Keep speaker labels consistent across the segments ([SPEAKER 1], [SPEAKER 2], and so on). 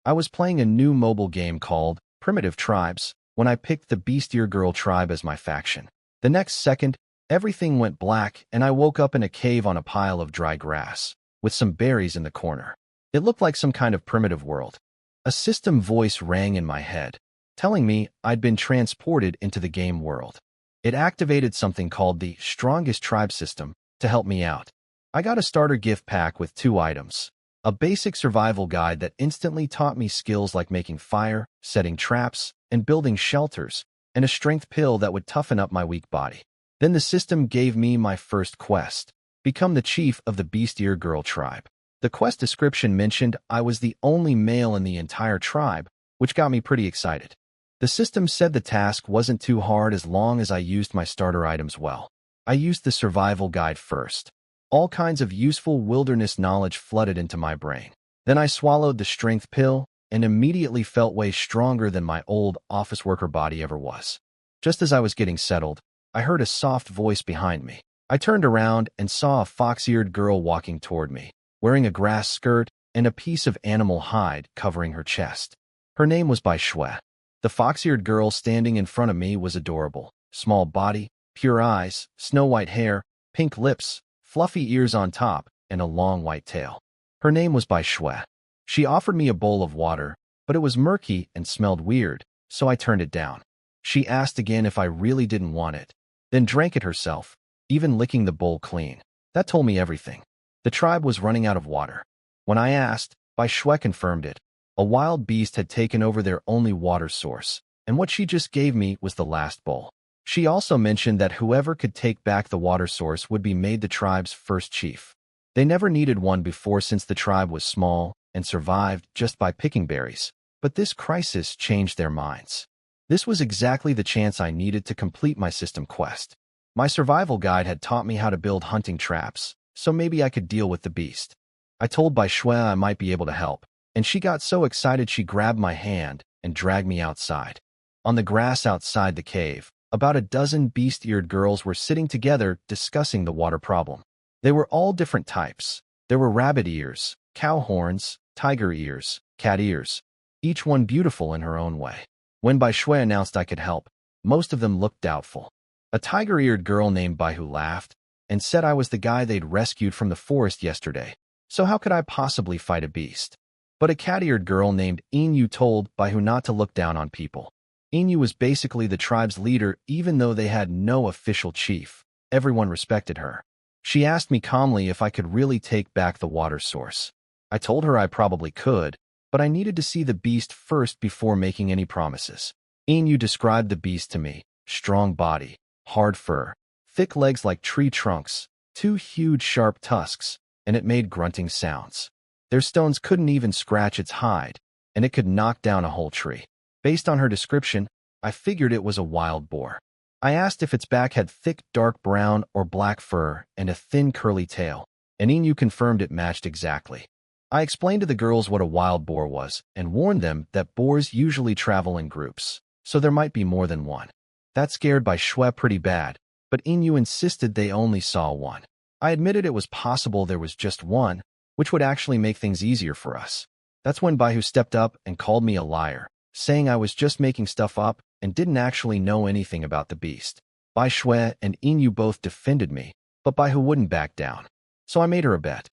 [SPEAKER 1] I was playing a new mobile game called Primitive Tribes when I picked the Beast Ear Girl tribe as my faction. The next second, everything went black and I woke up in a cave on a pile of dry grass, with some berries in the corner. It looked like some kind of primitive world. A system voice rang in my head, telling me I'd been transported into the game world. It activated something called the Strongest Tribe system to help me out. I got a starter gift pack with 2 items. A basic survival guide that instantly taught me skills like making fire, setting traps, and building shelters, and a strength pill that would toughen up my weak body. Then the system gave me my first quest, become the chief of the Beast Ear Girl tribe. The quest description mentioned I was the only male in the entire tribe, which got me pretty excited. The system said the task wasn't too hard as long as I used my starter items well. I used the survival guide first. All kinds of useful wilderness knowledge flooded into my brain. Then I swallowed the strength pill and immediately felt way stronger than my old office worker body ever was. Just as I was getting settled, I heard a soft voice behind me. I turned around and saw a fox-eared girl walking toward me, wearing a grass skirt and a piece of animal hide covering her chest. Her name was Bai Shui. The fox-eared girl standing in front of me was adorable. Small body, pure eyes, snow-white hair, pink lips, fluffy ears on top, and a long white tail. Her name was Bai Shui. She offered me a bowl of water, but it was murky and smelled weird, so I turned it down. She asked again if I really didn't want it, then drank it herself, even licking the bowl clean. That told me everything. The tribe was running out of water. When I asked, Bai Shui confirmed it. A wild beast had taken over their only water source, and what she just gave me was the last bowl. She also mentioned that whoever could take back the water source would be made the tribe's first chief. They never needed one before since the tribe was small and survived just by picking berries, but this crisis changed their minds. This was exactly the chance I needed to complete my system quest. My survival guide had taught me how to build hunting traps, so maybe I could deal with the beast. I told Bai Shui I might be able to help, and she got so excited she grabbed my hand and dragged me outside. On the grass outside the cave, about a dozen beast-eared girls were sitting together discussing the water problem. They were all different types. There were rabbit ears, cow horns, tiger ears, cat ears, each one beautiful in her own way. When Bai Shui announced I could help, most of them looked doubtful. A tiger-eared girl named Baihu laughed and said I was the guy they'd rescued from the forest yesterday, so how could I possibly fight a beast? But a cat-eared girl named Inu told Baihu not to look down on people. Inu was basically the tribe's leader even though they had no official chief. Everyone respected her. She asked me calmly if I could really take back the water source. I told her I probably could, but I needed to see the beast first before making any promises. Inu described the beast to me: strong body, hard fur, thick legs like tree trunks, 2 huge sharp tusks, and it made grunting sounds. Their stones couldn't even scratch its hide, and it could knock down a whole tree. Based on her description, I figured it was a wild boar. I asked if its back had thick dark brown or black fur and a thin curly tail, and Inu confirmed it matched exactly. I explained to the girls what a wild boar was and warned them that boars usually travel in groups, so there might be more than one. That scared Bai Shui pretty bad, but Inu insisted they only saw one. I admitted it was possible there was just one, which would actually make things easier for us. That's when Baihu stepped up and called me a liar, saying I was just making stuff up and didn't actually know anything about the beast. Bai Shui and Inu both defended me, but Baihu wouldn't back down. So I made her a bet.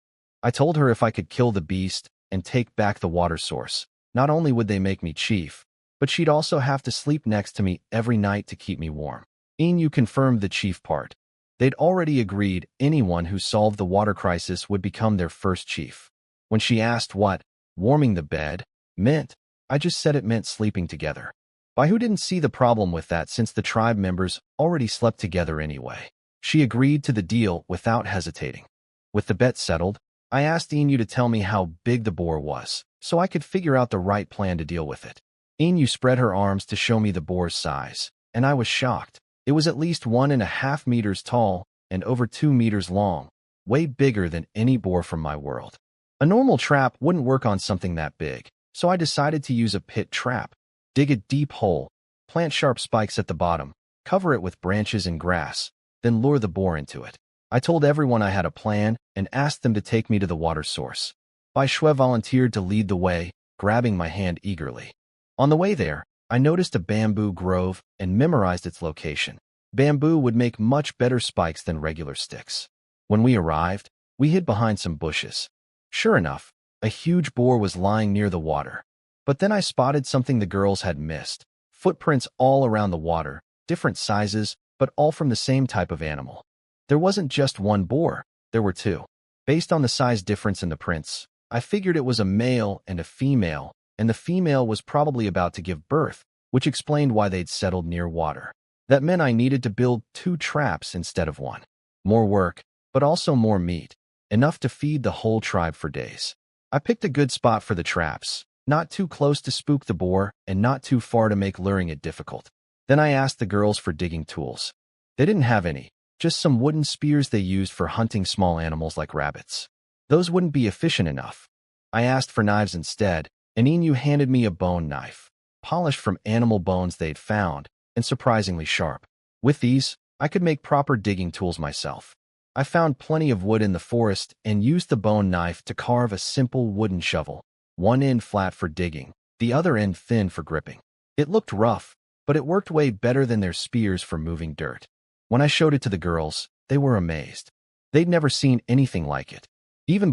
[SPEAKER 1] I told her if I could kill the beast and take back the water source, not only would they make me chief, but she'd also have to sleep next to me every night to keep me warm. Inu confirmed the chief part. They'd already agreed anyone who solved the water crisis would become their first chief. When she asked what warming the bed meant, I just said it meant sleeping together. Baihu didn't see the problem with that since the tribe members already slept together anyway. She agreed to the deal without hesitating. With the bet settled, I asked Inu to tell me how big the boar was, so I could figure out the right plan to deal with it. Inu spread her arms to show me the boar's size, and I was shocked. It was at least 1.5 meters tall and over 2 meters long, way bigger than any boar from my world. A normal trap wouldn't work on something that big, so I decided to use a pit trap. Dig a deep hole, plant sharp spikes at the bottom, cover it with branches and grass, then lure the boar into it. I told everyone I had a plan and asked them to take me to the water source. Bai Shui volunteered to lead the way, grabbing my hand eagerly. On the way there, I noticed a bamboo grove and memorized its location. Bamboo would make much better spikes than regular sticks. When we arrived, we hid behind some bushes. Sure enough, a huge boar was lying near the water. But then I spotted something the girls had missed. Footprints all around the water, different sizes, but all from the same type of animal. There wasn't just one boar, there were two. Based on the size difference in the prints, I figured it was a male and a female, and the female was probably about to give birth, which explained why they'd settled near water. That meant I needed to build 2 traps instead of 1. More work, but also more meat, enough to feed the whole tribe for days. I picked a good spot for the traps, not too close to spook the boar and not too far to make luring it difficult. Then I asked the girls for digging tools. They didn't have any, just some wooden spears they used for hunting small animals like rabbits. Those wouldn't be efficient enough. I asked for knives instead, and Inu handed me a bone knife, polished from animal bones they'd found, and surprisingly sharp. With these, I could make proper digging tools myself. I found plenty of wood in the forest and used the bone knife to carve a simple wooden shovel, one end flat for digging, the other end thin for gripping. It looked rough, but it worked way better than their spears for moving dirt. When I showed it to the girls, they were amazed. They'd never seen anything like it. Even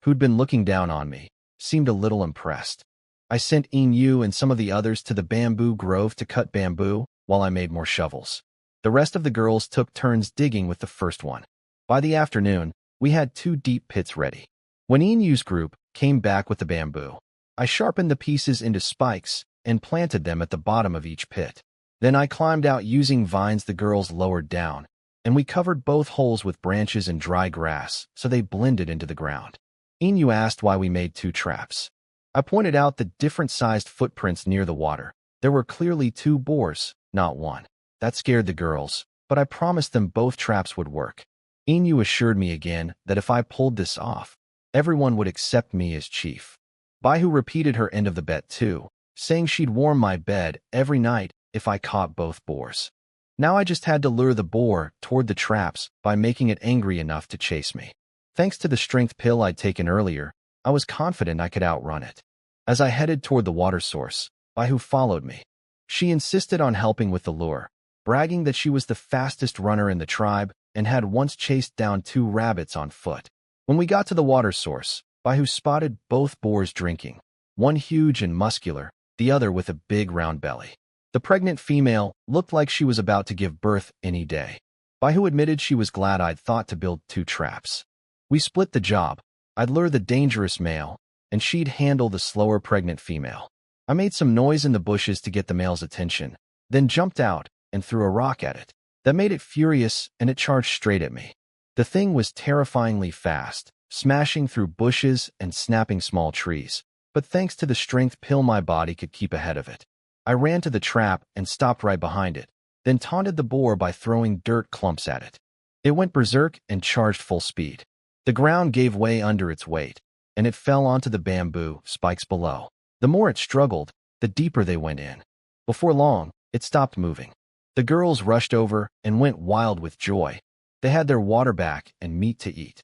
[SPEAKER 1] who'd been looking down on me, seemed a little impressed. I sent Inu and some of the others to the bamboo grove to cut bamboo while I made more shovels. The rest of the girls took turns digging with the first one. By the afternoon, we had 2 deep pits ready. When Inu's group came back with the bamboo, I sharpened the pieces into spikes and planted them at the bottom of each pit. Then I climbed out using vines the girls lowered down, and we covered both holes with branches and dry grass so they blended into the ground. Inu asked why we made 2 traps. I pointed out the different-sized footprints near the water. There were clearly 2 boars, not 1. That scared the girls, but I promised them both traps would work. Inu assured me again that if I pulled this off, everyone would accept me as chief. Baihu repeated her end of the bet too, saying she'd warm my bed every night if I caught both boars. Now I just had to lure the boar toward the traps by making it angry enough to chase me. Thanks to the strength pill I'd taken earlier, I was confident I could outrun it. As I headed toward the water source, Baihu followed me. She insisted on helping with the lure, bragging that she was the fastest runner in the tribe and had once chased down 2 rabbits on foot. When we got to the water source, Baihu spotted both boars drinking, one huge and muscular, the other with a big round belly. The pregnant female looked like she was about to give birth any day. Baihu admitted she was glad I'd thought to build 2 traps. We split the job. I'd lure the dangerous male, and she'd handle the slower pregnant female. I made some noise in the bushes to get the male's attention, then jumped out and threw a rock at it. That made it furious, and it charged straight at me. The thing was terrifyingly fast, smashing through bushes and snapping small trees, but thanks to the strength pill my body could keep ahead of it. I ran to the trap and stopped right behind it, then taunted the boar by throwing dirt clumps at it. It went berserk and charged full speed. The ground gave way under its weight, and it fell onto the bamboo spikes below. The more it struggled, the deeper they went in. Before long, it stopped moving. The girls rushed over and went wild with joy. They had their water back and meat to eat.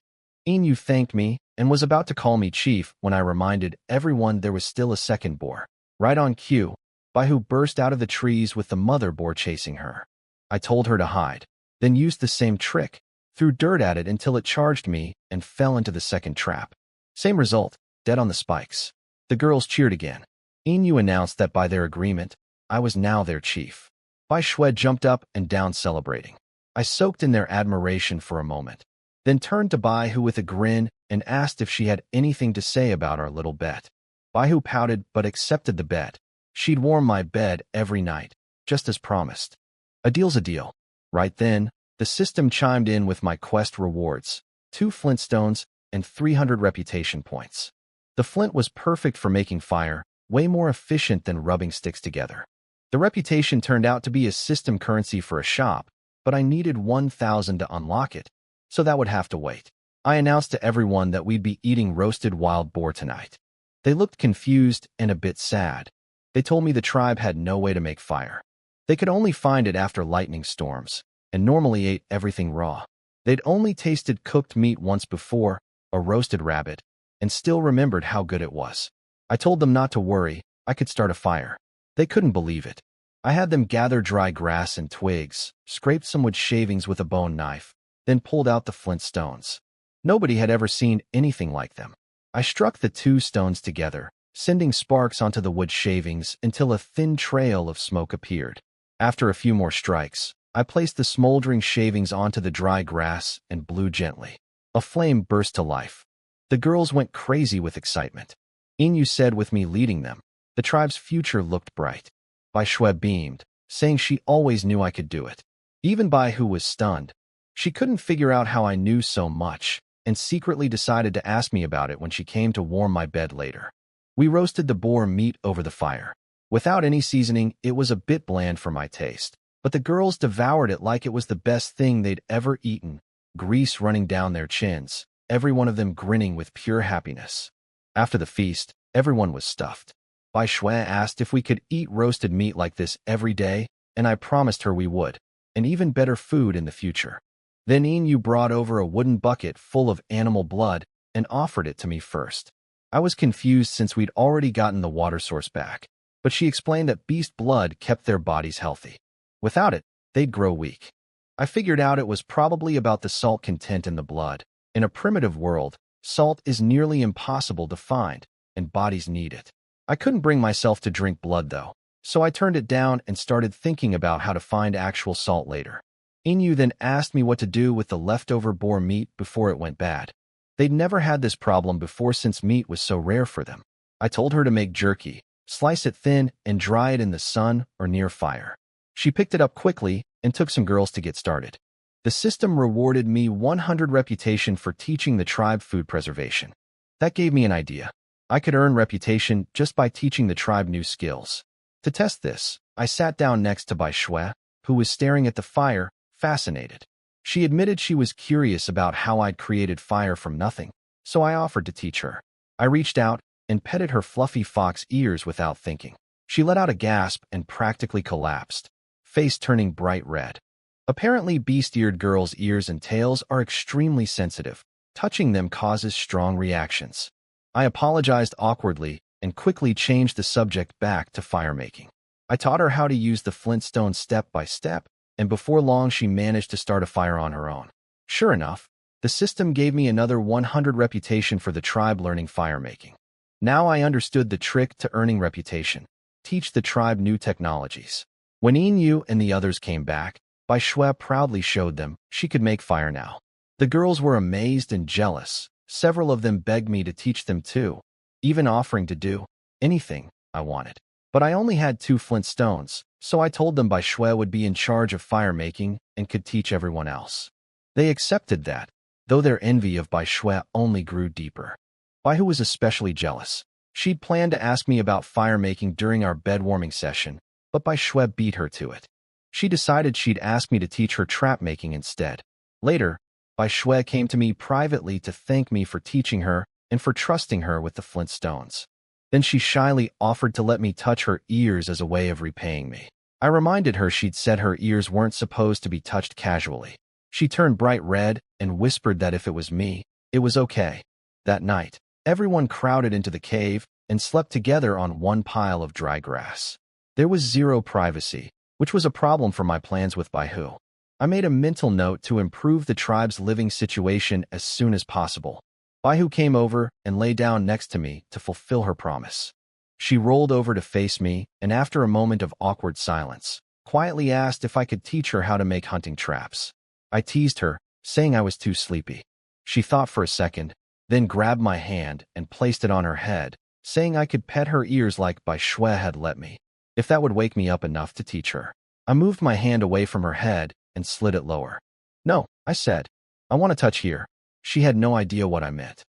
[SPEAKER 1] Inu thanked me and was about to call me chief when I reminded everyone there was still a second boar. Right on cue, Baihu burst out of the trees with the mother boar chasing her. I told her to hide, then used the same trick, threw dirt at it until it charged me and fell into the second trap. Same result, dead on the spikes. The girls cheered again. Inu announced that by their agreement, I was now their chief. Bai Shued jumped up and down celebrating. I soaked in their admiration for a moment, then turned to Baihu with a grin and asked if she had anything to say about our little bet. Baihu pouted but accepted the bet. She'd warm my bed every night, just as promised. A deal's a deal. Right then, the system chimed in with my quest rewards, 2 flintstones and 300 reputation points. The flint was perfect for making fire, way more efficient than rubbing sticks together. The reputation turned out to be a system currency for a shop, but I needed 1,000 to unlock it, so that would have to wait. I announced to everyone that we'd be eating roasted wild boar tonight. They looked confused and a bit sad. They told me the tribe had no way to make fire. They could only find it after lightning storms, and normally ate everything raw. They'd only tasted cooked meat once before, a roasted rabbit, and still remembered how good it was. I told them not to worry, I could start a fire. They couldn't believe it. I had them gather dry grass and twigs, scraped some wood shavings with a bone knife, then pulled out the flint stones. Nobody had ever seen anything like them. I struck the two stones together, sending sparks onto the wood shavings until a thin trail of smoke appeared. After a few more strikes, I placed the smoldering shavings onto the dry grass and blew gently. A flame burst to life. The girls went crazy with excitement. Inu said with me leading them, the tribe's future looked bright. Bai Shui beamed, saying she always knew I could do it. Even Bai Hu was stunned. She couldn't figure out how I knew so much, and secretly decided to ask me about it when she came to warm my bed later. We roasted the boar meat over the fire. Without any seasoning, it was a bit bland for my taste, but the girls devoured it like it was the best thing they'd ever eaten, grease running down their chins, every one of them grinning with pure happiness. After the feast, everyone was stuffed. Bai Shui asked if we could eat roasted meat like this every day, and I promised her we would, and even better food in the future. Then Inu brought over a wooden bucket full of animal blood and offered it to me first. I was confused since we'd already gotten the water source back, but she explained that beast blood kept their bodies healthy. Without it, they'd grow weak. I figured out it was probably about the salt content in the blood. In a primitive world, salt is nearly impossible to find, and bodies need it. I couldn't bring myself to drink blood, though, so I turned it down and started thinking about how to find actual salt later. Inu then asked me what to do with the leftover boar meat before it went bad. They'd never had this problem before since meat was so rare for them. I told her to make jerky, slice it thin, and dry it in the sun or near fire. She picked it up quickly and took some girls to get started. The system rewarded me 100 reputation for teaching the tribe food preservation. That gave me an idea. I could earn reputation just by teaching the tribe new skills. To test this, I sat down next to Bai Shui, who was staring at the fire, fascinated. She admitted she was curious about how I'd created fire from nothing, so I offered to teach her. I reached out and petted her fluffy fox ears without thinking. She let out a gasp and practically collapsed, face turning bright red. Apparently, beast-eared girls' ears and tails are extremely sensitive. Touching them causes strong reactions. I apologized awkwardly and quickly changed the subject back to firemaking. I taught her how to use the flintstone step by step, and before long she managed to start a fire on her own. Sure enough, the system gave me another 100 reputation for the tribe learning firemaking. Now I understood the trick to earning reputation: teach the tribe new technologies. When Inu and the others came back, Bai Shui proudly showed them she could make fire now. The girls were amazed and jealous. Several of them begged me to teach them too, even offering to do anything I wanted. But I only had 2 flint stones, so I told them Bai Shui would be in charge of fire making and could teach everyone else. They accepted that, though their envy of Bai Shui only grew deeper. Bai Hu was especially jealous. She'd planned to ask me about fire making during our bed warming session, but Bai Shui beat her to it. She decided she'd ask me to teach her trap making instead. Later, Bai Shui came to me privately to thank me for teaching her and for trusting her with the flint stones. Then she shyly offered to let me touch her ears as a way of repaying me. I reminded her she'd said her ears weren't supposed to be touched casually. She turned bright red and whispered that if it was me, it was okay. That night, everyone crowded into the cave and slept together on one pile of dry grass. There was zero privacy, which was a problem for my plans with Bai Hu. I made a mental note to improve the tribe's living situation as soon as possible. Bai Hu came over and lay down next to me to fulfill her promise. She rolled over to face me, and after a moment of awkward silence, quietly asked if I could teach her how to make hunting traps. I teased her, saying I was too sleepy. She thought for a second, then grabbed my hand and placed it on her head, saying I could pet her ears like Bai Shui had let me, if that would wake me up enough to teach her. I moved my hand away from her head and slid it lower. No, I said. I want to touch here. She had no idea what I meant.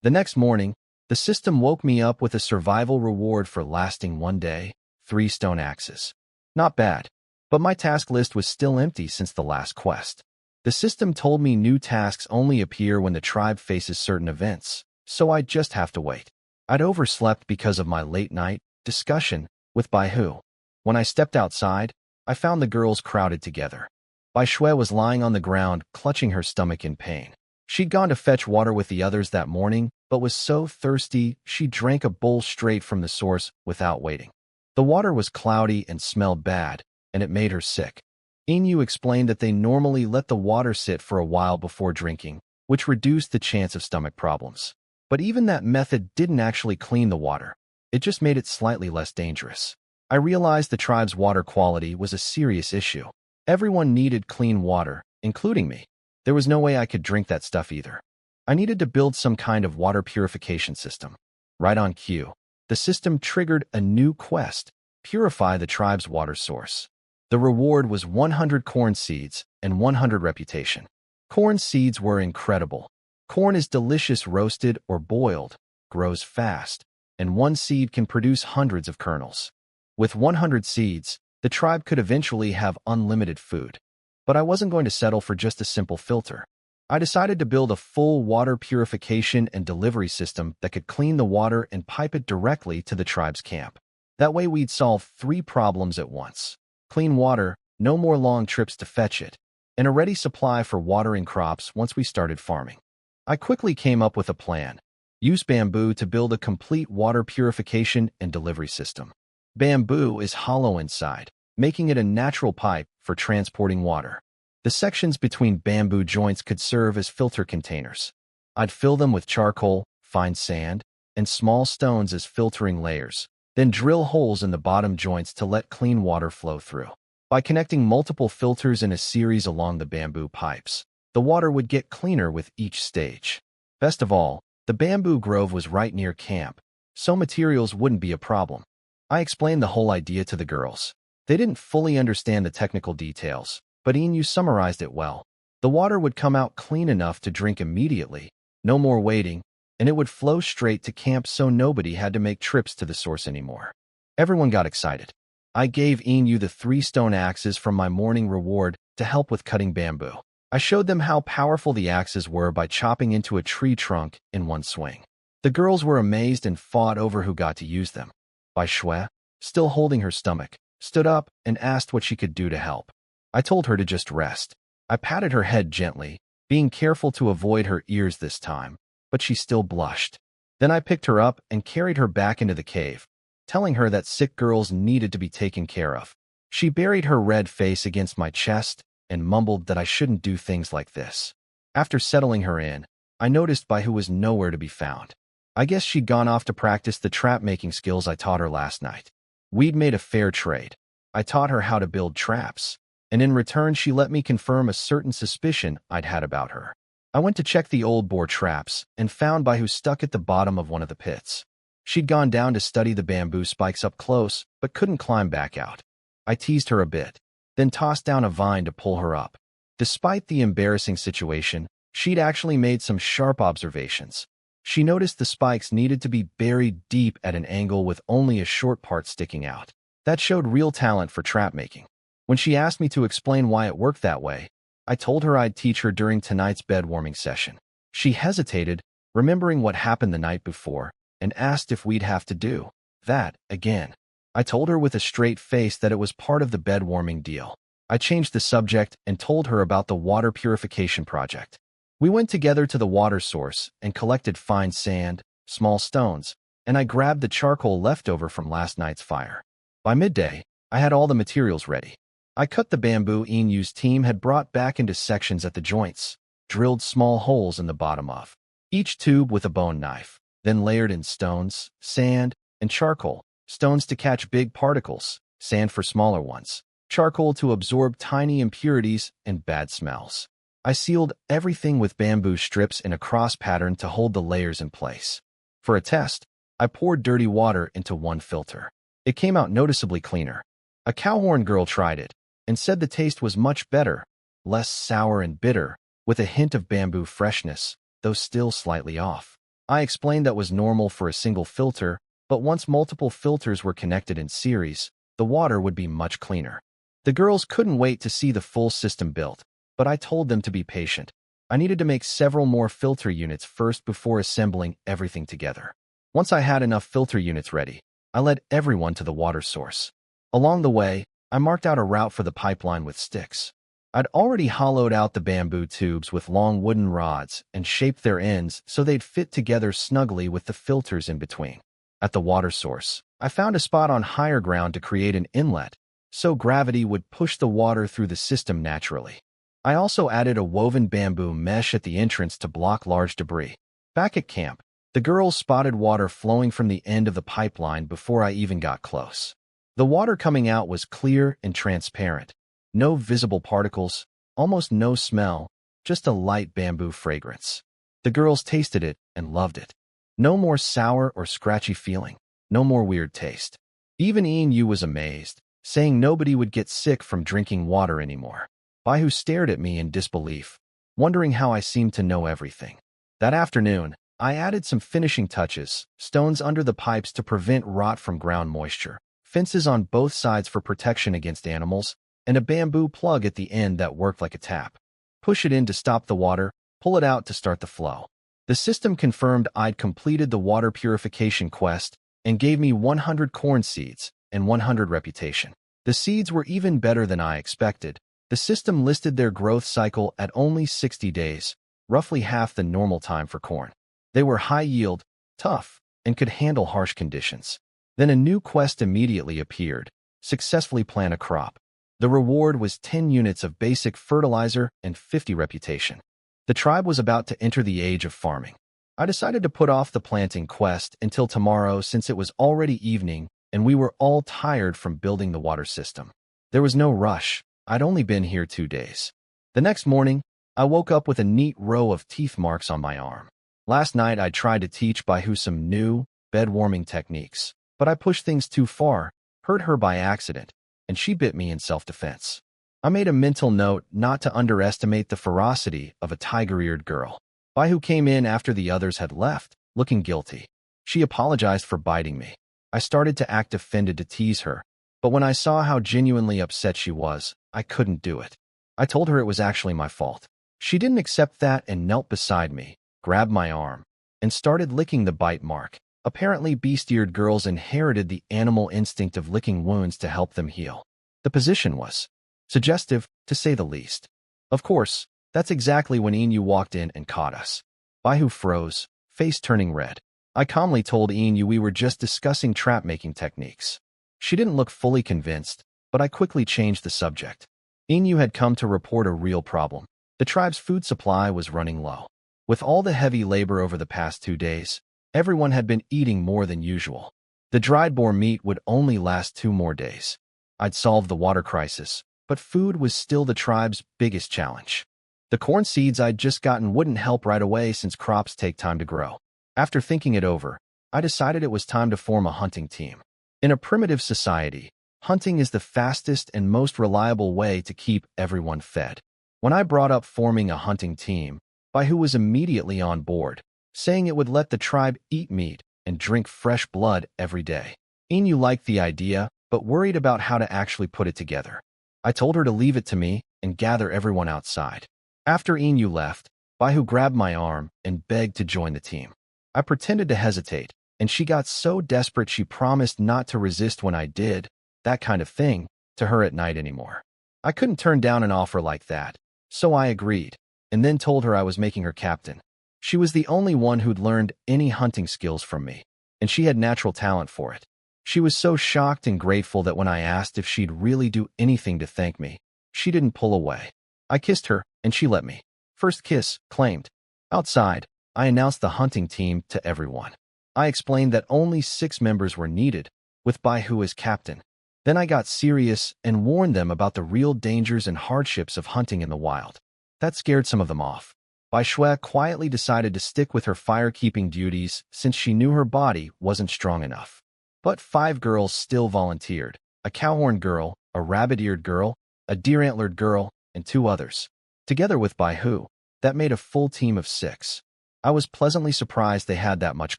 [SPEAKER 1] The next morning, the system woke me up with a survival reward for lasting 1 day, 3 stone axes. Not bad, but my task list was still empty since the last quest. The system told me new tasks only appear when the tribe faces certain events, so I'd just have to wait. I'd overslept because of my late night discussion with Bai Hu. When I stepped outside, I found the girls crowded together. Bai Shui was lying on the ground, clutching her stomach in pain. She'd gone to fetch water with the others that morning, but was so thirsty she drank a bowl straight from the source without waiting. The water was cloudy and smelled bad, and it made her sick. Inu explained that they normally let the water sit for a while before drinking, which reduced the chance of stomach problems. But even that method didn't actually clean the water. It just made it slightly less dangerous. I realized the tribe's water quality was a serious issue. Everyone needed clean water, including me. There was no way I could drink that stuff either. I needed to build some kind of water purification system. Right on cue, the system triggered a new quest: purify the tribe's water source. The reward was 100 corn seeds and 100 reputation. Corn seeds were incredible. Corn is delicious roasted or boiled, grows fast, and one seed can produce hundreds of kernels. With 100 seeds, the tribe could eventually have unlimited food. But I wasn't going to settle for just a simple filter. I decided to build a full water purification and delivery system that could clean the water and pipe it directly to the tribe's camp. That way we'd solve 3 problems at once: clean water, no more long trips to fetch it, and a ready supply for watering crops once we started farming. I quickly came up with a plan: use bamboo to build a complete water purification and delivery system. Bamboo is hollow inside, making it a natural pipe for transporting water. The sections between bamboo joints could serve as filter containers. I'd fill them with charcoal, fine sand, and small stones as filtering layers, then drill holes in the bottom joints to let clean water flow through. By connecting multiple filters in a series along the bamboo pipes, the water would get cleaner with each stage. Best of all, the bamboo grove was right near camp, so materials wouldn't be a problem. I explained the whole idea to the girls. They didn't fully understand the technical details, but Inu summarized it well. The water would come out clean enough to drink immediately, no more waiting, and it would flow straight to camp so nobody had to make trips to the source anymore. Everyone got excited. I gave Inu the 3 stone axes from my morning reward to help with cutting bamboo. I showed them how powerful the axes were by chopping into a tree trunk in one swing. The girls were amazed and fought over who got to use them. Bai Shui, still holding her stomach, stood up and asked what she could do to help. I told her to just rest. I patted her head gently, being careful to avoid her ears this time, but she still blushed. Then I picked her up and carried her back into the cave, telling her that sick girls needed to be taken care of. She buried her red face against my chest and mumbled that I shouldn't do things like this. After settling her in, I noticed Bai Hu was nowhere to be found. I guess she'd gone off to practice the trap-making skills I taught her last night. We'd made a fair trade. I taught her how to build traps, and in return she let me confirm a certain suspicion I'd had about her. I went to check the old boar traps and found Bai Hu stuck at the bottom of one of the pits. She'd gone down to study the bamboo spikes up close, but couldn't climb back out. I teased her a bit, then tossed down a vine to pull her up. Despite the embarrassing situation, she'd actually made some sharp observations. She noticed the spikes needed to be buried deep at an angle with only a short part sticking out. That showed real talent for trap making. When she asked me to explain why it worked that way, I told her I'd teach her during tonight's bed-warming session. She hesitated, remembering what happened the night before, and asked if we'd have to do that again. I told her with a straight face that it was part of the bed-warming deal. I changed the subject and told her about the water purification project. We went together to the water source and collected fine sand, small stones, and I grabbed the charcoal left over from last night's fire. By midday, I had all the materials ready. I cut the bamboo Inu's team had brought back into sections at the joints, drilled small holes in the bottom of each tube with a bone knife, then layered in stones, sand, and charcoal. Stones to catch big particles, sand for smaller ones, charcoal to absorb tiny impurities and bad smells. I sealed everything with bamboo strips in a cross pattern to hold the layers in place. For a test, I poured dirty water into one filter. It came out noticeably cleaner. A cowhorn girl tried it and said the taste was much better, less sour and bitter, with a hint of bamboo freshness, though still slightly off. I explained that was normal for a single filter, but once multiple filters were connected in series, the water would be much cleaner. The girls couldn't wait to see the full system built, but I told them to be patient. I needed to make several more filter units first before assembling everything together. Once I had enough filter units ready, I led everyone to the water source. Along the way, I marked out a route for the pipeline with sticks. I'd already hollowed out the bamboo tubes with long wooden rods and shaped their ends so they'd fit together snugly with the filters in between. At the water source, I found a spot on higher ground to create an inlet, so gravity would push the water through the system naturally. I also added a woven bamboo mesh at the entrance to block large debris. Back at camp, the girls spotted water flowing from the end of the pipeline before I even got close. The water coming out was clear and transparent. No visible particles, almost no smell, just a light bamboo fragrance. The girls tasted it and loved it. No more sour or scratchy feeling, no more weird taste. Even Ian was amazed, saying nobody would get sick from drinking water anymore. Baihu stared at me in disbelief, wondering how I seemed to know everything. That afternoon, I added some finishing touches, stones under the pipes to prevent rot from ground moisture, fences on both sides for protection against animals, and a bamboo plug at the end that worked like a tap. Push it in to stop the water, pull it out to start the flow. The system confirmed I'd completed the water purification quest and gave me 100 corn seeds and 100 reputation. The seeds were even better than I expected. The system listed their growth cycle at only 60 days, roughly half the normal time for corn. They were high yield, tough, and could handle harsh conditions. Then a new quest immediately appeared: successfully plant a crop. The reward was 10 units of basic fertilizer and 50 reputation. The tribe was about to enter the age of farming. I decided to put off the planting quest until tomorrow since it was already evening and we were all tired from building the water system. There was no rush. I'd only been here 2 days. The next morning, I woke up with a neat row of teeth marks on my arm. Last night, I tried to teach Baihu some new, bed-warming techniques, but I pushed things too far, hurt her by accident, and she bit me in self-defense. I made a mental note not to underestimate the ferocity of a tiger-eared girl. Baihu came in after the others had left, looking guilty. She apologized for biting me. I started to act offended to tease her, but when I saw how genuinely upset she was, I couldn't do it. I told her it was actually my fault. She didn't accept that and knelt beside me, grabbed my arm, and started licking the bite mark. Apparently, beast-eared girls inherited the animal instinct of licking wounds to help them heal. The position was suggestive, to say the least. Of course, that's exactly when Inu walked in and caught us. Baihu froze, face turning red. I calmly told Inu we were just discussing trap-making techniques. She didn't look fully convinced, but I quickly changed the subject. Inu had come to report a real problem. The tribe's food supply was running low. With all the heavy labor over the past 2 days, everyone had been eating more than usual. The dried boar meat would only last 2 more days. I'd solved the water crisis, but food was still the tribe's biggest challenge. The corn seeds I'd just gotten wouldn't help right away since crops take time to grow. After thinking it over, I decided it was time to form a hunting team. In a primitive society, hunting is the fastest and most reliable way to keep everyone fed. When I brought up forming a hunting team, Baihu was immediately on board, saying it would let the tribe eat meat and drink fresh blood every day. Inu liked the idea, but worried about how to actually put it together. I told her to leave it to me and gather everyone outside. After Inu left, Baihu grabbed my arm and begged to join the team. I pretended to hesitate, and she got so desperate she promised not to resist when I did that kind of thing to her at night anymore. I couldn't turn down an offer like that, so I agreed, and then told her I was making her captain. She was the only one who'd learned any hunting skills from me, and she had natural talent for it. She was so shocked and grateful that when I asked if she'd really do anything to thank me, she didn't pull away. I kissed her, and she let me. First kiss, claimed. Outside, I announced the hunting team to everyone. I explained that only 6 members were needed, with Baihu as captain. Then I got serious and warned them about the real dangers and hardships of hunting in the wild. That scared some of them off. Bai Shui quietly decided to stick with her fire-keeping duties since she knew her body wasn't strong enough. But 5 girls still volunteered: a cowhorn girl, a rabbit-eared girl, a deer-antlered girl, and 2 others. Together with Baihu, that made a full team of 6. I was pleasantly surprised they had that much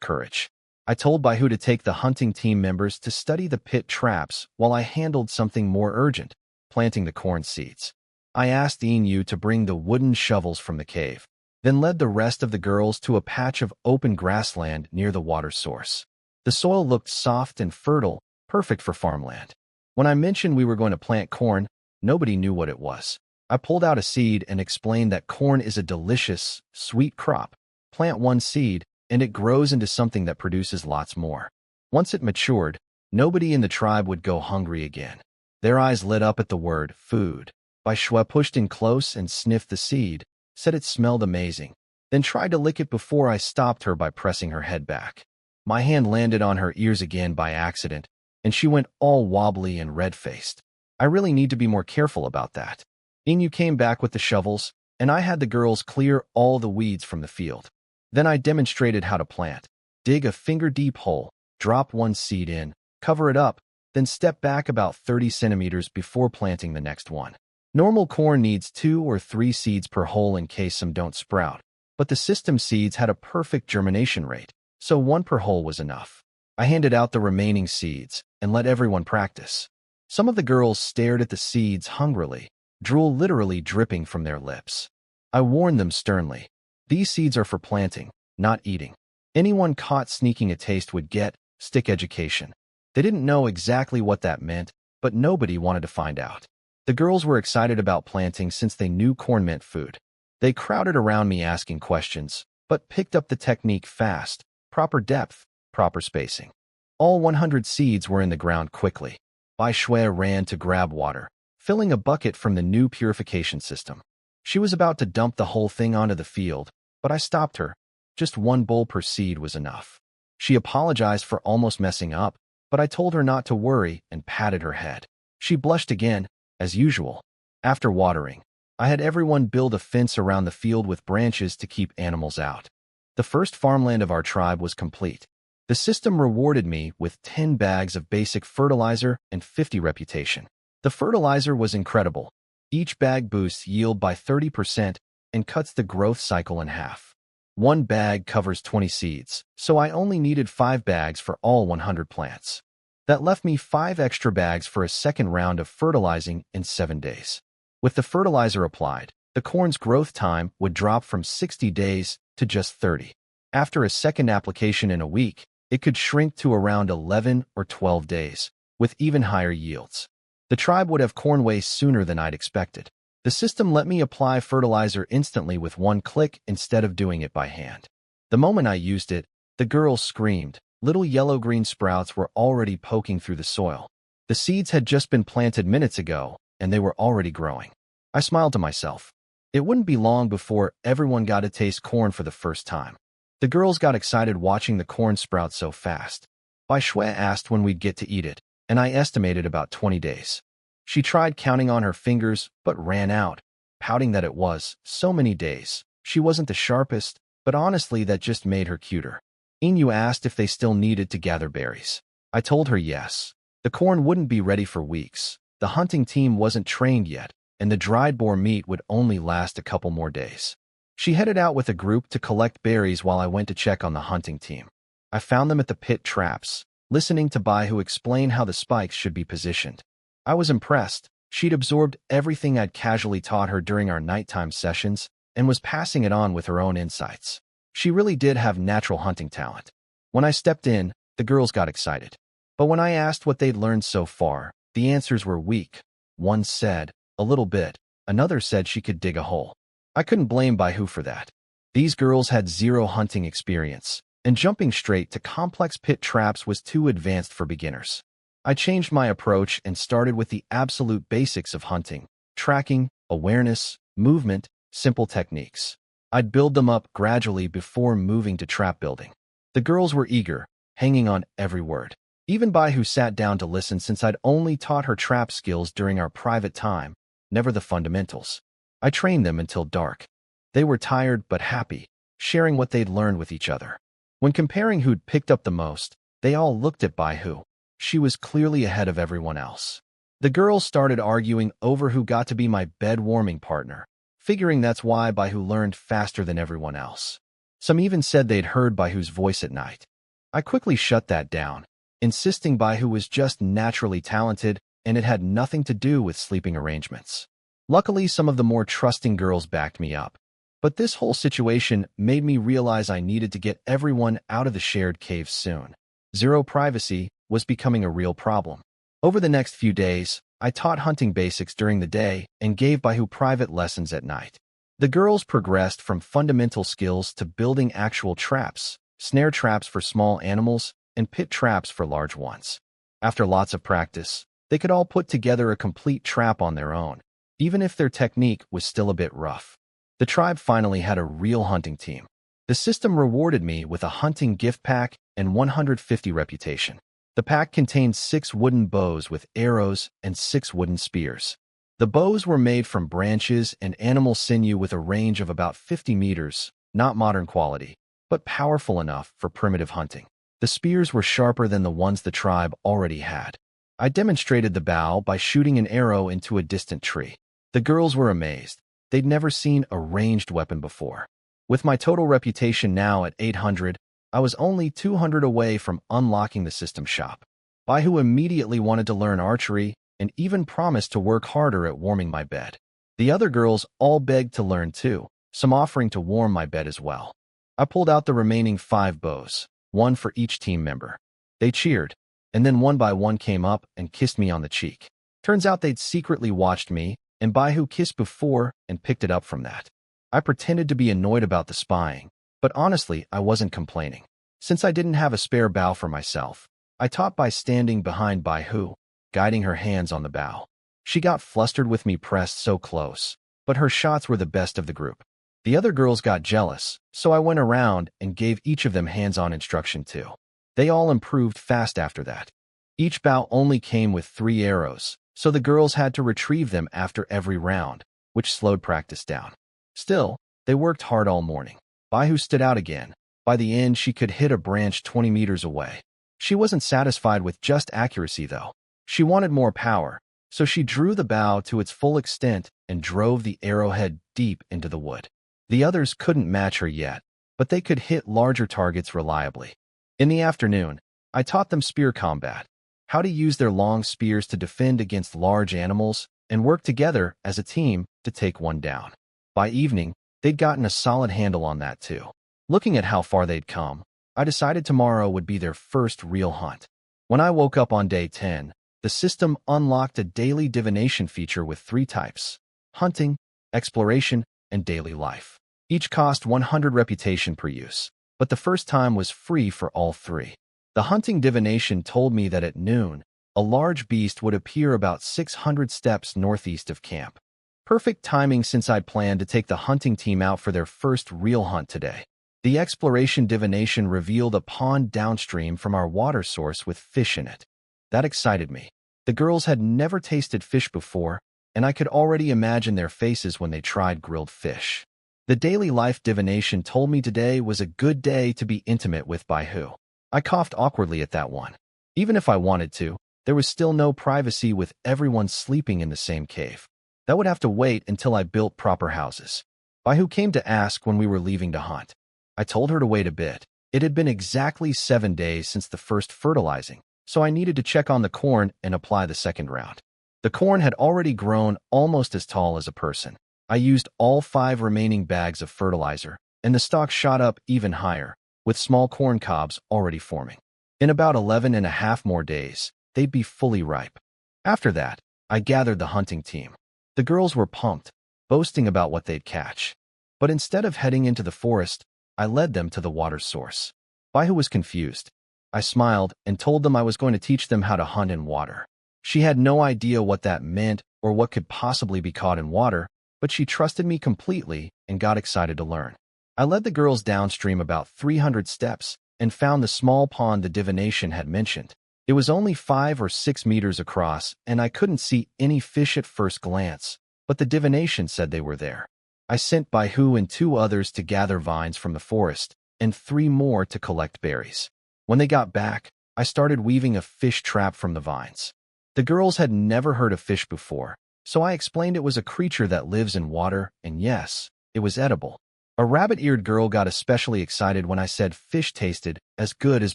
[SPEAKER 1] courage. I told Baihu to take the hunting team members to study the pit traps while I handled something more urgent: planting the corn seeds. I asked Inu to bring the wooden shovels from the cave, then led the rest of the girls to a patch of open grassland near the water source. The soil looked soft and fertile, perfect for farmland. When I mentioned we were going to plant corn, nobody knew what it was. I pulled out a seed and explained that corn is a delicious, sweet crop. Plant one seed, and it grows into something that produces lots more. Once it matured, nobody in the tribe would go hungry again. Their eyes lit up at the word food. Bai Shui pushed in close and sniffed the seed, said it smelled amazing, then tried to lick it before I stopped her by pressing her head back. My hand landed on her ears again by accident, and she went all wobbly and red-faced. I really need to be more careful about that. Inu came back with the shovels, and I had the girls clear all the weeds from the field. Then I demonstrated how to plant. Dig a finger-deep hole, drop one seed in, cover it up, then step back about 30 centimeters before planting the next one. Normal corn needs 2 or 3 seeds per hole in case some don't sprout, but the system seeds had a perfect germination rate, so 1 per hole was enough. I handed out the remaining seeds and let everyone practice. Some of the girls stared at the seeds hungrily, drool literally dripping from their lips. I warned them sternly. These seeds are for planting, not eating. Anyone caught sneaking a taste would get stick education. They didn't know exactly what that meant, but nobody wanted to find out. The girls were excited about planting since they knew corn meant food. They crowded around me asking questions, but picked up the technique fast. Proper depth, proper spacing. All 100 seeds were in the ground quickly. Bai Shui ran to grab water, filling a bucket from the new purification system. She was about to dump the whole thing onto the field, but I stopped her. Just 1 bowl per seed was enough. She apologized for almost messing up, but I told her not to worry and patted her head. She blushed again, as usual. After watering, I had everyone build a fence around the field with branches to keep animals out. The first farmland of our tribe was complete. The system rewarded me with 10 bags of basic fertilizer and 50 reputation. The fertilizer was incredible. Each bag boosts yield by 30% and cuts the growth cycle in half. 1 bag covers 20 seeds, so I only needed 5 bags for all 100 plants. That left me 5 extra bags for a second round of fertilizing in 7 days. With the fertilizer applied, the corn's growth time would drop from 60 days to just 30. After a second application in a week, it could shrink to around 11 or 12 days, with even higher yields. The tribe would have corn waste sooner than I'd expected. The system let me apply fertilizer instantly with 1 click instead of doing it by hand. The moment I used it, the girls screamed. Little yellow-green sprouts were already poking through the soil. The seeds had just been planted minutes ago, and they were already growing. I smiled to myself. It wouldn't be long before everyone got to taste corn for the first time. The girls got excited watching the corn sprout so fast. Bai Shui asked when we'd get to eat it, and I estimated about 20 days. She tried counting on her fingers, but ran out, pouting that it was so many days. She wasn't the sharpest, but honestly that just made her cuter. Inu asked if they still needed to gather berries. I told her yes. The corn wouldn't be ready for weeks. The hunting team wasn't trained yet, and the dried boar meat would only last a couple more days. She headed out with a group to collect berries while I went to check on the hunting team. I found them at the pit traps, listening to Baihu explain how the spikes should be positioned. I was impressed. She'd absorbed everything I'd casually taught her during our nighttime sessions and was passing it on with her own insights. She really did have natural hunting talent. When I stepped in, the girls got excited. But when I asked what they'd learned so far, the answers were weak. One said, a little bit. Another said she could dig a hole. I couldn't blame Baihu for that. These girls had 0 hunting experience, and jumping straight to complex pit traps was too advanced for beginners. I changed my approach and started with the absolute basics of hunting: tracking, awareness, movement, simple techniques. I'd build them up gradually before moving to trap building. The girls were eager, hanging on every word. Even Baihu sat down to listen since I'd only taught her trap skills during our private time, never the fundamentals. I trained them until dark. They were tired but happy, sharing what they'd learned with each other. When comparing who'd picked up the most, they all looked at Baihu. She was clearly ahead of everyone else. The girls started arguing over who got to be my bed-warming partner, figuring that's why Baihu learned faster than everyone else. Some even said they'd heard Baihu's voice at night. I quickly shut that down, insisting Baihu was just naturally talented and it had nothing to do with sleeping arrangements. Luckily, some of the more trusting girls backed me up. But this whole situation made me realize I needed to get everyone out of the shared cave soon. Zero privacy was becoming a real problem. Over the next few days, I taught hunting basics during the day and gave Baihu private lessons at night. The girls progressed from fundamental skills to building actual traps, snare traps for small animals, and pit traps for large ones. After lots of practice, they could all put together a complete trap on their own, even if their technique was still a bit rough. The tribe finally had a real hunting team. The system rewarded me with a hunting gift pack and 150 reputation. The pack contained 6 wooden bows with arrows and 6 wooden spears. The bows were made from branches and animal sinew with a range of about 50 meters, not modern quality, but powerful enough for primitive hunting. The spears were sharper than the ones the tribe already had. I demonstrated the bow by shooting an arrow into a distant tree. The girls were amazed. They'd never seen a ranged weapon before. With my total reputation now at 800, I was only 200 away from unlocking the system shop. Baihu immediately wanted to learn archery and even promised to work harder at warming my bed. The other girls all begged to learn too, some offering to warm my bed as well. I pulled out the remaining 5 bows, one for each team member. They cheered, and then one by one came up and kissed me on the cheek. Turns out they'd secretly watched me, and Baihu kissed before and picked it up from that. I pretended to be annoyed about the spying, but honestly, I wasn't complaining. Since I didn't have a spare bow for myself, I taught by standing behind Baihu, guiding her hands on the bow. She got flustered with me pressed so close, but her shots were the best of the group. The other girls got jealous, so I went around and gave each of them hands-on instruction too. They all improved fast after that. Each bow only came with 3 arrows, so the girls had to retrieve them after every round, which slowed practice down. Still, they worked hard all morning. Baihu stood out again. By the end, she could hit a branch 20 meters away. She wasn't satisfied with just accuracy, though. She wanted more power, so she drew the bow to its full extent and drove the arrowhead deep into the wood. The others couldn't match her yet, but they could hit larger targets reliably. In the afternoon, I taught them spear combat, how to use their long spears to defend against large animals and work together as a team to take one down. By evening, they'd gotten a solid handle on that too. Looking at how far they'd come, I decided tomorrow would be their first real hunt. When I woke up on day 10, the system unlocked a daily divination feature with 3 types: hunting, exploration, and daily life. Each cost 100 reputation per use, but the first time was free for all 3. The hunting divination told me that at noon, a large beast would appear about 600 steps northeast of camp. Perfect timing since I'd planned to take the hunting team out for their first real hunt today. The exploration divination revealed a pond downstream from our water source with fish in it. That excited me. The girls had never tasted fish before, and I could already imagine their faces when they tried grilled fish. The daily life divination told me today was a good day to be intimate with Baihu. I coughed awkwardly at that one. Even if I wanted to, there was still no privacy with everyone sleeping in the same cave. That would have to wait until I built proper houses. Baihu came to ask when we were leaving to hunt. I told her to wait a bit. It had been exactly 7 days since the first fertilizing, so I needed to check on the corn and apply the second round. The corn had already grown almost as tall as a person. I used all 5 remaining bags of fertilizer, and the stalk shot up even higher, with small corn cobs already forming. In about 11 and a half more days, they'd be fully ripe. After that, I gathered the hunting team. The girls were pumped, boasting about what they'd catch. But instead of heading into the forest, I led them to the water source. Baihu was confused. I smiled and told them I was going to teach them how to hunt in water. She had no idea what that meant or what could possibly be caught in water, but she trusted me completely and got excited to learn. I led the girls downstream about 300 steps and found the small pond the divination had mentioned. It was only 5 or 6 meters across, and I couldn't see any fish at first glance, but the divination said they were there. I sent Baihu and 2 others to gather vines from the forest, and 3 more to collect berries. When they got back, I started weaving a fish trap from the vines. The girls had never heard of fish before, so I explained it was a creature that lives in water, and yes, it was edible. A rabbit-eared girl got especially excited when I said fish tasted as good as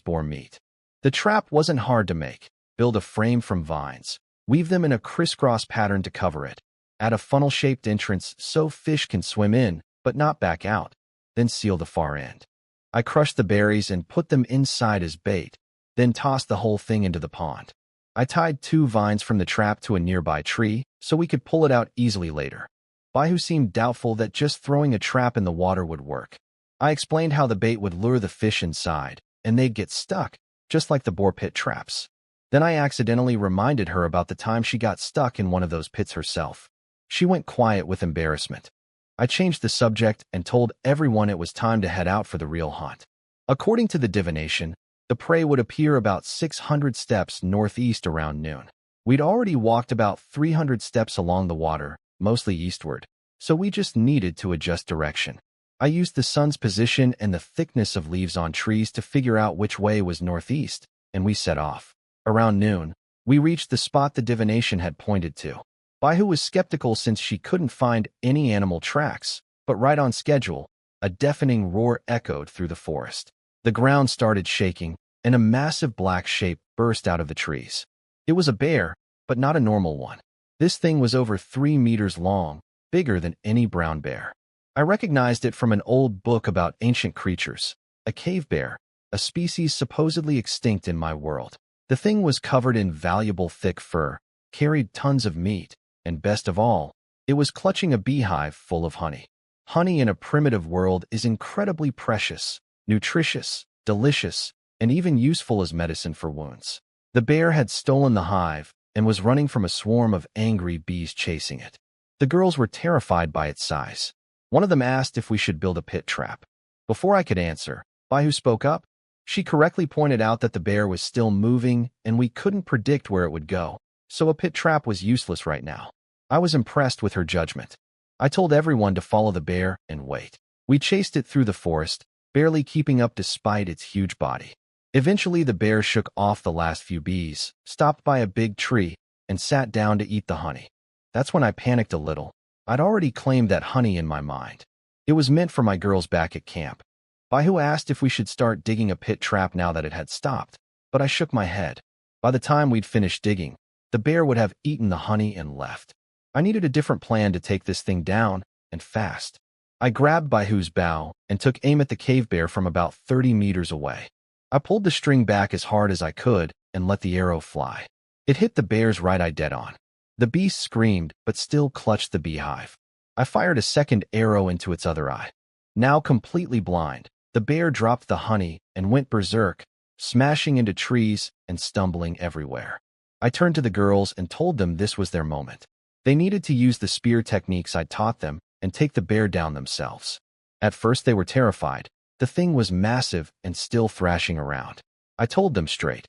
[SPEAKER 1] boar meat. The trap wasn't hard to make. Build a frame from vines. Weave them in a crisscross pattern to cover it. Add a funnel-shaped entrance so fish can swim in, but not back out. Then seal the far end. I crushed the berries and put them inside as bait, then tossed the whole thing into the pond. I tied 2 vines from the trap to a nearby tree so we could pull it out easily later. Baihu seemed doubtful that just throwing a trap in the water would work. I explained how the bait would lure the fish inside, and they'd get stuck, just like the boar pit traps. Then I accidentally reminded her about the time she got stuck in one of those pits herself. She went quiet with embarrassment. I changed the subject and told everyone it was time to head out for the real hunt. According to the divination, the prey would appear about 600 steps northeast around noon. We'd already walked about 300 steps along the water, mostly eastward, so we just needed to adjust direction. I used the sun's position and the thickness of leaves on trees to figure out which way was northeast, and we set off. Around noon, we reached the spot the divination had pointed to. Baihu was skeptical since she couldn't find any animal tracks, but right on schedule, a deafening roar echoed through the forest. The ground started shaking, and a massive black shape burst out of the trees. It was a bear, but not a normal one. This thing was over 3 meters long, bigger than any brown bear. I recognized it from an old book about ancient creatures, a cave bear, a species supposedly extinct in my world. The thing was covered in valuable thick fur, carried tons of meat, and best of all, it was clutching a beehive full of honey. Honey in a primitive world is incredibly precious, nutritious, delicious, and even useful as medicine for wounds. The bear had stolen the hive and was running from a swarm of angry bees chasing it. The girls were terrified by its size. One of them asked if we should build a pit trap. Before I could answer, Baihu spoke up. She correctly pointed out that the bear was still moving and we couldn't predict where it would go, so a pit trap was useless right now. I was impressed with her judgment. I told everyone to follow the bear and wait. We chased it through the forest, barely keeping up despite its huge body. Eventually, the bear shook off the last few bees, stopped by a big tree, and sat down to eat the honey. That's when I panicked a little. I'd already claimed that honey in my mind. It was meant for my girls back at camp. Baihu asked if we should start digging a pit trap now that it had stopped, but I shook my head. By the time we'd finished digging, the bear would have eaten the honey and left. I needed a different plan to take this thing down, and fast. I grabbed Baihu's bow and took aim at the cave bear from about 30 meters away. I pulled the string back as hard as I could and let the arrow fly. It hit the bear's right eye dead on. The beast screamed, but still clutched the beehive. I fired a second arrow into its other eye. Now completely blind, the bear dropped the honey and went berserk, smashing into trees and stumbling everywhere. I turned to the girls and told them this was their moment. They needed to use the spear techniques I'd taught them and take the bear down themselves. At first they were terrified. The thing was massive and still thrashing around. I told them straight.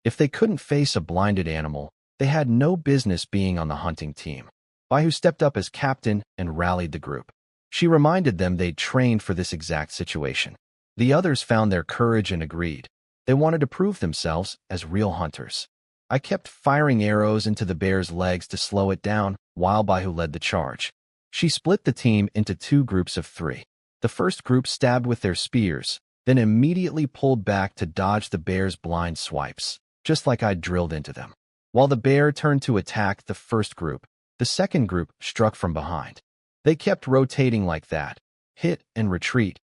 [SPEAKER 1] If they couldn't face a blinded animal, they had no business being on the hunting team. Baihu stepped up as captain and rallied the group. She reminded them they'd trained for this exact situation. The others found their courage and agreed. They wanted to prove themselves as real hunters. I kept firing arrows into the bear's legs to slow it down while Baihu led the charge. She split the team into 2 groups of 3. The first group stabbed with their spears, then immediately pulled back to dodge the bear's blind swipes, just like I'd drilled into them. While the bear turned to attack the first group, the second group struck from behind. They kept rotating like that, hit and retreat,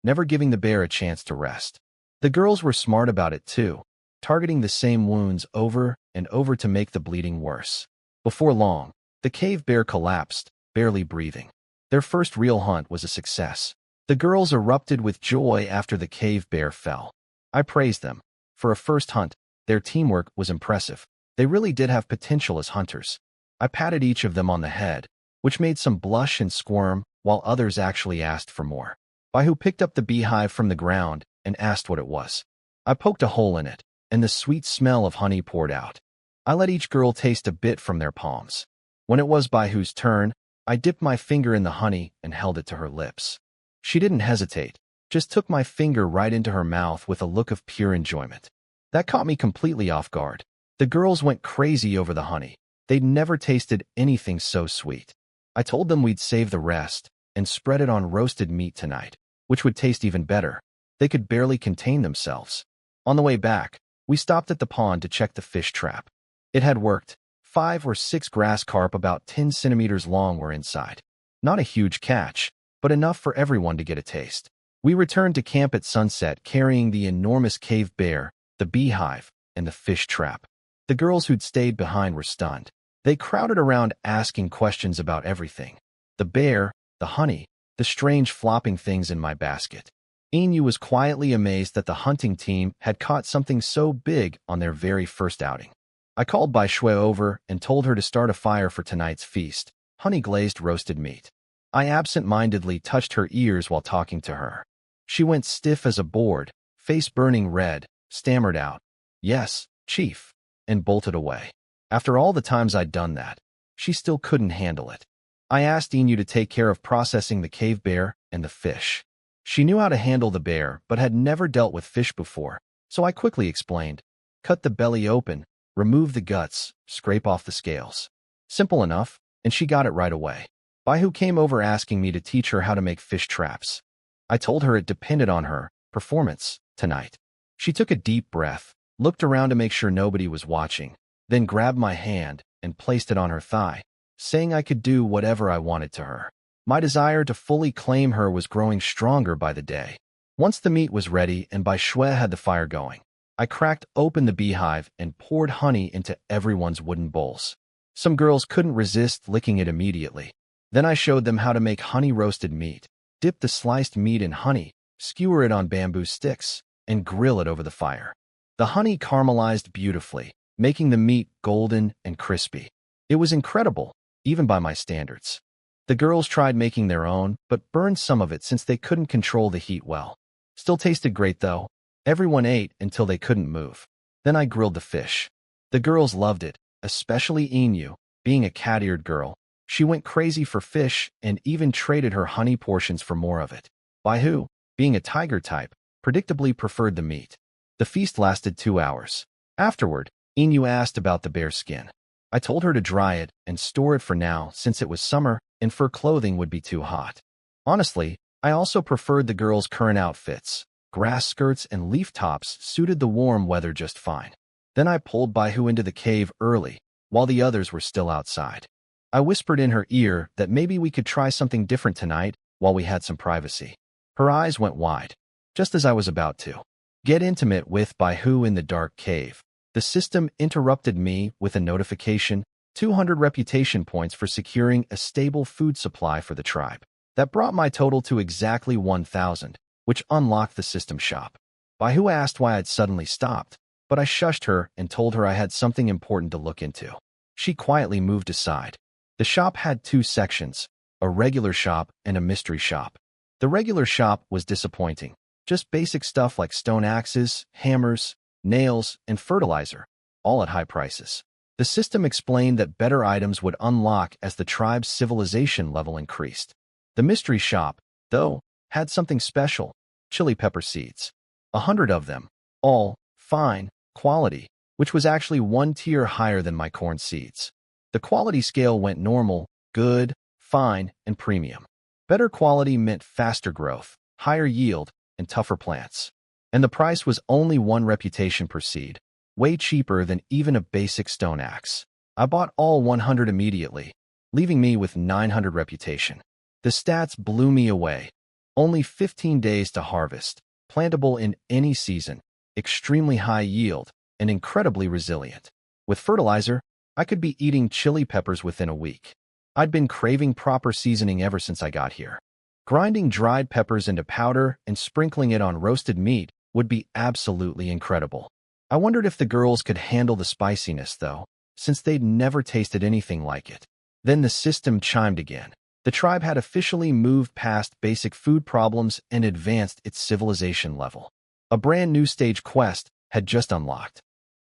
[SPEAKER 1] never giving the bear a chance to rest. The girls were smart about it too, targeting the same wounds over and over to make the bleeding worse. Before long, the cave bear collapsed, barely breathing. Their first real hunt was a success. The girls erupted with joy after the cave bear fell. I praised them. For a first hunt, their teamwork was impressive. They really did have potential as hunters. I patted each of them on the head, which made some blush and squirm, while others actually asked for more. Baihu picked up the beehive from the ground and asked what it was. I poked a hole in it, and the sweet smell of honey poured out. I let each girl taste a bit from their palms. When it was Baihu's turn, I dipped my finger in the honey and held it to her lips. She didn't hesitate, just took my finger right into her mouth with a look of pure enjoyment. That caught me completely off guard. The girls went crazy over the honey. They'd never tasted anything so sweet. I told them we'd save the rest and spread it on roasted meat tonight, which would taste even better. They could barely contain themselves. On the way back, we stopped at the pond to check the fish trap. It had worked. 5 or 6 grass carp about 10 centimeters long were inside. Not a huge catch, but enough for everyone to get a taste. We returned to camp at sunset carrying the enormous cave bear, the beehive, and the fish trap. The girls who'd stayed behind were stunned. They crowded around asking questions about everything. The bear, the honey, the strange flopping things in my basket. Inu was quietly amazed that the hunting team had caught something so big on their very first outing. I called Bai Shui over and told her to start a fire for tonight's feast, honey-glazed roasted meat. I absent-mindedly touched her ears while talking to her. She went stiff as a board, face burning red, stammered out, "Yes, Chief," and bolted away. After all the times I'd done that, she still couldn't handle it. I asked Inu to take care of processing the cave bear and the fish. She knew how to handle the bear, but had never dealt with fish before, so I quickly explained. Cut the belly open, remove the guts, scrape off the scales. Simple enough, and she got it right away. Baihu came over asking me to teach her how to make fish traps. I told her it depended on her performance tonight. She took a deep breath, looked around to make sure nobody was watching, then grabbed my hand and placed it on her thigh, saying I could do whatever I wanted to her. My desire to fully claim her was growing stronger by the day. Once the meat was ready and Bai Shui had the fire going, I cracked open the beehive and poured honey into everyone's wooden bowls. Some girls couldn't resist licking it immediately. Then I showed them how to make honey-roasted meat. Dip the sliced meat in honey, skewer it on bamboo sticks, and grill it over the fire. The honey caramelized beautifully, making the meat golden and crispy. It was incredible, even by my standards. The girls tried making their own, but burned some of it since they couldn't control the heat well. Still tasted great, though. Everyone ate until they couldn't move. Then I grilled the fish. The girls loved it, especially Inu, being a cat-eared girl. She went crazy for fish and even traded her honey portions for more of it. Baihu, being a tiger type, predictably preferred the meat. The feast lasted 2 hours. Afterward, Inu asked about the bear skin. I told her to dry it and store it for now since it was summer and fur clothing would be too hot. Honestly, I also preferred the girls' current outfits. Grass skirts and leaf tops suited the warm weather just fine. Then I pulled Baihu into the cave early, while the others were still outside. I whispered in her ear that maybe we could try something different tonight while we had some privacy. Her eyes went wide, just as I was about to get intimate with Baihu in the dark cave. The system interrupted me with a notification, 200 reputation points for securing a stable food supply for the tribe. That brought my total to exactly 1,000, which unlocked the system shop. Baihu asked why I'd suddenly stopped, but I shushed her and told her I had something important to look into. She quietly moved aside. The shop had 2 sections, a regular shop and a mystery shop. The regular shop was disappointing. Just basic stuff like stone axes, hammers, nails, and fertilizer, all at high prices. The system explained that better items would unlock as the tribe's civilization level increased. The mystery shop, though, had something special, chili pepper seeds. 100 of them, all fine quality, which was actually 1 tier higher than my corn seeds. The quality scale went normal, good, fine, and premium. Better quality meant faster growth, higher yield, and tougher plants. And the price was only 1 reputation per seed, way cheaper than even a basic stone axe. I bought all 100 immediately, leaving me with 900 reputation. The stats blew me away. Only 15 days to harvest, plantable in any season, extremely high yield, and incredibly resilient. With fertilizer, I could be eating chili peppers within a week. I'd been craving proper seasoning ever since I got here. Grinding dried peppers into powder and sprinkling it on roasted meat would be absolutely incredible. I wondered if the girls could handle the spiciness, though, since they'd never tasted anything like it. Then the system chimed again. The tribe had officially moved past basic food problems and advanced its civilization level. A brand new stage quest had just unlocked.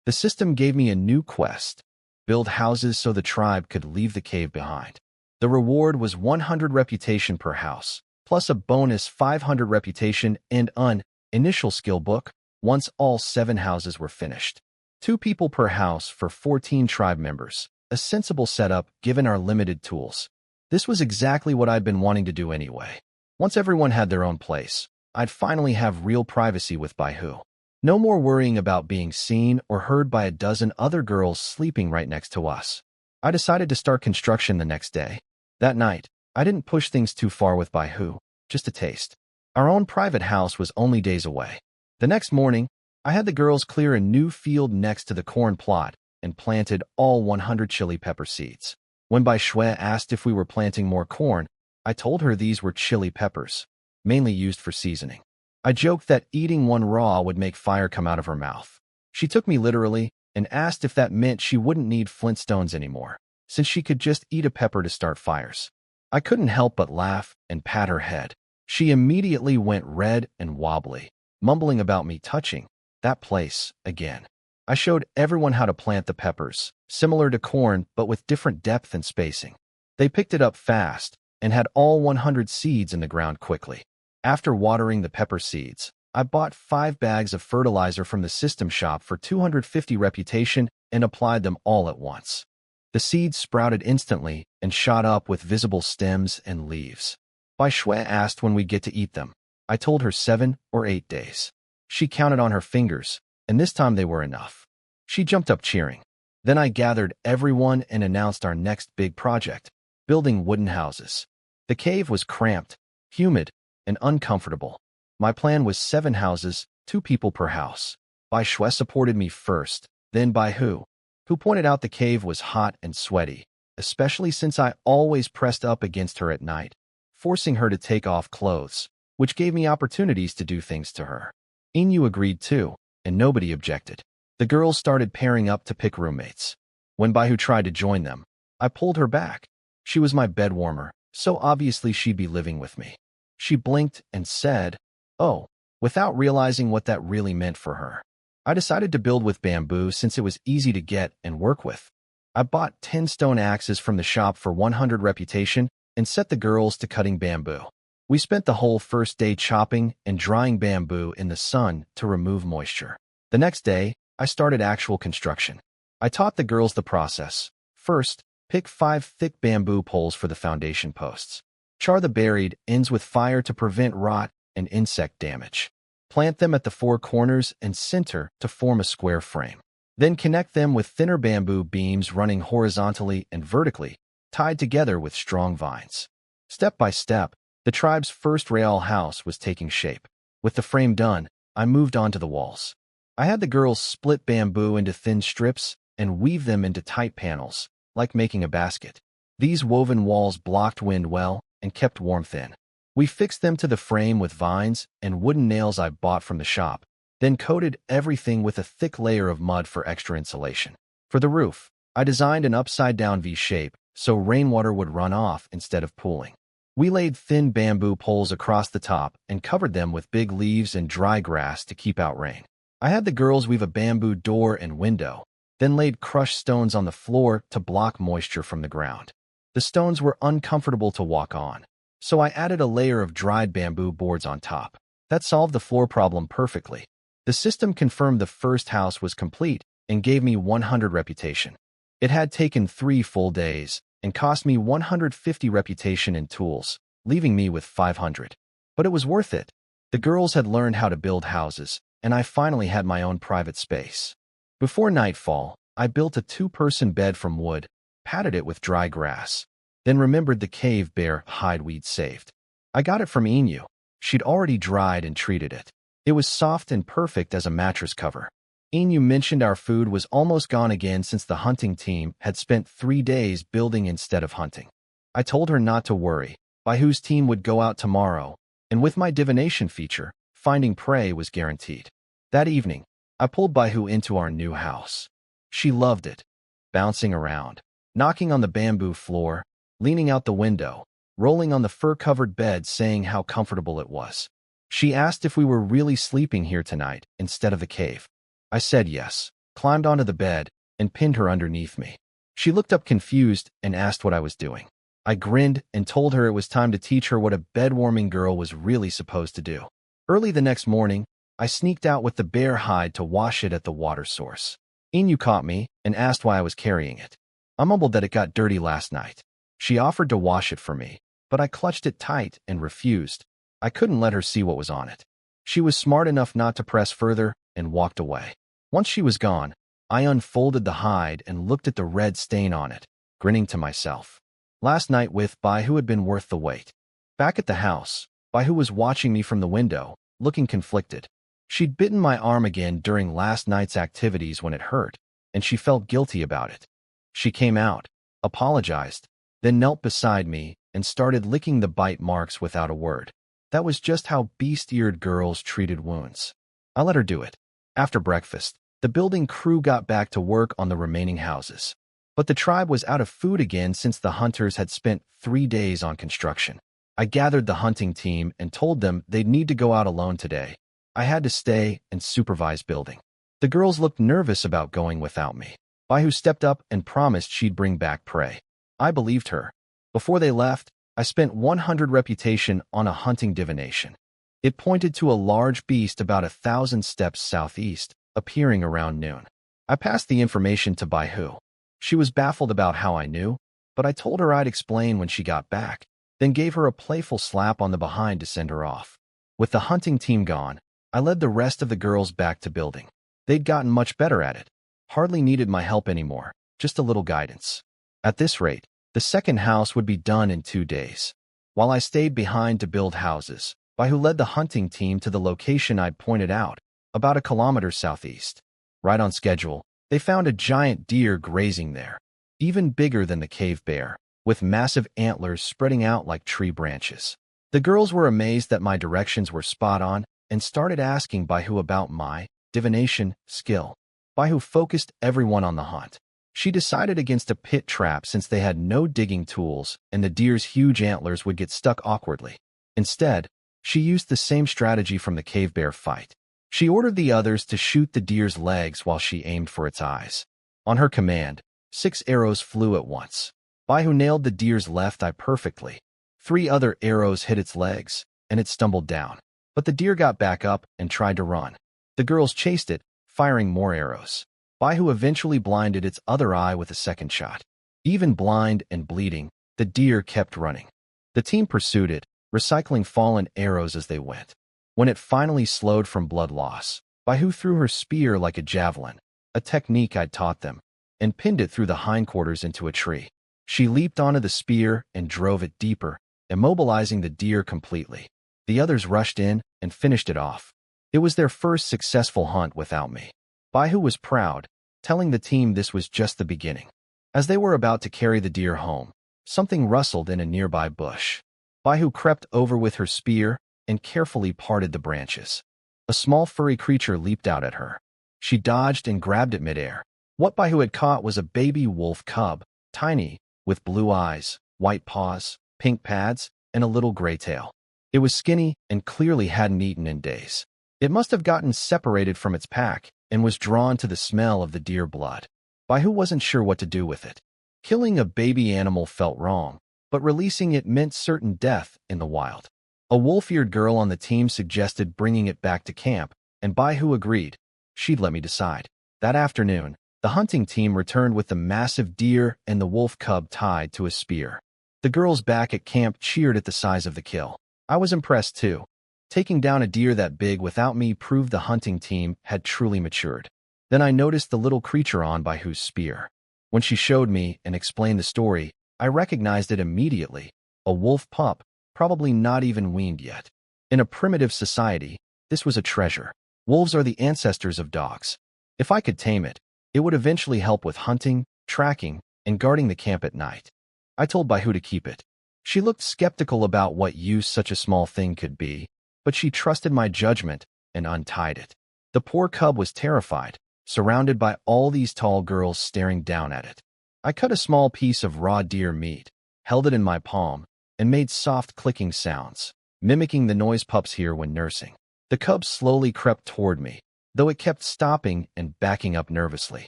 [SPEAKER 1] The system gave me a new quest: build houses so the tribe could leave the cave behind. The reward was 100 reputation per house, plus a bonus 500 reputation and an initial skill book once all 7 houses were finished. 2 people per house for 14 tribe members, a sensible setup given our limited tools. This was exactly what I'd been wanting to do anyway. Once everyone had their own place, I'd finally have real privacy with Baihu. No more worrying about being seen or heard by a dozen other girls sleeping right next to us. I decided to start construction the next day. That night, I didn't push things too far with Baihu, just a taste. Our own private house was only days away. The next morning, I had the girls clear a new field next to the corn plot and planted all 100 chili pepper seeds. When Bai Shui asked if we were planting more corn, I told her these were chili peppers, mainly used for seasoning. I joked that eating one raw would make fire come out of her mouth. She took me literally and asked if that meant she wouldn't need Flintstones anymore, since she could just eat a pepper to start fires. I couldn't help but laugh and pat her head. She immediately went red and wobbly, mumbling about me touching that place again. I showed everyone how to plant the peppers, similar to corn but with different depth and spacing. They picked it up fast and had all 100 seeds in the ground quickly. After watering the pepper seeds, I bought 5 bags of fertilizer from the system shop for 250 reputation and applied them all at once. The seeds sprouted instantly and shot up with visible stems and leaves. Bai Shui asked when we'd get to eat them. I told her 7 or 8 days. She counted on her fingers, and this time they were enough. She jumped up cheering. Then I gathered everyone and announced our next big project, building wooden houses. The cave was cramped, humid, and uncomfortable. My plan was 7 houses, 2 people per house. Bai Shui supported me first, then Bai Hu, who pointed out the cave was hot and sweaty, especially since I always pressed up against her at night, forcing her to take off clothes, which gave me opportunities to do things to her. Inyu agreed too, and nobody objected. The girls started pairing up to pick roommates. When Bai Hu tried to join them, I pulled her back. She was my bed warmer, so obviously she'd be living with me. She blinked and said, "Oh," without realizing what that really meant for her. I decided to build with bamboo since it was easy to get and work with. I bought 10 stone axes from the shop for 100 reputation and set the girls to cutting bamboo. We spent the whole first day chopping and drying bamboo in the sun to remove moisture. The next day, I started actual construction. I taught the girls the process. First, pick 5 thick bamboo poles for the foundation posts. Char the buried ends with fire to prevent rot and insect damage. Plant them at the 4 corners and center to form a square frame. Then connect them with thinner bamboo beams running horizontally and vertically, tied together with strong vines. Step by step, the tribe's first real house was taking shape. With the frame done, I moved on to the walls. I had the girls split bamboo into thin strips and weave them into tight panels, like making a basket. These woven walls blocked wind well and kept warmth in. We fixed them to the frame with vines and wooden nails I bought from the shop, then coated everything with a thick layer of mud for extra insulation. For the roof, I designed an upside-down V shape so rainwater would run off instead of pooling. We laid thin bamboo poles across the top and covered them with big leaves and dry grass to keep out rain. I had the girls weave a bamboo door and window, then laid crushed stones on the floor to block moisture from the ground. The stones were uncomfortable to walk on, so I added a layer of dried bamboo boards on top. That solved the floor problem perfectly. The system confirmed the first house was complete and gave me 100 reputation. It had taken 3 full days and cost me 150 reputation in tools, leaving me with 500. But it was worth it. The girls had learned how to build houses, and I finally had my own private space. Before nightfall, I built a 2-person bed from wood, patted it with dry grass, then remembered the cave bear hide we'd saved. I got it from Inyu. She'd already dried and treated it. It was soft and perfect as a mattress cover. Inyu mentioned our food was almost gone again since the hunting team had spent 3 days building instead of hunting. I told her not to worry, Bai Hu's team would go out tomorrow, and with my divination feature, finding prey was guaranteed. That evening, I pulled Bai Hu into our new house. She loved it, bouncing around, knocking on the bamboo floor, leaning out the window, rolling on the fur-covered bed saying how comfortable it was. She asked if we were really sleeping here tonight instead of the cave. I said yes, climbed onto the bed, and pinned her underneath me. She looked up confused and asked what I was doing. I grinned and told her it was time to teach her what a bed-warming girl was really supposed to do. Early the next morning, I sneaked out with the bear hide to wash it at the water source. Inyu caught me and asked why I was carrying it. I mumbled that it got dirty last night. She offered to wash it for me, but I clutched it tight and refused. I couldn't let her see what was on it. She was smart enough not to press further and walked away. Once she was gone, I unfolded the hide and looked at the red stain on it, grinning to myself. Last night with Bai Hu had been worth the wait. Back at the house, Bai Hu was watching me from the window, looking conflicted. She'd bitten my arm again during last night's activities when it hurt, and she felt guilty about it. She came out, apologized, then knelt beside me and started licking the bite marks without a word. That was just how beast-eared girls treated wounds. I let her do it. After breakfast, the building crew got back to work on the remaining houses. But the tribe was out of food again since the hunters had spent 3 days on construction. I gathered the hunting team and told them they'd need to go out alone today. I had to stay and supervise building. The girls looked nervous about going without me. Baihu stepped up and promised she'd bring back prey. I believed her. Before they left, I spent 100 reputation on a hunting divination. It pointed to a large beast about 1,000 steps southeast, appearing around noon. I passed the information to Baihu. She was baffled about how I knew, but I told her I'd explain when she got back, then gave her a playful slap on the behind to send her off. With the hunting team gone, I led the rest of the girls back to building. They'd gotten much better at it. Hardly needed my help anymore, just a little guidance. At this rate, the second house would be done in 2 days. While I stayed behind to build houses, Baihu led the hunting team to the location I'd pointed out, about 1 kilometer southeast. Right on schedule, they found a giant deer grazing there, even bigger than the cave bear, with massive antlers spreading out like tree branches. The girls were amazed that my directions were spot on and started asking Baihu about my divination skill. Baihu focused everyone on the hunt. She decided against a pit trap since they had no digging tools and the deer's huge antlers would get stuck awkwardly. Instead, she used the same strategy from the cave bear fight. She ordered the others to shoot the deer's legs while she aimed for its eyes. On her command, 6 arrows flew at once. Baihu nailed the deer's left eye perfectly. 3 other arrows hit its legs, and it stumbled down. But the deer got back up and tried to run. The girls chased it, firing more arrows. Baihu eventually blinded its other eye with a second shot. Even blind and bleeding, the deer kept running. The team pursued it, recycling fallen arrows as they went. When it finally slowed from blood loss, Baihu threw her spear like a javelin, a technique I'd taught them, and pinned it through the hindquarters into a tree. She leaped onto the spear and drove it deeper, immobilizing the deer completely. The others rushed in and finished it off. It was their first successful hunt without me. Baihu was proud, telling the team this was just the beginning. As they were about to carry the deer home, something rustled in a nearby bush. Baihu crept over with her spear and carefully parted the branches. A small furry creature leaped out at her. She dodged and grabbed it midair. What Baihu had caught was a baby wolf cub, tiny, with blue eyes, white paws, pink pads, and a little gray tail. It was skinny and clearly hadn't eaten in days. It must have gotten separated from its pack and was drawn to the smell of the deer blood. Baihu wasn't sure what to do with it. Killing a baby animal felt wrong, but releasing it meant certain death in the wild. A wolf-eared girl on the team suggested bringing it back to camp, and Baihu agreed. She'd let me decide. That afternoon, the hunting team returned with the massive deer and the wolf cub tied to a spear. The girls back at camp cheered at the size of the kill. I was impressed too. Taking down a deer that big without me proved the hunting team had truly matured. Then I noticed the little creature on Baihu's spear. When she showed me and explained the story, I recognized it immediately. A wolf pup, probably not even weaned yet. In a primitive society, this was a treasure. Wolves are the ancestors of dogs. If I could tame it, it would eventually help with hunting, tracking, and guarding the camp at night. I told Baihu to keep it. She looked skeptical about what use such a small thing could be, but she trusted my judgment and untied it. The poor cub was terrified, surrounded by all these tall girls staring down at it. I cut a small piece of raw deer meat, held it in my palm, and made soft clicking sounds, mimicking the noise pups hear when nursing. The cub slowly crept toward me, though it kept stopping and backing up nervously.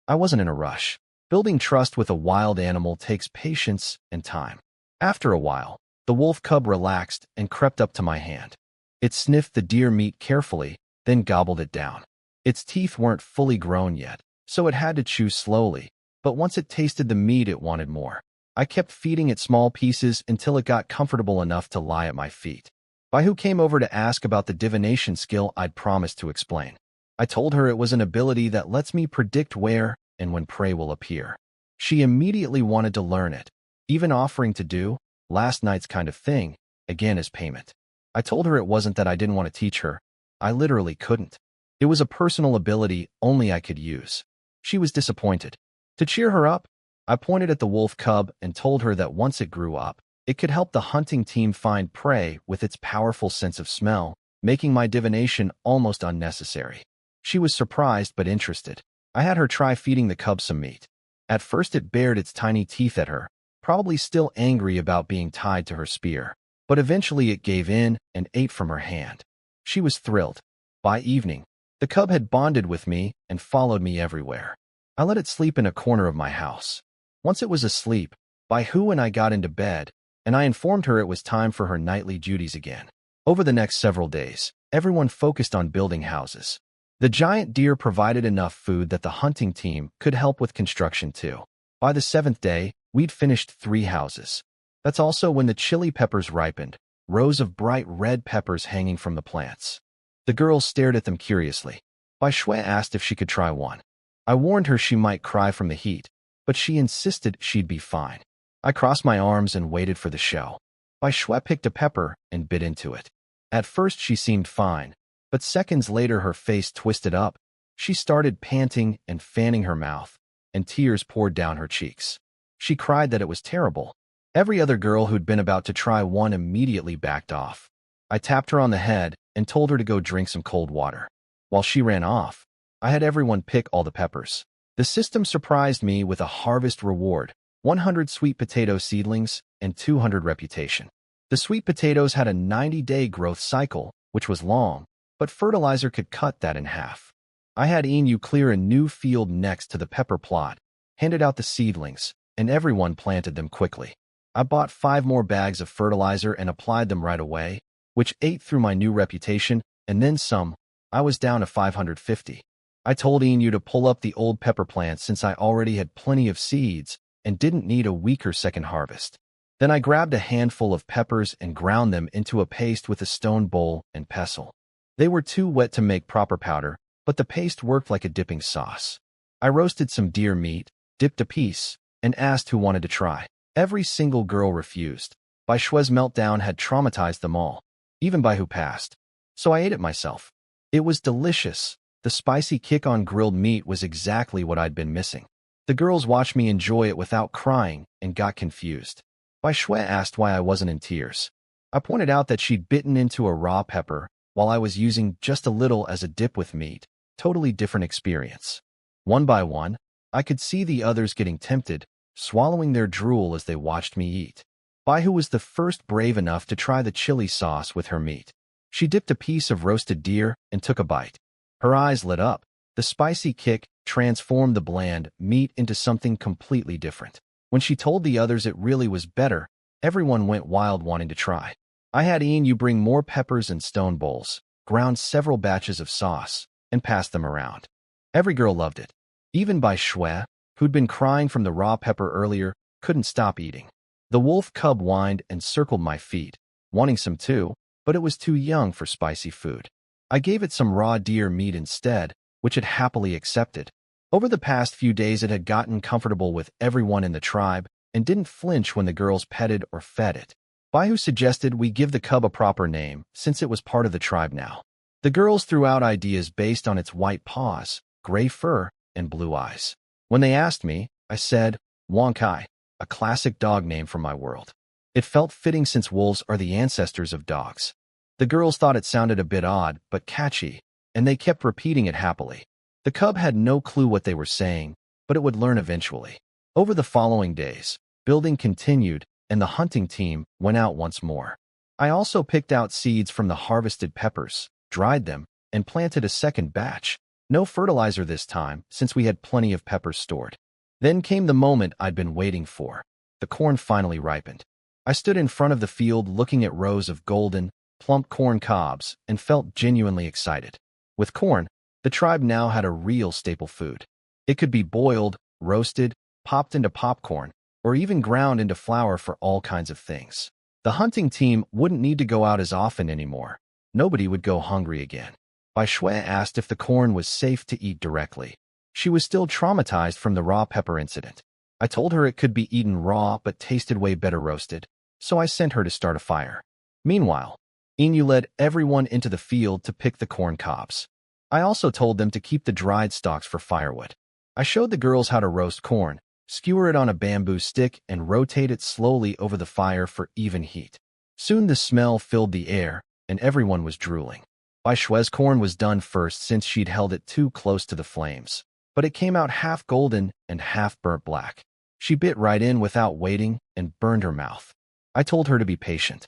[SPEAKER 1] I wasn't in a rush. Building trust with a wild animal takes patience and time. After a while, the wolf cub relaxed and crept up to my hand. It sniffed the deer meat carefully, then gobbled it down. Its teeth weren't fully grown yet, so it had to chew slowly, but once it tasted the meat it wanted more. I kept feeding it small pieces until it got comfortable enough to lie at my feet. Baihu came over to ask about the divination skill I'd promised to explain. I told her it was an ability that lets me predict where and when prey will appear. She immediately wanted to learn it, even offering to do last night's kind of thing, again as payment. I told her it wasn't that I didn't want to teach her, I literally couldn't. It was a personal ability only I could use. She was disappointed. To cheer her up, I pointed at the wolf cub and told her that once it grew up, it could help the hunting team find prey with its powerful sense of smell, making my divination almost unnecessary. She was surprised but interested. I had her try feeding the cub some meat. At first it bared its tiny teeth at her, probably still angry about being tied to her spear. But eventually it gave in and ate from her hand. She was thrilled. By evening, the cub had bonded with me and followed me everywhere. I let it sleep in a corner of my house. Once it was asleep, Baihu and I got into bed, and I informed her it was time for her nightly duties again. Over the next several days, everyone focused on building houses. The giant deer provided enough food that the hunting team could help with construction too. By the 7th day, we'd finished 3 houses. That's also when the chili peppers ripened, rows of bright red peppers hanging from the plants. The girls stared at them curiously. Bai Shui asked if she could try one. I warned her she might cry from the heat, but she insisted she'd be fine. I crossed my arms and waited for the show. Bai Shui picked a pepper and bit into it. At first she seemed fine, but seconds later her face twisted up. She started panting and fanning her mouth, and tears poured down her cheeks. She cried that it was terrible. Every other girl who'd been about to try one immediately backed off. I tapped her on the head and told her to go drink some cold water. While she ran off, I had everyone pick all the peppers. The system surprised me with a harvest reward, 100 sweet potato seedlings and 200 reputation. The sweet potatoes had a 90-day growth cycle, which was long, but fertilizer could cut that in half. I had Inu clear a new field next to the pepper plot, handed out the seedlings, and everyone planted them quickly. I bought 5 more bags of fertilizer and applied them right away, which ate through my new reputation, and then some. I was down to 550. I told Inu to pull up the old pepper plants since I already had plenty of seeds and didn't need a weaker second harvest. Then I grabbed a handful of peppers and ground them into a paste with a stone bowl and pestle. They were too wet to make proper powder, but the paste worked like a dipping sauce. I roasted some deer meat, dipped a piece, and asked who wanted to try. Every single girl refused. Bai Shui's meltdown had traumatized them all, even Bai Hu passed. So I ate it myself. It was delicious. The spicy kick on grilled meat was exactly what I'd been missing. The girls watched me enjoy it without crying and got confused. Bai Shui asked why I wasn't in tears. I pointed out that she'd bitten into a raw pepper while I was using just a little as a dip with meat. Totally different experience. One by one, I could see the others getting tempted, swallowing their drool as they watched me eat. Bai Hu was the first brave enough to try the chili sauce with her meat. She dipped a piece of roasted deer and took a bite. Her eyes lit up. The spicy kick transformed the bland meat into something completely different. When she told the others it really was better, everyone went wild wanting to try. I had Inu bring more peppers and stone bowls, ground several batches of sauce, and passed them around. Every girl loved it. Even Bai Shui, who'd been crying from the raw pepper earlier, couldn't stop eating. The wolf cub whined and circled my feet, wanting some too, but it was too young for spicy food. I gave it some raw deer meat instead, which it happily accepted. Over the past few days it had gotten comfortable with everyone in the tribe and didn't flinch when the girls petted or fed it. Bai Hu suggested we give the cub a proper name, since it was part of the tribe now. The girls threw out ideas based on its white paws, gray fur, and blue eyes. When they asked me, I said, Wonkai, a classic dog name from my world. It felt fitting since wolves are the ancestors of dogs. The girls thought it sounded a bit odd, but catchy, and they kept repeating it happily. The cub had no clue what they were saying, but it would learn eventually. Over the following days, building continued, and the hunting team went out once more. I also picked out seeds from the harvested peppers, dried them, and planted a second batch. No fertilizer this time, since we had plenty of peppers stored. Then came the moment I'd been waiting for. The corn finally ripened. I stood in front of the field looking at rows of golden, plump corn cobs and felt genuinely excited. With corn, the tribe now had a real staple food. It could be boiled, roasted, popped into popcorn, or even ground into flour for all kinds of things. The hunting team wouldn't need to go out as often anymore. Nobody would go hungry again. Bai Shui asked if the corn was safe to eat directly. She was still traumatized from the raw pepper incident. I told her it could be eaten raw but tasted way better roasted, so I sent her to start a fire. Meanwhile, Inu led everyone into the field to pick the corn cobs. I also told them to keep the dried stalks for firewood. I showed the girls how to roast corn, skewer it on a bamboo stick, and rotate it slowly over the fire for even heat. Soon the smell filled the air, and everyone was drooling. Bai Shui's corn was done first since she'd held it too close to the flames, but it came out half golden and half burnt black. She bit right in without waiting and burned her mouth. I told her to be patient.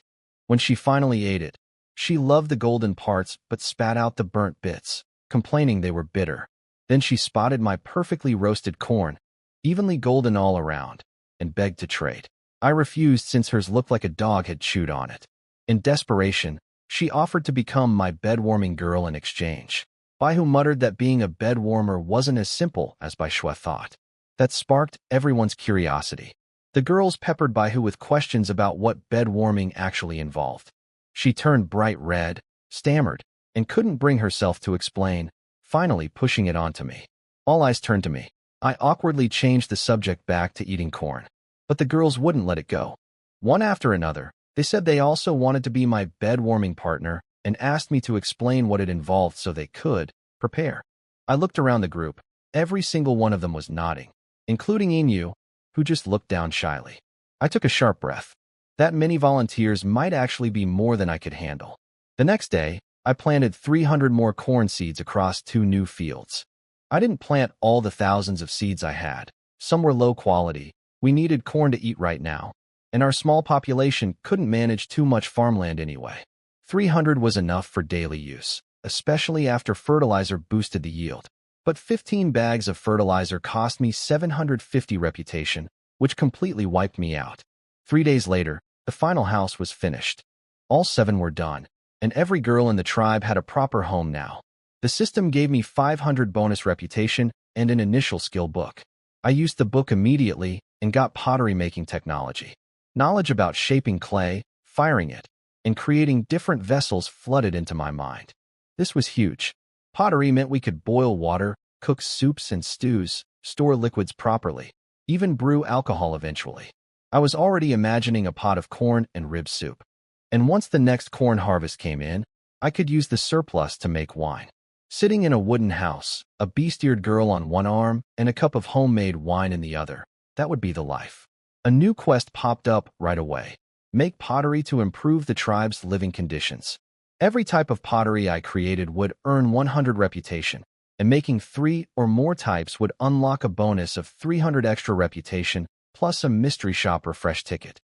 [SPEAKER 1] When she finally ate it, she loved the golden parts but spat out the burnt bits, complaining they were bitter. Then she spotted my perfectly roasted corn, evenly golden all around, and begged to trade. I refused since hers looked like a dog had chewed on it. In desperation, she offered to become my bed-warming girl in exchange. Baihu muttered that being a bed warmer wasn't as simple as Bai Shui thought. That sparked everyone's curiosity. The girls peppered Baihu with questions about what bed warming actually involved. She turned bright red, stammered, and couldn't bring herself to explain, finally pushing it onto me. All eyes turned to me. I awkwardly changed the subject back to eating corn. But the girls wouldn't let it go. One after another, they said they also wanted to be my bed-warming partner and asked me to explain what it involved so they could prepare. I looked around the group. Every single one of them was nodding, including Inu, who just looked down shyly. I took a sharp breath. That many volunteers might actually be more than I could handle. The next day, I planted 300 more corn seeds across 2 new fields. I didn't plant all the thousands of seeds I had. Some were low quality. We needed corn to eat right now, and our small population couldn't manage too much farmland anyway. 300 was enough for daily use, especially after fertilizer boosted the yield. But 15 bags of fertilizer cost me 750 reputation, which completely wiped me out. 3 days later, the final house was finished. All 7 were done, and every girl in the tribe had a proper home now. The system gave me 500 bonus reputation and an initial skill book. I used the book immediately and got pottery-making technology. Knowledge about shaping clay, firing it, and creating different vessels flooded into my mind. This was huge. Pottery meant we could boil water, cook soups and stews, store liquids properly, even brew alcohol eventually. I was already imagining a pot of corn and rib soup. And once the next corn harvest came in, I could use the surplus to make wine. Sitting in a wooden house, a beast-eared girl on one arm and a cup of homemade wine in the other. That would be the life. A new quest popped up right away. Make pottery to improve the tribe's living conditions. Every type of pottery I created would earn 100 reputation, and making 3 or more types would unlock a bonus of 300 extra reputation, plus a mystery shop refresh ticket.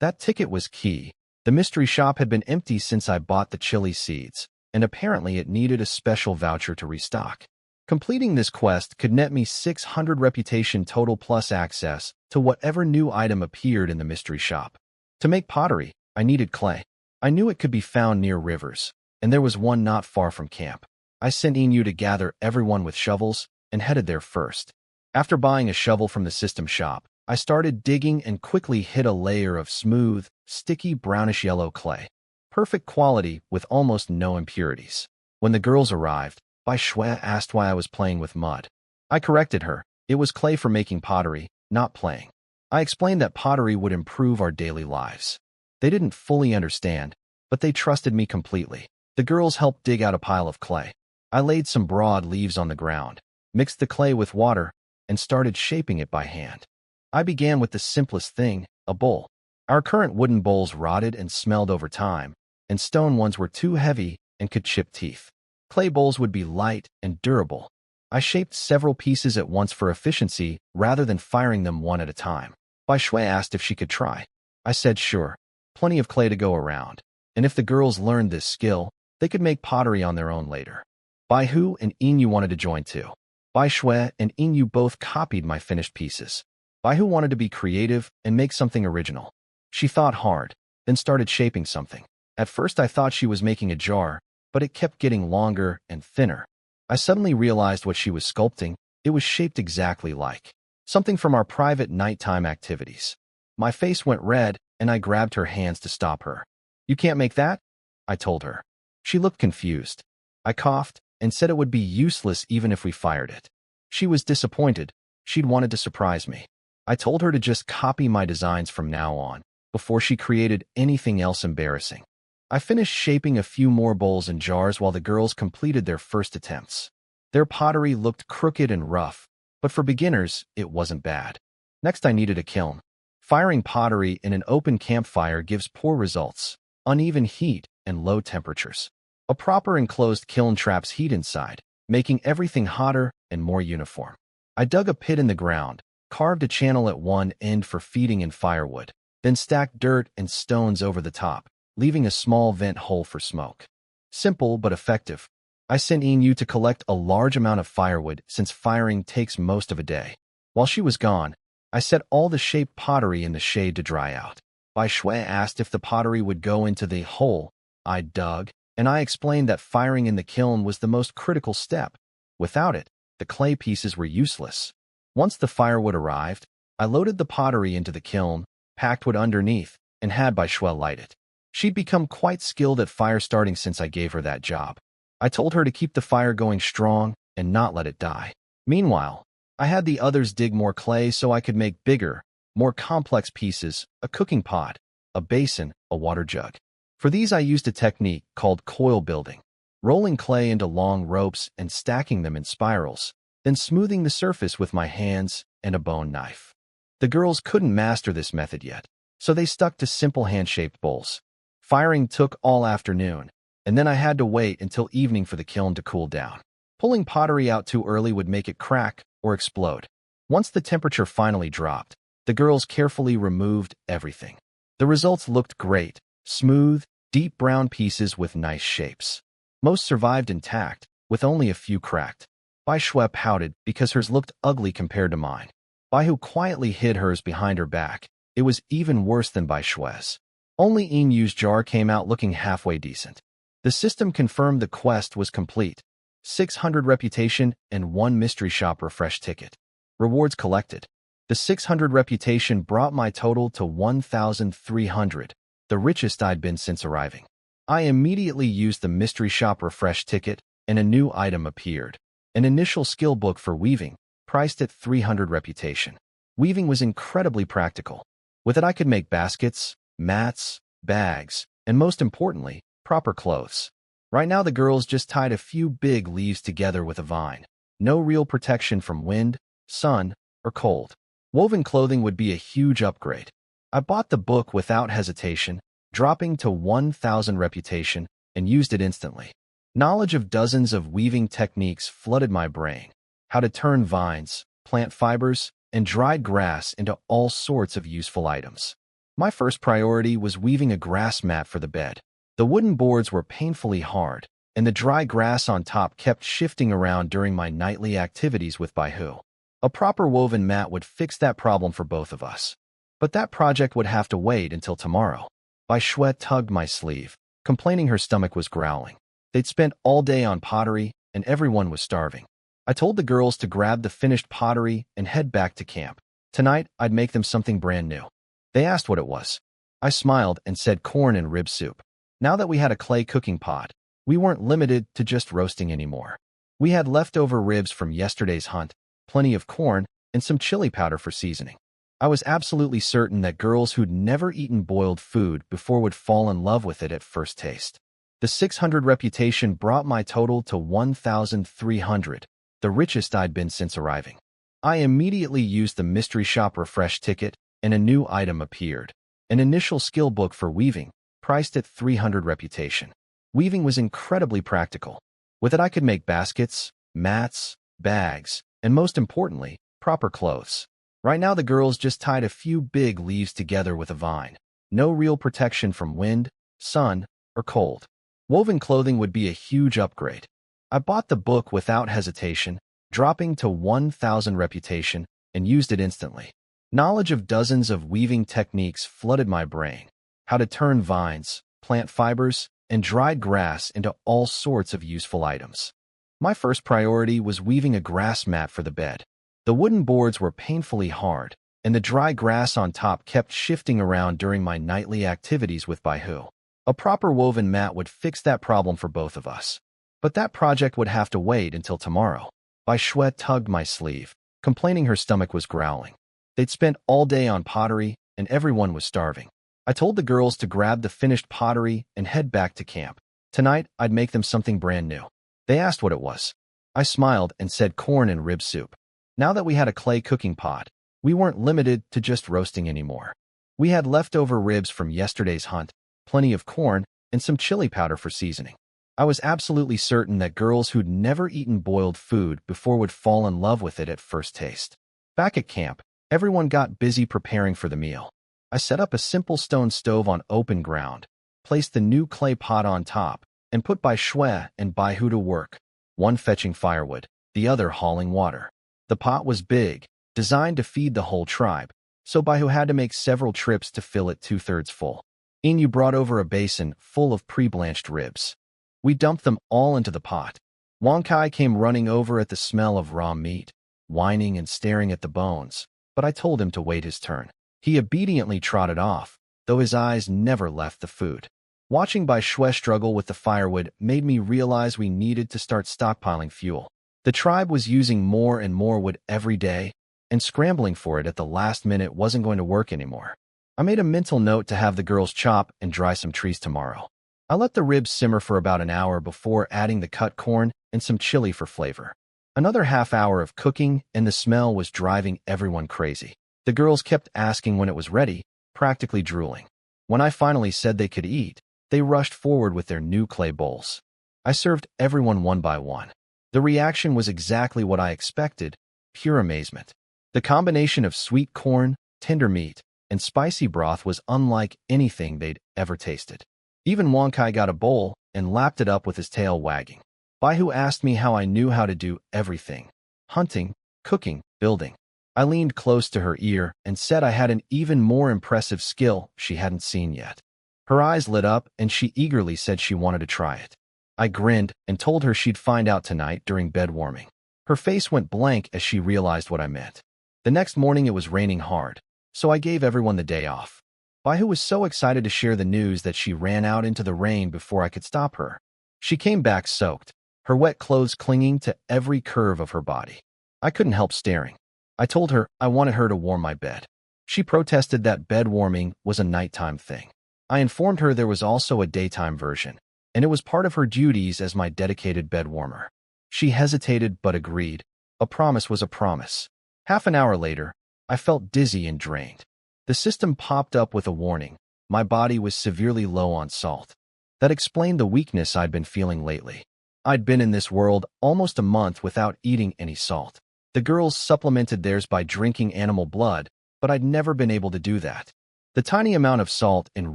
[SPEAKER 1] That ticket was key. The mystery shop had been empty since I bought the chili seeds, and apparently it needed a special voucher to restock. Completing this quest could net me 600 reputation total plus access to whatever new item appeared in the mystery shop. To make pottery, I needed clay. I knew it could be found near rivers, and there was one not far from camp. I sent Inu to gather everyone with shovels and headed there first. After buying a shovel from the system shop, I started digging and quickly hit a layer of smooth, sticky brownish-yellow clay. Perfect quality with almost no impurities. When the girls arrived, Bai Shui asked why I was playing with mud. I corrected her. It was clay for making pottery, not playing. I explained that pottery would improve our daily lives. They didn't fully understand, but they trusted me completely. The girls helped dig out a pile of clay. I laid some broad leaves on the ground, mixed the clay with water, and started shaping it by hand. I began with the simplest thing, a bowl. Our current wooden bowls rotted and smelled over time, and stone ones were too heavy and could chip teeth. Clay bowls would be light and durable. I shaped several pieces at once for efficiency rather than firing them one at a time. Bai Shui asked if she could try. I said sure. Plenty of clay to go around, and if the girls learned this skill, they could make pottery on their own later. Baihu and Inu wanted to join too. Bai Shui and Inu both copied my finished pieces. Baihu wanted to be creative and make something original. She thought hard, then started shaping something. At first I thought she was making a jar, but it kept getting longer and thinner. I suddenly realized what she was sculpting. It was shaped exactly like something from our private nighttime activities. My face went red, and I grabbed her hands to stop her. "You can't make that?" I told her. She looked confused. I coughed and said it would be useless even if we fired it. She was disappointed. She'd wanted to surprise me. I told her to just copy my designs from now on, before she created anything else embarrassing. I finished shaping a few more bowls and jars while the girls completed their first attempts. Their pottery looked crooked and rough, but for beginners, it wasn't bad. Next, I needed a kiln. Firing pottery in an open campfire gives poor results, uneven heat, and low temperatures. A proper enclosed kiln traps heat inside, making everything hotter and more uniform. I dug a pit in the ground, carved a channel at one end for feeding in firewood, then stacked dirt and stones over the top, leaving a small vent hole for smoke. Simple but effective. I sent Inu to collect a large amount of firewood since firing takes most of a day. While she was gone, I set all the shaped pottery in the shade to dry out. Bai Shui asked if the pottery would go into the hole I dug, and I explained that firing in the kiln was the most critical step. Without it, the clay pieces were useless. Once the firewood arrived, I loaded the pottery into the kiln, packed wood underneath, and had Bai Shui light it. She'd become quite skilled at fire starting since I gave her that job. I told her to keep the fire going strong and not let it die. Meanwhile, I had the others dig more clay so I could make bigger, more complex pieces, a cooking pot, a basin, a water jug. For these I used a technique called coil building, rolling clay into long ropes and stacking them in spirals, then smoothing the surface with my hands and a bone knife. The girls couldn't master this method yet, so they stuck to simple hand-shaped bowls. Firing took all afternoon, and then I had to wait until evening for the kiln to cool down. Pulling pottery out too early would make it crack or explode. Once the temperature finally dropped, the girls carefully removed everything. The results looked great, smooth, deep brown pieces with nice shapes. Most survived intact, with only a few cracked. Bai Shui pouted because hers looked ugly compared to mine. Bai Hu quietly hid hers behind her back. It was even worse than Bai Shui's. Only Inyu's jar came out looking halfway decent. The system confirmed the quest was complete. 600 reputation and 1 mystery shop refresh ticket. Rewards collected. The 600 reputation brought my total to 1,300, the richest I'd been since arriving. I immediately used the mystery shop refresh ticket, and a new item appeared. An initial skill book for weaving, priced at 300 reputation. Weaving was incredibly practical. With it I could make baskets, mats, bags, and most importantly, proper clothes. Right now the girls just tied a few big leaves together with a vine. No real protection from wind, sun, or cold. Woven clothing would be a huge upgrade. I bought the book without hesitation, dropping to 1,000 reputation, and used it instantly. Knowledge of dozens of weaving techniques flooded my brain. How to turn vines, plant fibers, and dried grass into all sorts of useful items. My first priority was weaving a grass mat for the bed. The wooden boards were painfully hard, and the dry grass on top kept shifting around during my nightly activities with Bai Hu. A proper woven mat would fix that problem for both of us. But that project would have to wait until tomorrow. Bai Shui tugged my sleeve, complaining her stomach was growling. They'd spent all day on pottery, and everyone was starving. I told the girls to grab the finished pottery and head back to camp. Tonight, I'd make them something brand new. They asked what it was. I smiled and said corn and rib soup. Now that we had a clay cooking pot, we weren't limited to just roasting anymore. We had leftover ribs from yesterday's hunt, plenty of corn, and some chili powder for seasoning. I was absolutely certain that girls who'd never eaten boiled food before would fall in love with it at first taste. The 600 reputation brought my total to 1,300, the richest I'd been since arriving. I immediately used the mystery shop refresh ticket, and a new item appeared. An initial skill book for weaving, priced at 300 reputation. Weaving was incredibly practical. With it I could make baskets, mats, bags, and most importantly, proper clothes. Right now the girls just tied a few big leaves together with a vine. No real protection from wind, sun, or cold. Woven clothing would be a huge upgrade. I bought the book without hesitation, dropping to 1,000 reputation, and used it instantly. Knowledge of dozens of weaving techniques flooded my brain. How to turn vines, plant fibers, and dried grass into all sorts of useful items. My first priority was weaving a grass mat for the bed. The wooden boards were painfully hard, and the dry grass on top kept shifting around during my nightly activities with Bai Hu. A proper woven mat would fix that problem for both of us. But that project would have to wait until tomorrow. Bai Shui tugged my sleeve, complaining her stomach was growling. They'd spent all day on pottery, and everyone was starving. I told the girls to grab the finished pottery and head back to camp. Tonight, I'd make them something brand new. They asked what it was. I smiled and said corn and rib soup. Now that we had a clay cooking pot, we weren't limited to just roasting anymore. We had leftover ribs from yesterday's hunt, plenty of corn, and some chili powder for seasoning. I was absolutely certain that girls who'd never eaten boiled food before would fall in love with it at first taste. Back at camp, everyone got busy preparing for the meal. I set up a simple stone stove on open ground, placed the new clay pot on top, and put Bai Shui and Bai Hu to work, one fetching firewood, the other hauling water. The pot was big, designed to feed the whole tribe, so Bai Hu had to make several trips to fill it 2/3 full. Inyu brought over a basin full of pre-blanched ribs. We dumped them all into the pot. Wang Kai came running over at the smell of raw meat, whining and staring at the bones, but I told him to wait his turn. He obediently trotted off, though his eyes never left the food. Watching Bai Shui struggle with the firewood made me realize we needed to start stockpiling fuel. The tribe was using more and more wood every day, and scrambling for it at the last minute wasn't going to work anymore. I made a mental note to have the girls chop and dry some trees tomorrow. I let the ribs simmer for about an hour before adding the cut corn and some chili for flavor. Another half hour of cooking, and the smell was driving everyone crazy. The girls kept asking when it was ready, practically drooling. When I finally said they could eat, they rushed forward with their new clay bowls. I served everyone one by one. The reaction was exactly what I expected, pure amazement. The combination of sweet corn, tender meat, and spicy broth was unlike anything they'd ever tasted. Even Wang Kai got a bowl and lapped it up with his tail wagging. Bai Hu asked me how I knew how to do everything: hunting, cooking, building. I leaned close to her ear and said I had an even more impressive skill she hadn't seen yet. Her eyes lit up and she eagerly said she wanted to try it. I grinned and told her she'd find out tonight during bed warming. Her face went blank as she realized what I meant. The next morning it was raining hard, so I gave everyone the day off. Bai Hu was so excited to share the news that she ran out into the rain before I could stop her. She came back soaked, her wet clothes clinging to every curve of her body. I couldn't help staring. I told her I wanted her to warm my bed. She protested that bed warming was a nighttime thing. I informed her there was also a daytime version, and it was part of her duties as my dedicated bed warmer. She hesitated but agreed. A promise was a promise. Half an hour later, I felt dizzy and drained. The system popped up with a warning. My body was severely low on salt. That explained the weakness I'd been feeling lately. I'd been in this world almost a month without eating any salt. The girls supplemented theirs by drinking animal blood, but I'd never been able to do that. The tiny amount of salt in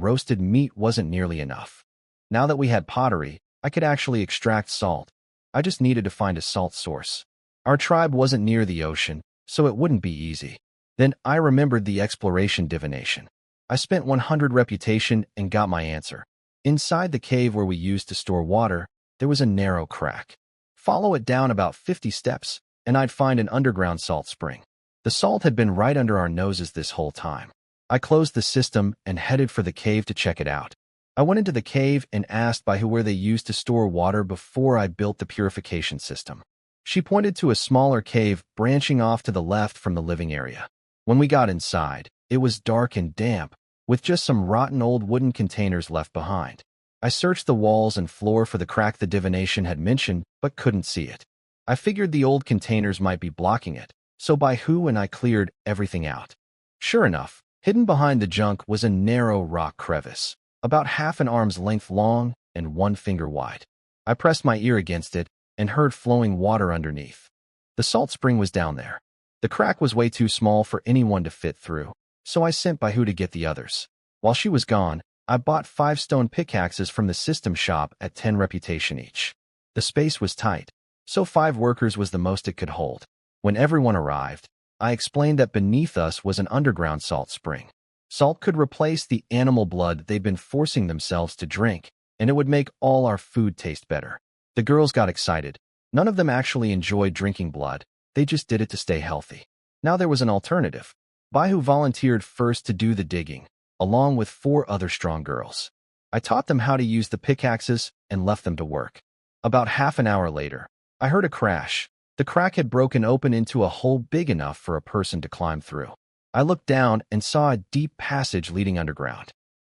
[SPEAKER 1] roasted meat wasn't nearly enough. Now that we had pottery, I could actually extract salt. I just needed to find a salt source. Our tribe wasn't near the ocean, so it wouldn't be easy. Then I remembered the exploration divination. I spent 100 reputation and got my answer. Inside the cave where we used to store water, there was a narrow crack. Follow it down about 50 steps, and I'd find an underground salt spring. The salt had been right under our noses this whole time. I closed the system and headed for the cave to check it out. I went into the cave and asked Bai Hu where they used to store water before I built the purification system. She pointed to a smaller cave branching off to the left from the living area. When we got inside, it was dark and damp, with just some rotten old wooden containers left behind. I searched the walls and floor for the crack the divination had mentioned, but couldn't see it. I figured the old containers might be blocking it, so Bai Hu and I cleared everything out. Sure enough, hidden behind the junk was a narrow rock crevice, about half an arm's length long and 1 finger wide. I pressed my ear against it and heard flowing water underneath. The salt spring was down there. The crack was way too small for anyone to fit through, so I sent Bai Hu to get the others. While she was gone, I bought 5 stone pickaxes from the system shop at 10 reputation each. The space was tight, so 5 workers was the most it could hold. When everyone arrived, I explained that beneath us was an underground salt spring. Salt could replace the animal blood they'd been forcing themselves to drink, and it would make all our food taste better. The girls got excited. None of them actually enjoyed drinking blood. They just did it to stay healthy. Now there was an alternative. Bai Hu volunteered first to do the digging, along with 4 other strong girls. I taught them how to use the pickaxes and left them to work. About half an hour later, I heard a crash. The crack had broken open into a hole big enough for a person to climb through. I looked down and saw a deep passage leading underground.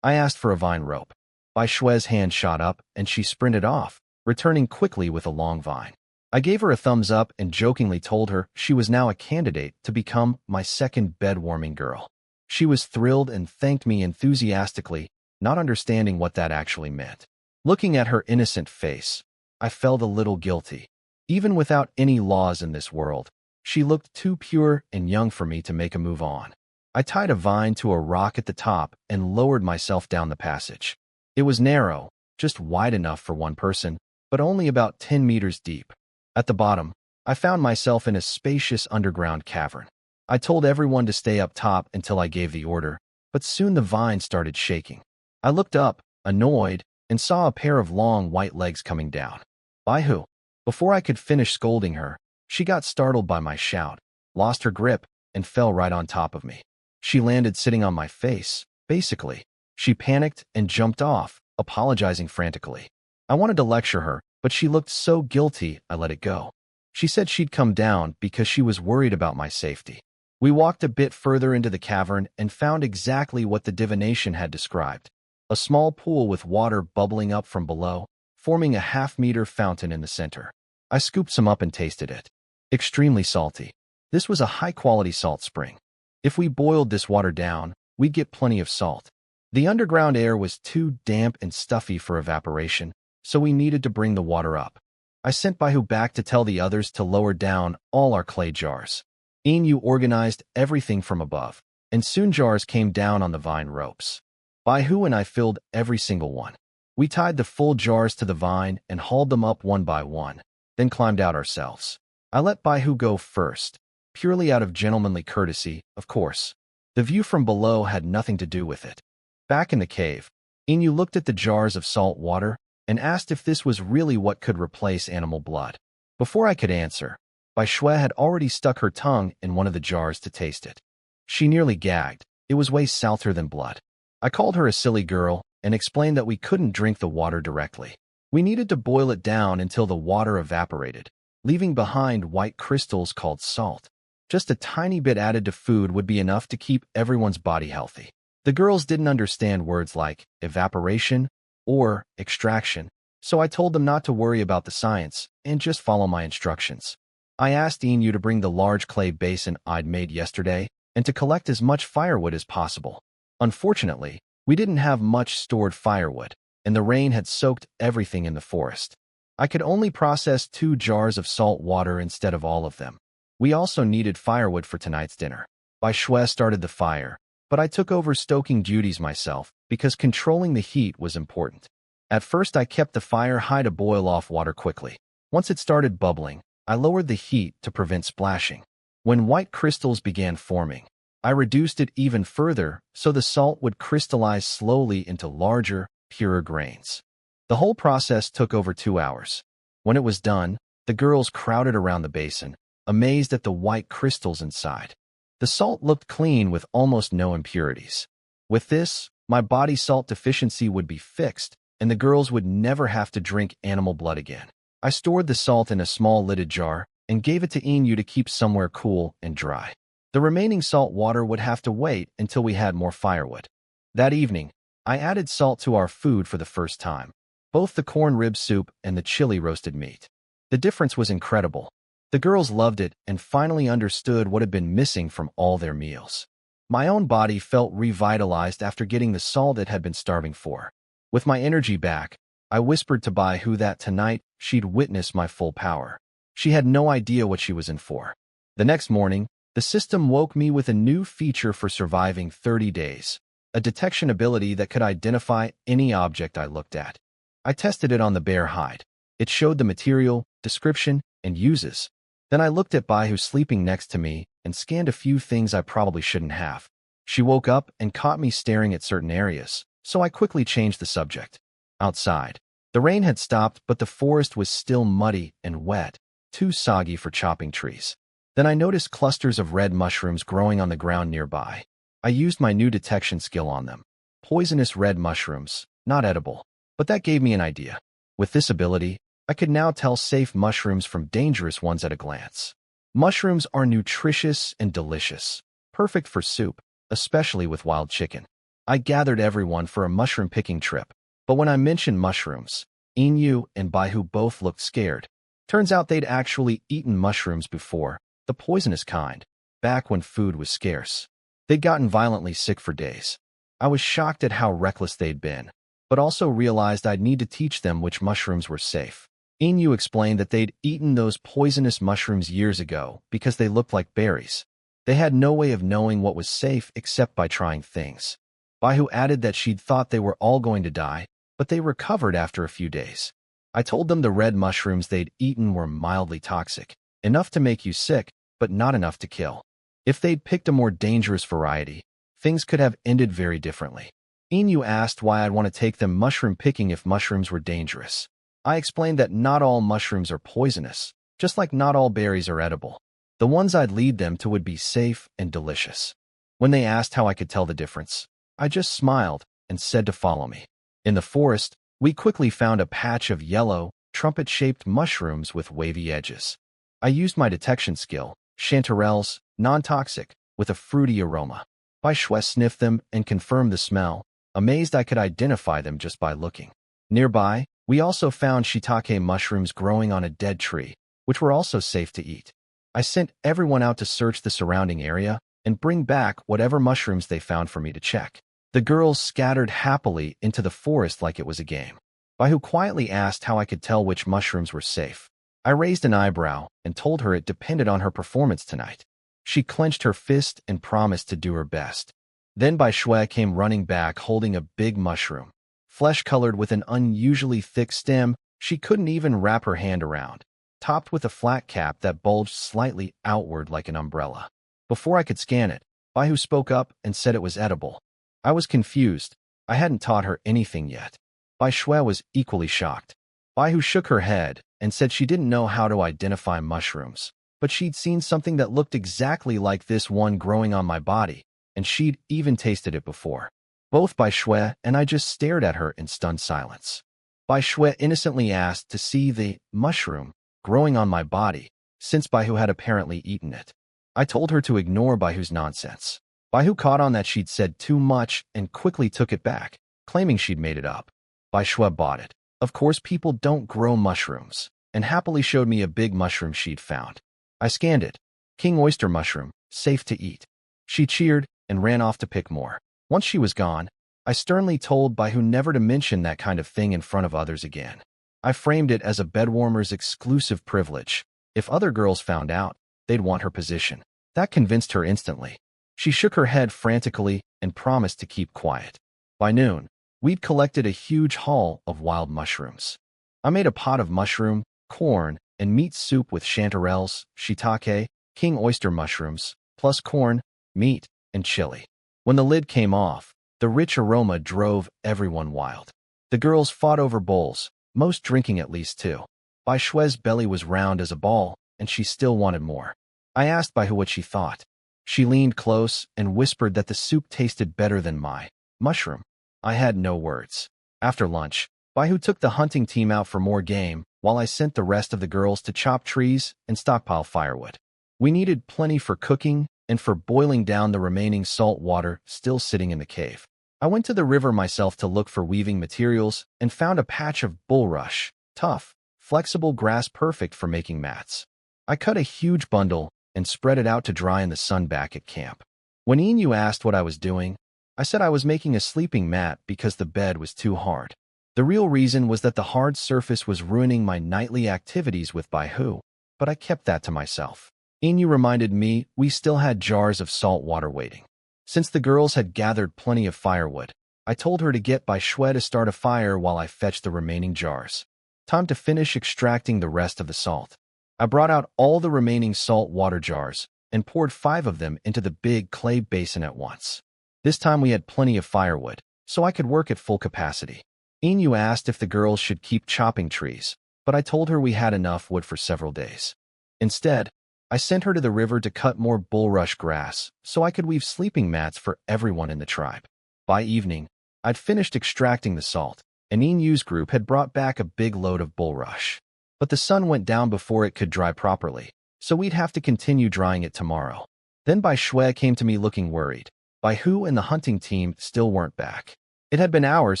[SPEAKER 1] I asked for a vine rope. Bai Shue's hand shot up, and she sprinted off, returning quickly with a long vine. I gave her a thumbs up and jokingly told her she was now a candidate to become my second bed-warming girl. She was thrilled and thanked me enthusiastically, not understanding what that actually meant. Looking at her innocent face, I felt a little guilty. Even without any laws in this world, she looked too pure and young for me to make a move on. I tied a vine to a rock at the top and lowered myself down the passage. It was narrow, just wide enough for one person, but only about 10 meters deep. At the bottom, I found myself in a spacious underground cavern. I told everyone to stay up top until I gave the order, but soon the vine started shaking. I looked up, annoyed, and saw a pair of long white legs coming down. By who? Before I could finish scolding her, she got startled by my shout, lost her grip, and fell right on top of me. She landed sitting on my face, basically. She panicked and jumped off, apologizing frantically. I wanted to lecture her, but she looked so guilty I let it go. She said she'd come down because she was worried about my safety. We walked a bit further into the cavern and found exactly what the divination had described. A small pool with water bubbling up from below, forming a half-meter fountain in the center. I scooped some up and tasted it. Extremely salty. This was a high-quality salt spring. If we boiled this water down, we'd get plenty of salt. The underground air was too damp and stuffy for evaporation, so we needed to bring the water up. I sent Baihu back to tell the others to lower down all our clay jars. Inu organized everything from above, and soon jars came down on the vine ropes. Baihu and I filled every single one. We tied the full jars to the vine and hauled them up one by one, then climbed out ourselves. I let Baihu go first, purely out of gentlemanly courtesy, of course. The view from below had nothing to do with it. Back in the cave, Inu looked at the jars of salt water and asked if this was really what could replace animal blood. Before I could answer, Bai Shue had already stuck her tongue in one of the jars to taste it. She nearly gagged. It was way salter than blood. I called her a silly girl and explained that we couldn't drink the water directly. We needed to boil it down until the water evaporated, leaving behind white crystals called salt. Just a tiny bit added to food would be enough to keep everyone's body healthy. The girls didn't understand words like evaporation or extraction, so I told them not to worry about the science and just follow my instructions. I asked Inu to bring the large clay basin I'd made yesterday and to collect as much firewood as possible. Unfortunately, we didn't have much stored firewood, and the rain had soaked everything in the forest. I could only process 2 jars of salt water instead of all of them. We also needed firewood for tonight's dinner. Bai Shue started the fire, but I took over stoking duties myself because controlling the heat was important. At first I kept the fire high to boil off water quickly. Once it started bubbling, I lowered the heat to prevent splashing. When white crystals began forming, I reduced it even further so the salt would crystallize slowly into larger, purer grains. The whole process took over 2 hours. When it was done, the girls crowded around the basin, amazed at the white crystals inside. The salt looked clean with almost no impurities. With this, my body salt deficiency would be fixed, and the girls would never have to drink animal blood again. I stored the salt in a small lidded jar and gave it to Inu to keep somewhere cool and dry. The remaining salt water would have to wait until we had more firewood. That evening, I added salt to our food for the first time, both the corn rib soup and the chili roasted meat. The difference was incredible. The girls loved it and finally understood what had been missing from all their meals. My own body felt revitalized after getting the salt it had been starving for. With my energy back, I whispered to Baihu that tonight she'd witness my full power. She had no idea what she was in for. The next morning, the system woke me with a new feature for surviving 30 days, a detection ability that could identify any object I looked at. I tested it on the bear hide. It showed the material, description, and uses. Then I looked at Baihu sleeping next to me and scanned a few things I probably shouldn't have. She woke up and caught me staring at certain areas, so I quickly changed the subject. Outside, the rain had stopped, but the forest was still muddy and wet, too soggy for chopping trees. Then I noticed clusters of red mushrooms growing on the ground nearby. I used my new detection skill on them. Poisonous red mushrooms, not edible, but that gave me an idea. With this ability, I could now tell safe mushrooms from dangerous ones at a glance. Mushrooms are nutritious and delicious, perfect for soup, especially with wild chicken. I gathered everyone for a mushroom-picking trip, but when I mentioned mushrooms, Inyu and Baihu both looked scared. Turns out they'd actually eaten mushrooms before, the poisonous kind, back when food was scarce. They'd gotten violently sick for days. I was shocked at how reckless they'd been, but also realized I'd need to teach them which mushrooms were safe. Inyu explained that they'd eaten those poisonous mushrooms years ago because they looked like berries. They had no way of knowing what was safe except by trying things. Baihu added that she'd thought they were all going to die, but they recovered after a few days. I told them the red mushrooms they'd eaten were mildly toxic, enough to make you sick, but not enough to kill. If they'd picked a more dangerous variety, things could have ended very differently. Inyu asked why I'd want to take them mushroom picking if mushrooms were dangerous. I explained that not all mushrooms are poisonous, just like not all berries are edible. The ones I'd lead them to would be safe and delicious. When they asked how I could tell the difference, I just smiled and said to follow me. In the forest, we quickly found a patch of yellow, trumpet-shaped mushrooms with wavy edges. I used my detection skill, chanterelles, non-toxic, with a fruity aroma. Bai Shui sniffed them and confirmed the smell, amazed I could identify them just by looking. Nearby, we also found shiitake mushrooms growing on a dead tree, which were also safe to eat. I sent everyone out to search the surrounding area and bring back whatever mushrooms they found for me to check. The girls scattered happily into the forest like it was a game. Baihu quietly asked how I could tell which mushrooms were safe. I raised an eyebrow and told her it depended on her performance tonight. She clenched her fist and promised to do her best. Then Bai Shui came running back holding a big mushroom. Flesh-colored with an unusually thick stem, she couldn't even wrap her hand around, topped with a flat cap that bulged slightly outward like an umbrella. Before I could scan it, Baihu spoke up and said it was edible. I was confused. I hadn't taught her anything yet. Bai Shui was equally shocked. Baihu shook her head and said she didn't know how to identify mushrooms, but she'd seen something that looked exactly like this one growing on my body, and she'd even tasted it before. Both Bai Shui and I just stared at her in stunned silence. Bai Shui innocently asked to see the mushroom growing on my body, since Baihu had apparently eaten it. I told her to ignore Baihu's nonsense. Baihu caught on that she'd said too much and quickly took it back, claiming she'd made it up. Bai Shui bought it. Of course, people don't grow mushrooms, and happily showed me a big mushroom she'd found. I scanned it. King oyster mushroom, safe to eat. She cheered and ran off to pick more. Once she was gone, I sternly told Baihu never to mention that kind of thing in front of others again. I framed it as a bedwarmer's exclusive privilege. If other girls found out, they'd want her position. That convinced her instantly. She shook her head frantically and promised to keep quiet. By noon, we'd collected a huge haul of wild mushrooms. I made a pot of mushroom, corn, and meat soup with chanterelles, shiitake, king oyster mushrooms, plus corn, meat, and chili. When the lid came off, the rich aroma drove everyone wild. The girls fought over bowls, most drinking at least two. Bai Shui's belly was round as a ball, and she still wanted more. I asked Baihu what she thought. She leaned close and whispered that the soup tasted better than my mushroom. I had no words. After lunch, Baihu took the hunting team out for more game, while I sent the rest of the girls to chop trees and stockpile firewood. We needed plenty for cooking and for boiling down the remaining salt water still sitting in the cave. I went to the river myself to look for weaving materials and found a patch of bulrush, tough, flexible grass perfect for making mats. I cut a huge bundle and spread it out to dry in the sun back at camp. When Inyu asked what I was doing, I said I was making a sleeping mat because the bed was too hard. The real reason was that the hard surface was ruining my nightly activities with Baihu, but I kept that to myself. Inyu reminded me we still had jars of salt water waiting. Since the girls had gathered plenty of firewood, I told her to get Bai Shui to start a fire while I fetched the remaining jars. Time to finish extracting the rest of the salt. I brought out all the remaining salt water jars and poured 5 of them into the big clay basin at once. This time we had plenty of firewood, so I could work at full capacity. Inyu asked if the girls should keep chopping trees, but I told her we had enough wood for several days. Instead, I sent her to the river to cut more bulrush grass so I could weave sleeping mats for everyone in the tribe. By evening, I'd finished extracting the salt, and Inyu's group had brought back a big load of bulrush. But the sun went down before it could dry properly, so we'd have to continue drying it tomorrow. Then Bai Shui came to me looking worried. Hu and the hunting team still weren't back. It had been hours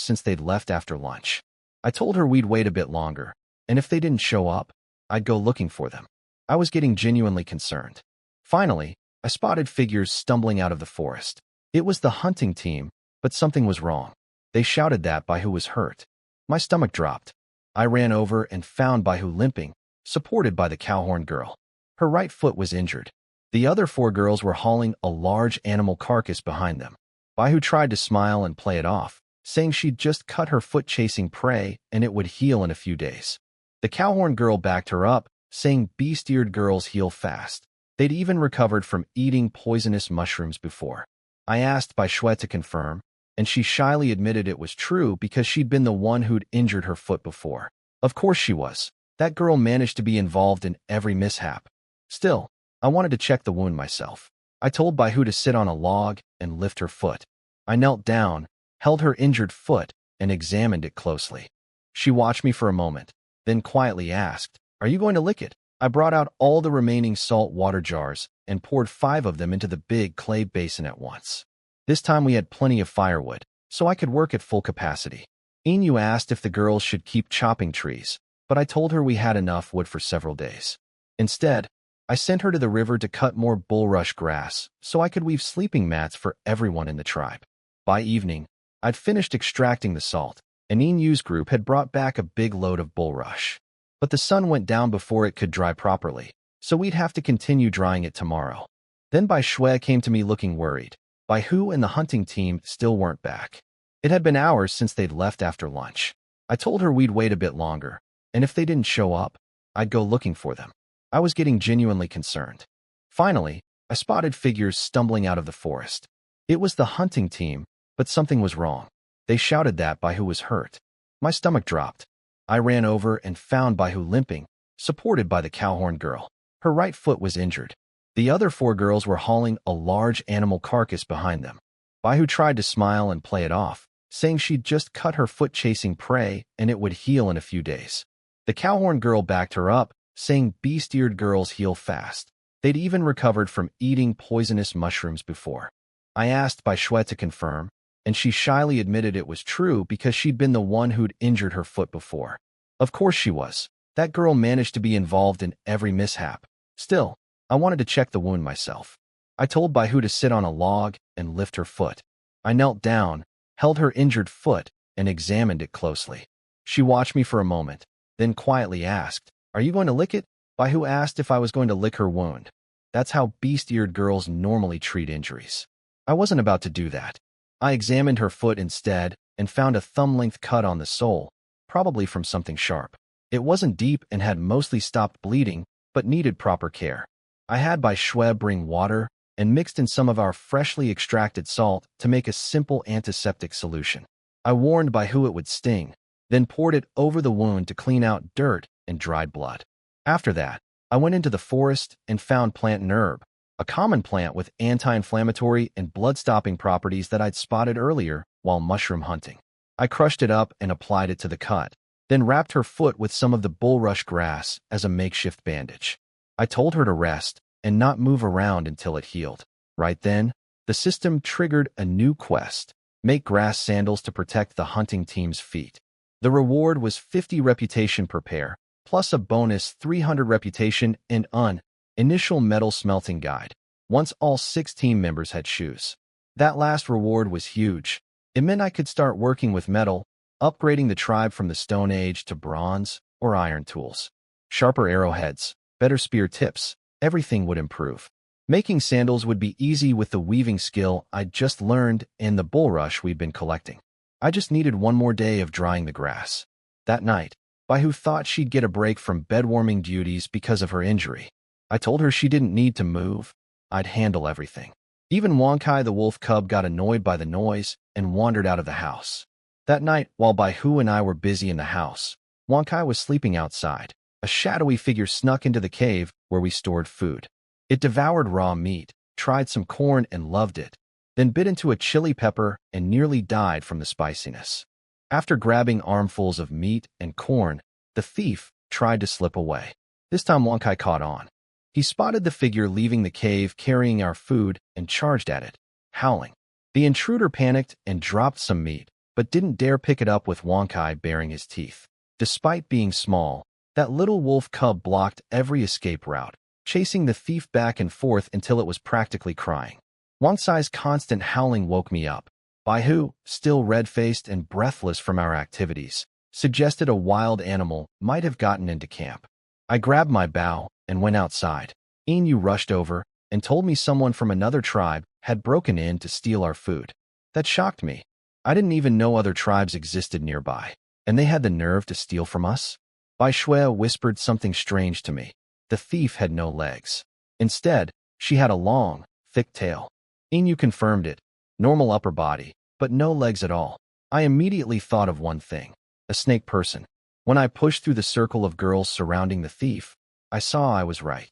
[SPEAKER 1] since they'd left after lunch. I told her we'd wait a bit longer, and if they didn't show up, I'd go looking for them. I was getting genuinely concerned. Finally, I spotted figures stumbling out of the forest. It was the hunting team, but something was wrong. They shouted that Hu was hurt. My stomach dropped. I ran over and found Hu limping, supported by the cowhorn girl. Her right foot was injured. The other 4 girls were hauling a large animal carcass behind them. Hu tried to smile and play it off, saying she'd just cut her foot chasing prey and it would heal in a few days. The cowhorn girl backed her up, saying beast-eared girls heal fast. They'd even recovered from eating poisonous mushrooms before. I asked Shui to confirm, and she shyly admitted it was true because she'd been the one who'd injured her foot before. Of course she was. That girl managed to be involved in every mishap. Still, I wanted to check the wound myself. I told Hu to sit on a log and lift her foot. I knelt down, held her injured foot, and examined it closely. She watched me for a moment, then quietly asked, "Are you going to lick it?" I brought out all the remaining salt water jars and poured 5 of them into the big clay basin at once. This time we had plenty of firewood, so I could work at full capacity. Inu asked if the girls should keep chopping trees, but I told her we had enough wood for several days. Instead, I sent her to the river to cut more bulrush grass so I could weave sleeping mats for everyone in the tribe. By evening, I'd finished extracting the salt, and Inu's group had brought back a big load of bulrush. But the sun went down before it could dry properly, so we'd have to continue drying it tomorrow. Then Shui came to me looking worried. Hu and the hunting team still weren't back. It had been hours since they'd left after lunch. I told her we'd wait a bit longer, and if they didn't show up, I'd go looking for them. I was getting genuinely concerned. Finally, I spotted figures stumbling out of the forest. It was the hunting team, but something was wrong. They shouted that Hu was hurt. My stomach dropped. I ran over and found Hu limping, supported by the cowhorn girl. Her right foot was injured. The other 4 girls were hauling a large animal carcass behind them. Hu tried to smile and play it off, saying she'd just cut her foot chasing prey and it would heal in a few days. The cowhorn girl backed her up, saying beast-eared girls heal fast. They'd even recovered from eating poisonous mushrooms before. I asked Shui to confirm, and she shyly admitted it was true because she'd been the one who'd injured her foot before. Of course she was. That girl managed to be involved in every mishap. Still, I wanted to check the wound myself. I told Hu to sit on a log and lift her foot. I knelt down, held her injured foot, and examined it closely. She watched me for a moment, then quietly asked, "Are you going to lick it?" Hu asked if I was going to lick her wound. That's how beast-eared girls normally treat injuries. I wasn't about to do that. I examined her foot instead and found a thumb-length cut on the sole, probably from something sharp. It wasn't deep and had mostly stopped bleeding, but needed proper care. I had Shui bring water and mixed in some of our freshly extracted salt to make a simple antiseptic solution. I warned Hu it would sting, then poured it over the wound to clean out dirt and dried blood. After that, I went into the forest and found plant and herb, a common plant with anti-inflammatory and blood-stopping properties that I'd spotted earlier while mushroom hunting. I crushed it up and applied it to the cut, then wrapped her foot with some of the bulrush grass as a makeshift bandage. I told her to rest and not move around until it healed. Right then, the system triggered a new quest: make grass sandals to protect the hunting team's feet. The reward was 50 reputation per pair, plus a bonus 300 reputation and an initial metal smelting guide, once all 6 team members had shoes. That last reward was huge. It meant I could start working with metal, upgrading the tribe from the Stone Age to bronze or iron tools. Sharper arrowheads, better spear tips, everything would improve. Making sandals would be easy with the weaving skill I'd just learned and the bulrush we'd been collecting. I just needed one more day of drying the grass. That night, Hu thought she'd get a break from bedwarming duties because of her injury. I told her she didn't need to move. I'd handle everything. Even Wankai the wolf cub got annoyed by the noise and wandered out of the house. That night, while Hu and I were busy in the house, Wankai was sleeping outside. A shadowy figure snuck into the cave where we stored food. It devoured raw meat, tried some corn and loved it, then bit into a chili pepper and nearly died from the spiciness. After grabbing armfuls of meat and corn, the thief tried to slip away. This time Wankai caught on. He spotted the figure leaving the cave carrying our food and charged at it, howling. The intruder panicked and dropped some meat, but didn't dare pick it up with Wonkai baring his teeth. Despite being small, that little wolf cub blocked every escape route, chasing the thief back and forth until it was practically crying. Wonkai's constant howling woke me up. Baihu, still red-faced and breathless from our activities, suggested a wild animal might have gotten into camp. I grabbed my bow and went outside. Inu rushed over and told me someone from another tribe had broken in to steal our food. That shocked me. I didn't even know other tribes existed nearby, and they had the nerve to steal from us? Bai Shui whispered something strange to me. The thief had no legs. Instead, she had a long, thick tail. Inu confirmed it. Normal upper body, but no legs at all. I immediately thought of one thing. A snake person. When I pushed through the circle of girls surrounding the thief, I saw I was right.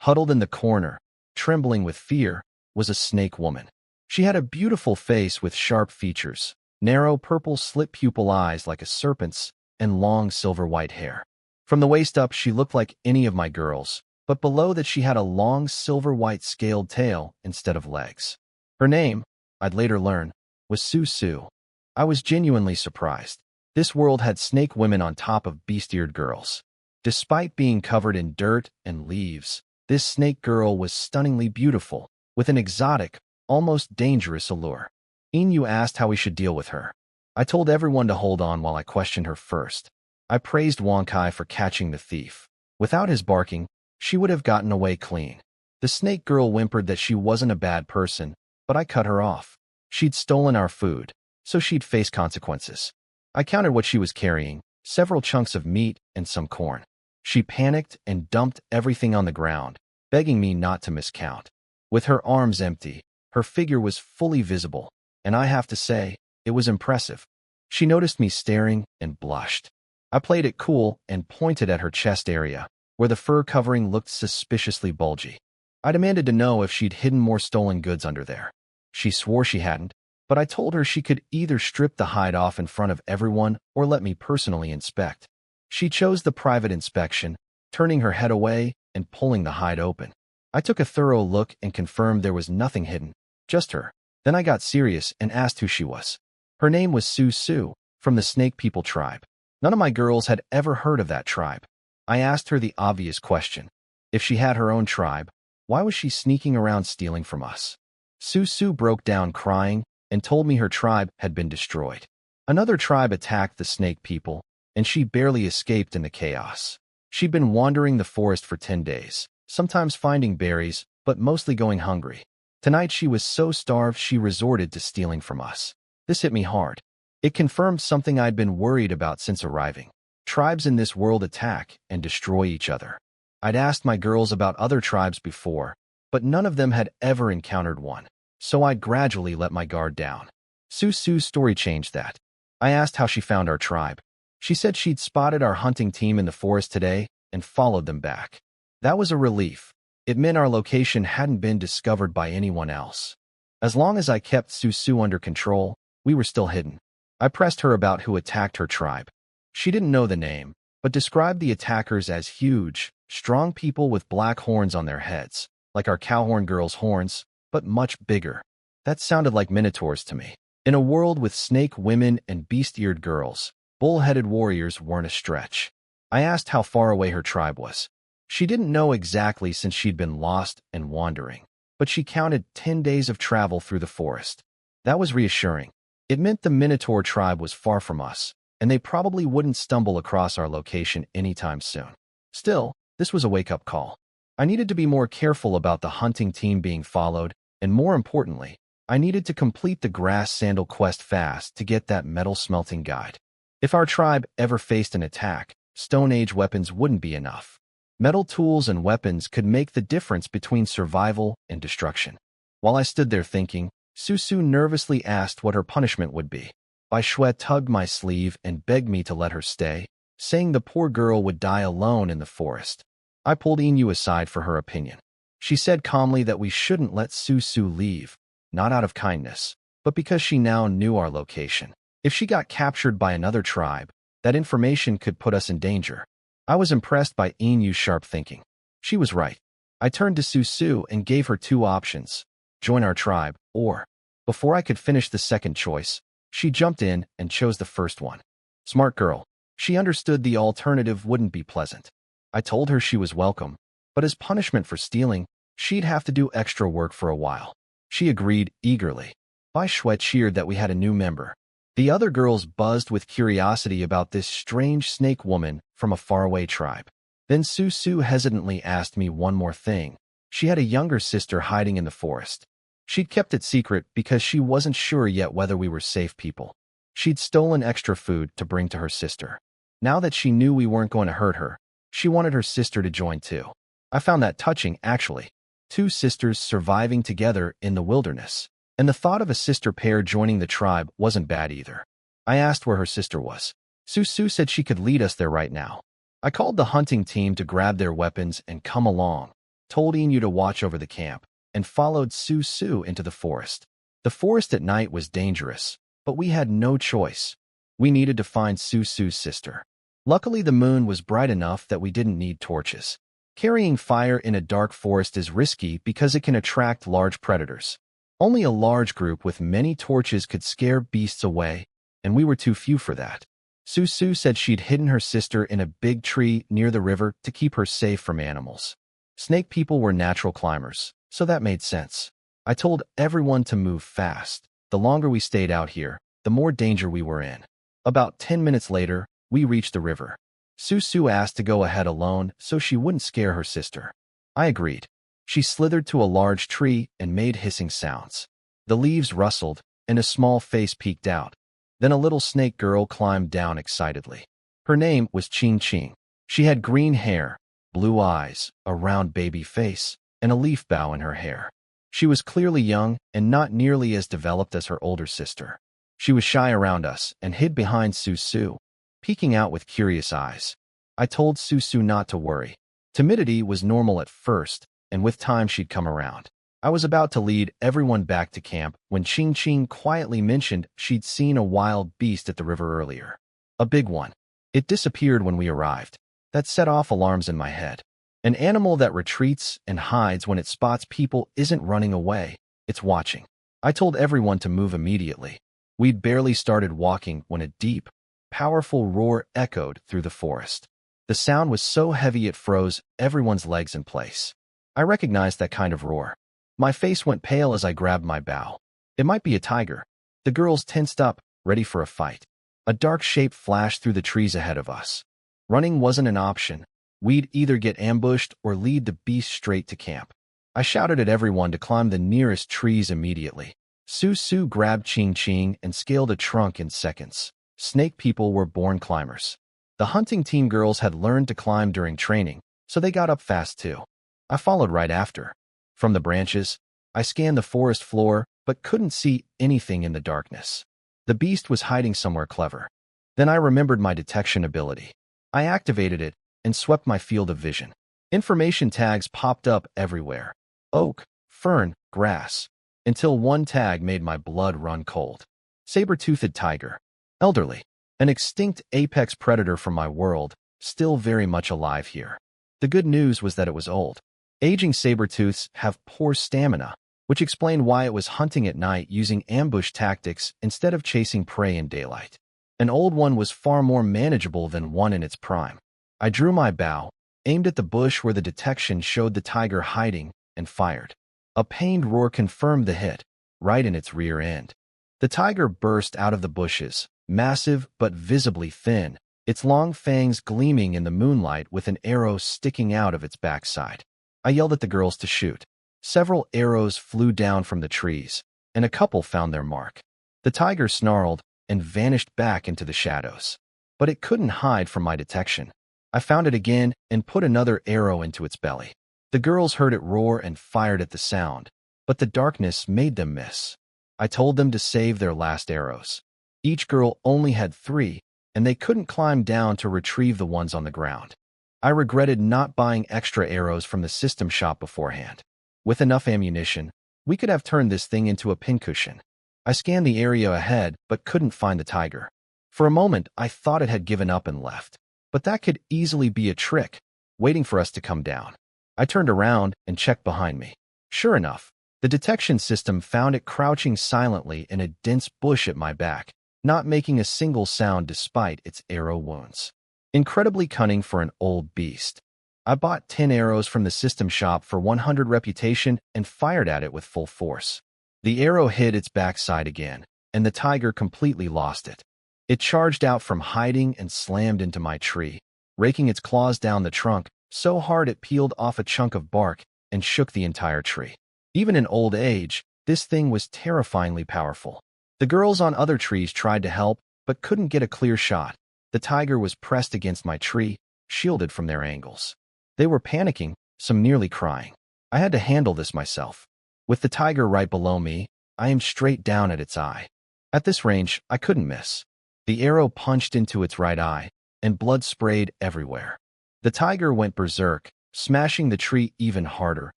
[SPEAKER 1] Huddled in the corner, trembling with fear, was a snake woman. She had a beautiful face with sharp features, narrow purple slit pupil eyes like a serpent's, and long silver-white hair. From the waist up, she looked like any of my girls, but below that she had a long silver-white scaled tail instead of legs. Her name, I'd later learn, was Su Su. I was genuinely surprised. This world had snake women on top of beast-eared girls. Despite being covered in dirt and leaves, this snake girl was stunningly beautiful, with an exotic, almost dangerous allure. Inu asked how we should deal with her. I told everyone to hold on while I questioned her first. I praised Wonkai for catching the thief. Without his barking, she would have gotten away clean. The snake girl whimpered that she wasn't a bad person, but I cut her off. She'd stolen our food, so she'd face consequences. I counted what she was carrying, several chunks of meat and some corn. She panicked and dumped everything on the ground, begging me not to miscount. With her arms empty, her figure was fully visible, and I have to say, it was impressive. She noticed me staring and blushed. I played it cool and pointed at her chest area, where the fur covering looked suspiciously bulgy. I demanded to know if she'd hidden more stolen goods under there. She swore she hadn't, but I told her she could either strip the hide off in front of everyone or let me personally inspect. She chose the private inspection, turning her head away and pulling the hide open. I took a thorough look and confirmed there was nothing hidden, just her. Then I got serious and asked who she was. Her name was Su Su, from the Snake People tribe. None of my girls had ever heard of that tribe. I asked her the obvious question. If she had her own tribe, why was she sneaking around stealing from us? Su Su broke down crying and told me her tribe had been destroyed. Another tribe attacked the Snake People, and she barely escaped in the chaos. She'd been wandering the forest for 10 days, sometimes finding berries, but mostly going hungry. Tonight she was so starved she resorted to stealing from us. This hit me hard. It confirmed something I'd been worried about since arriving. Tribes in this world attack and destroy each other. I'd asked my girls about other tribes before, but none of them had ever encountered one, so I'd gradually let my guard down. Su Su's story changed that. I asked how she found our tribe. She said she'd spotted our hunting team in the forest today and followed them back. That was a relief. It meant our location hadn't been discovered by anyone else. As long as I kept Su Su under control, we were still hidden. I pressed her about who attacked her tribe. She didn't know the name, but described the attackers as huge, strong people with black horns on their heads, like our cowhorn girls' horns, but much bigger. That sounded like minotaurs to me. In a world with snake women and beast-eared girls, bull-headed warriors weren't a stretch. I asked how far away her tribe was. She didn't know exactly since she'd been lost and wandering, but she counted 10 days of travel through the forest. That was reassuring. It meant the Minotaur tribe was far from us, and they probably wouldn't stumble across our location anytime soon. Still, this was a wake-up call. I needed to be more careful about the hunting team being followed, and more importantly, I needed to complete the grass sandal quest fast to get that metal smelting guide. If our tribe ever faced an attack, Stone Age weapons wouldn't be enough. Metal tools and weapons could make the difference between survival and destruction. While I stood there thinking, Su Su nervously asked what her punishment would be. Bai Shui tugged my sleeve and begged me to let her stay, saying the poor girl would die alone in the forest. I pulled Inu aside for her opinion. She said calmly that we shouldn't let Su Su leave, not out of kindness, but because she now knew our location. If she got captured by another tribe, that information could put us in danger. I was impressed by Inu's sharp thinking. She was right. I turned to Su Su and gave her two options: join our tribe, or Before I could finish the second choice, she jumped in and chose the first one. Smart girl. She understood the alternative wouldn't be pleasant. I told her she was welcome, but as punishment for stealing, she'd have to do extra work for a while. She agreed eagerly. Bai Shui cheered that we had a new member. The other girls buzzed with curiosity about this strange snake woman from a faraway tribe. Then Su Su hesitantly asked me one more thing. She had a younger sister hiding in the forest. She'd kept it secret because she wasn't sure yet whether we were safe people. She'd stolen extra food to bring to her sister. Now that she knew we weren't going to hurt her, she wanted her sister to join too. I found that touching, actually. Two sisters surviving together in the wilderness. And the thought of a sister pair joining the tribe wasn't bad either. I asked where her sister was. Su Su said she could lead us there right now. I called the hunting team to grab their weapons and come along, told Inu to watch over the camp, and followed Su Su into the forest. The forest at night was dangerous, but we had no choice. We needed to find Su Su's sister. Luckily, the moon was bright enough that we didn't need torches. Carrying fire in a dark forest is risky because it can attract large predators. Only a large group with many torches could scare beasts away, and we were too few for that. Su Su said she'd hidden her sister in a big tree near the river to keep her safe from animals. Snake people were natural climbers, so that made sense. I told everyone to move fast. The longer we stayed out here, the more danger we were in. About 10 minutes later, we reached the river. Su Su asked to go ahead alone so she wouldn't scare her sister. I agreed. She slithered to a large tree and made hissing sounds. The leaves rustled, and a small face peeked out. Then a little snake girl climbed down excitedly. Her name was Ching Ching. She had green hair, blue eyes, a round baby face, and a leaf bough in her hair. She was clearly young and not nearly as developed as her older sister. She was shy around us and hid behind Su Su, peeking out with curious eyes. I told Su Su not to worry. Timidity was normal at first, and with time she'd come around. I was about to lead everyone back to camp when Ching Ching quietly mentioned she'd seen a wild beast at the river earlier. A big one. It disappeared when we arrived. That set off alarms in my head. An animal that retreats and hides when it spots people isn't running away, it's watching. I told everyone to move immediately. We'd barely started walking when a deep, powerful roar echoed through the forest. The sound was so heavy it froze everyone's legs in place. I recognized that kind of roar. My face went pale as I grabbed my bow. It might be a tiger. The girls tensed up, ready for a fight. A dark shape flashed through the trees ahead of us. Running wasn't an option. We'd either get ambushed or lead the beast straight to camp. I shouted at everyone to climb the nearest trees immediately. Su Su grabbed Ching Ching and scaled a trunk in seconds. Snake people were born climbers. The hunting team girls had learned to climb during training, so they got up fast too. I followed right after. From the branches, I scanned the forest floor but couldn't see anything in the darkness. The beast was hiding somewhere clever. Then I remembered my detection ability. I activated it and swept my field of vision. Information tags popped up everywhere. Oak, fern, grass. Until one tag made my blood run cold. Saber-toothed tiger. Elderly. An extinct apex predator from my world, still very much alive here. The good news was that it was old. Aging saber-tooths have poor stamina, which explained why it was hunting at night using ambush tactics instead of chasing prey in daylight. An old one was far more manageable than one in its prime. I drew my bow, aimed at the bush where the detection showed the tiger hiding, and fired. A pained roar confirmed the hit, right in its rear end. The tiger burst out of the bushes, massive but visibly thin, its long fangs gleaming in the moonlight with an arrow sticking out of its backside. I yelled at the girls to shoot. Several arrows flew down from the trees, and a couple found their mark. The tiger snarled and vanished back into the shadows. But it couldn't hide from my detection. I found it again and put another arrow into its belly. The girls heard it roar and fired at the sound, but the darkness made them miss. I told them to save their last arrows. Each girl only had 3, and they couldn't climb down to retrieve the ones on the ground. I regretted not buying extra arrows from the system shop beforehand. With enough ammunition, we could have turned this thing into a pincushion. I scanned the area ahead, but couldn't find the tiger. For a moment, I thought it had given up and left. But that could easily be a trick, waiting for us to come down. I turned around and checked behind me. Sure enough, The detection system found it crouching silently in a dense bush at my back, not making a single sound despite its arrow wounds. Incredibly cunning for an old beast. I bought 10 arrows from the system shop for 100 reputation and fired at it with full force. The arrow hit its backside again, and the tiger completely lost it. It charged out from hiding and slammed into my tree, raking its claws down the trunk so hard it peeled off a chunk of bark and shook the entire tree. Even in old age, this thing was terrifyingly powerful. The girls on other trees tried to help, but couldn't get a clear shot. The tiger was pressed against my tree, shielded from their angles. They were panicking, some nearly crying. I had to handle this myself. With the tiger right below me, I aimed straight down at its eye. At this range, I couldn't miss. The arrow punched into its right eye, and blood sprayed everywhere. The tiger went berserk, smashing the tree even harder,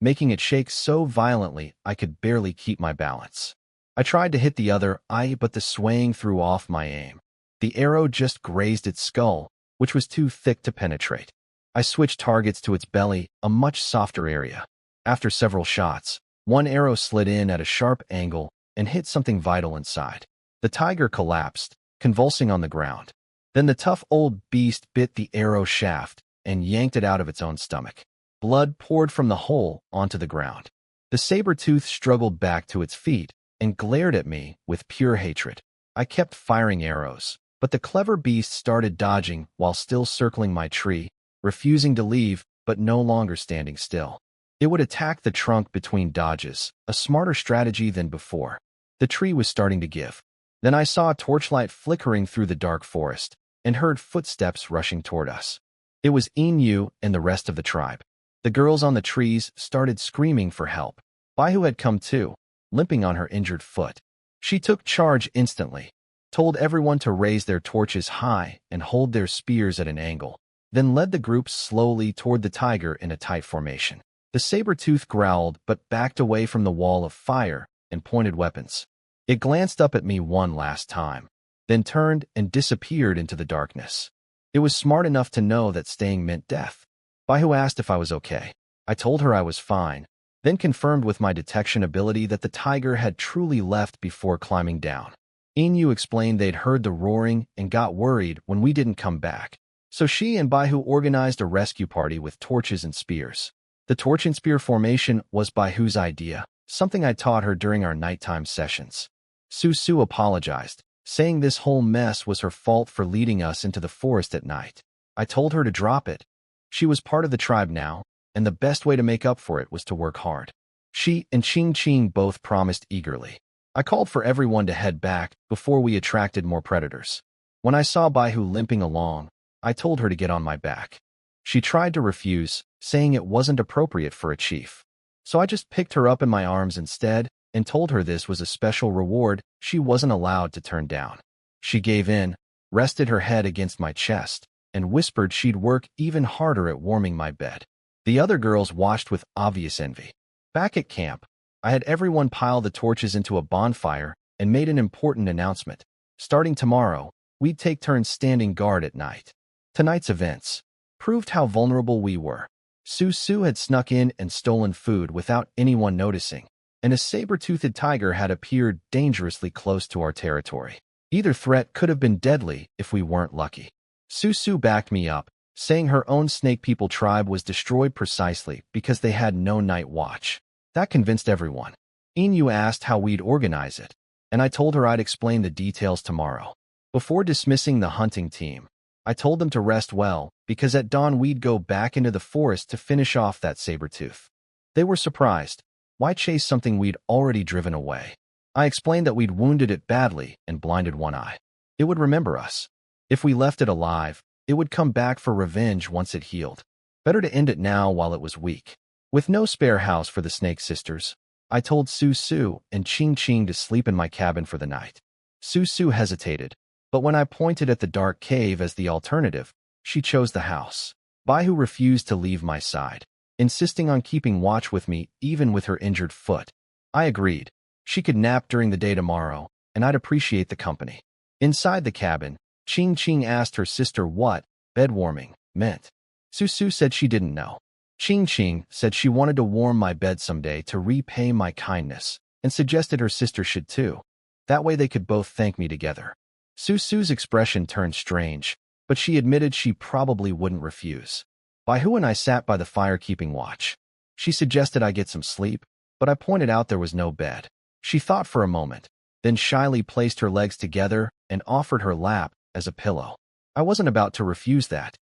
[SPEAKER 1] making it shake so violently I could barely keep my balance. I tried to hit the other eye, but the swaying threw off my aim. The arrow just grazed its skull, which was too thick to penetrate. I switched targets to its belly, a much softer area. After several shots, one arrow slid in at a sharp angle and hit something vital inside. The tiger collapsed, convulsing on the ground. Then the tough old beast bit the arrow shaft and yanked it out of its own stomach. Blood poured from the hole onto the ground. The saber-tooth struggled back to its feet and glared at me with pure hatred. I kept firing arrows, but the clever beast started dodging while still circling my tree, refusing to leave but no longer standing still. It would attack the trunk between dodges, a smarter strategy than before. The tree was starting to give. Then I saw a torchlight flickering through the dark forest and heard footsteps rushing toward us. It was Inu and the rest of the tribe. The girls on the trees started screaming for help. Baihu had come too, limping on her injured foot. She took charge instantly, told everyone to raise their torches high and hold their spears at an angle, then led the group slowly toward the tiger in a tight formation. The saber-tooth growled but backed away from the wall of fire and pointed weapons. It glanced up at me one last time, then turned and disappeared into the darkness. It was smart enough to know that staying meant death. Baihu asked if I was okay. I told her I was fine, then confirmed with my detection ability that the tiger had truly left before climbing down. Inu explained they'd heard the roaring and got worried when we didn't come back, so she and Baihu organized a rescue party with torches and spears. The torch and spear formation was Baihu's idea, something I taught her during our nighttime sessions. Su apologized, saying this whole mess was her fault for leading us into the forest at night. I told her to drop it. She was part of the tribe now, and the best way to make up for it was to work hard. She and Ching both promised eagerly. I called for everyone to head back before we attracted more predators. When I saw Baihu limping along, I told her to get on my back. She tried to refuse, saying it wasn't appropriate for a chief. So I just picked her up in my arms instead and told her this was a special reward she wasn't allowed to turn down. She gave in, rested her head against my chest, and whispered she'd work even harder at warming my bed. The other girls watched with obvious envy. Back at camp, I had everyone pile the torches into a bonfire and made an important announcement. Starting tomorrow, we'd take turns standing guard at night. Tonight's events proved how vulnerable we were. Su had snuck in and stolen food without anyone noticing, and a saber-toothed tiger had appeared dangerously close to our territory. Either threat could have been deadly if we weren't lucky. Su backed me up, saying her own Snake People tribe was destroyed precisely because they had no night watch. That convinced everyone. Inu asked how we'd organize it, and I told her I'd explain the details tomorrow. Before dismissing the hunting team, I told them to rest well because at dawn we'd go back into the forest to finish off that saber-tooth. They were surprised. Why chase something we'd already driven away? I explained that we'd wounded it badly and blinded one eye. It would remember us. If we left it alive, it would come back for revenge once it healed. Better to end it now while it was weak. With no spare house for the Snake Sisters, I told Su and Ching to sleep in my cabin for the night. Su hesitated, but when I pointed at the dark cave as the alternative, she chose the house. Baihu refused to leave my side, insisting on keeping watch with me even with her injured foot. I agreed. She could nap during the day tomorrow, and I'd appreciate the company. Inside the cabin, Ching asked her sister what bed warming meant. Su said she didn't know. Ching Ching said she wanted to warm my bed someday to repay my kindness, and suggested her sister should too. That way they could both thank me together. Susu's expression turned strange, but she admitted she probably wouldn't refuse. Baihu and I sat by the fire keeping watch. She suggested I get some sleep, but I pointed out there was no bed. She thought for a moment, then shyly placed her legs together and offered her lap as a pillow. I wasn't about to refuse that.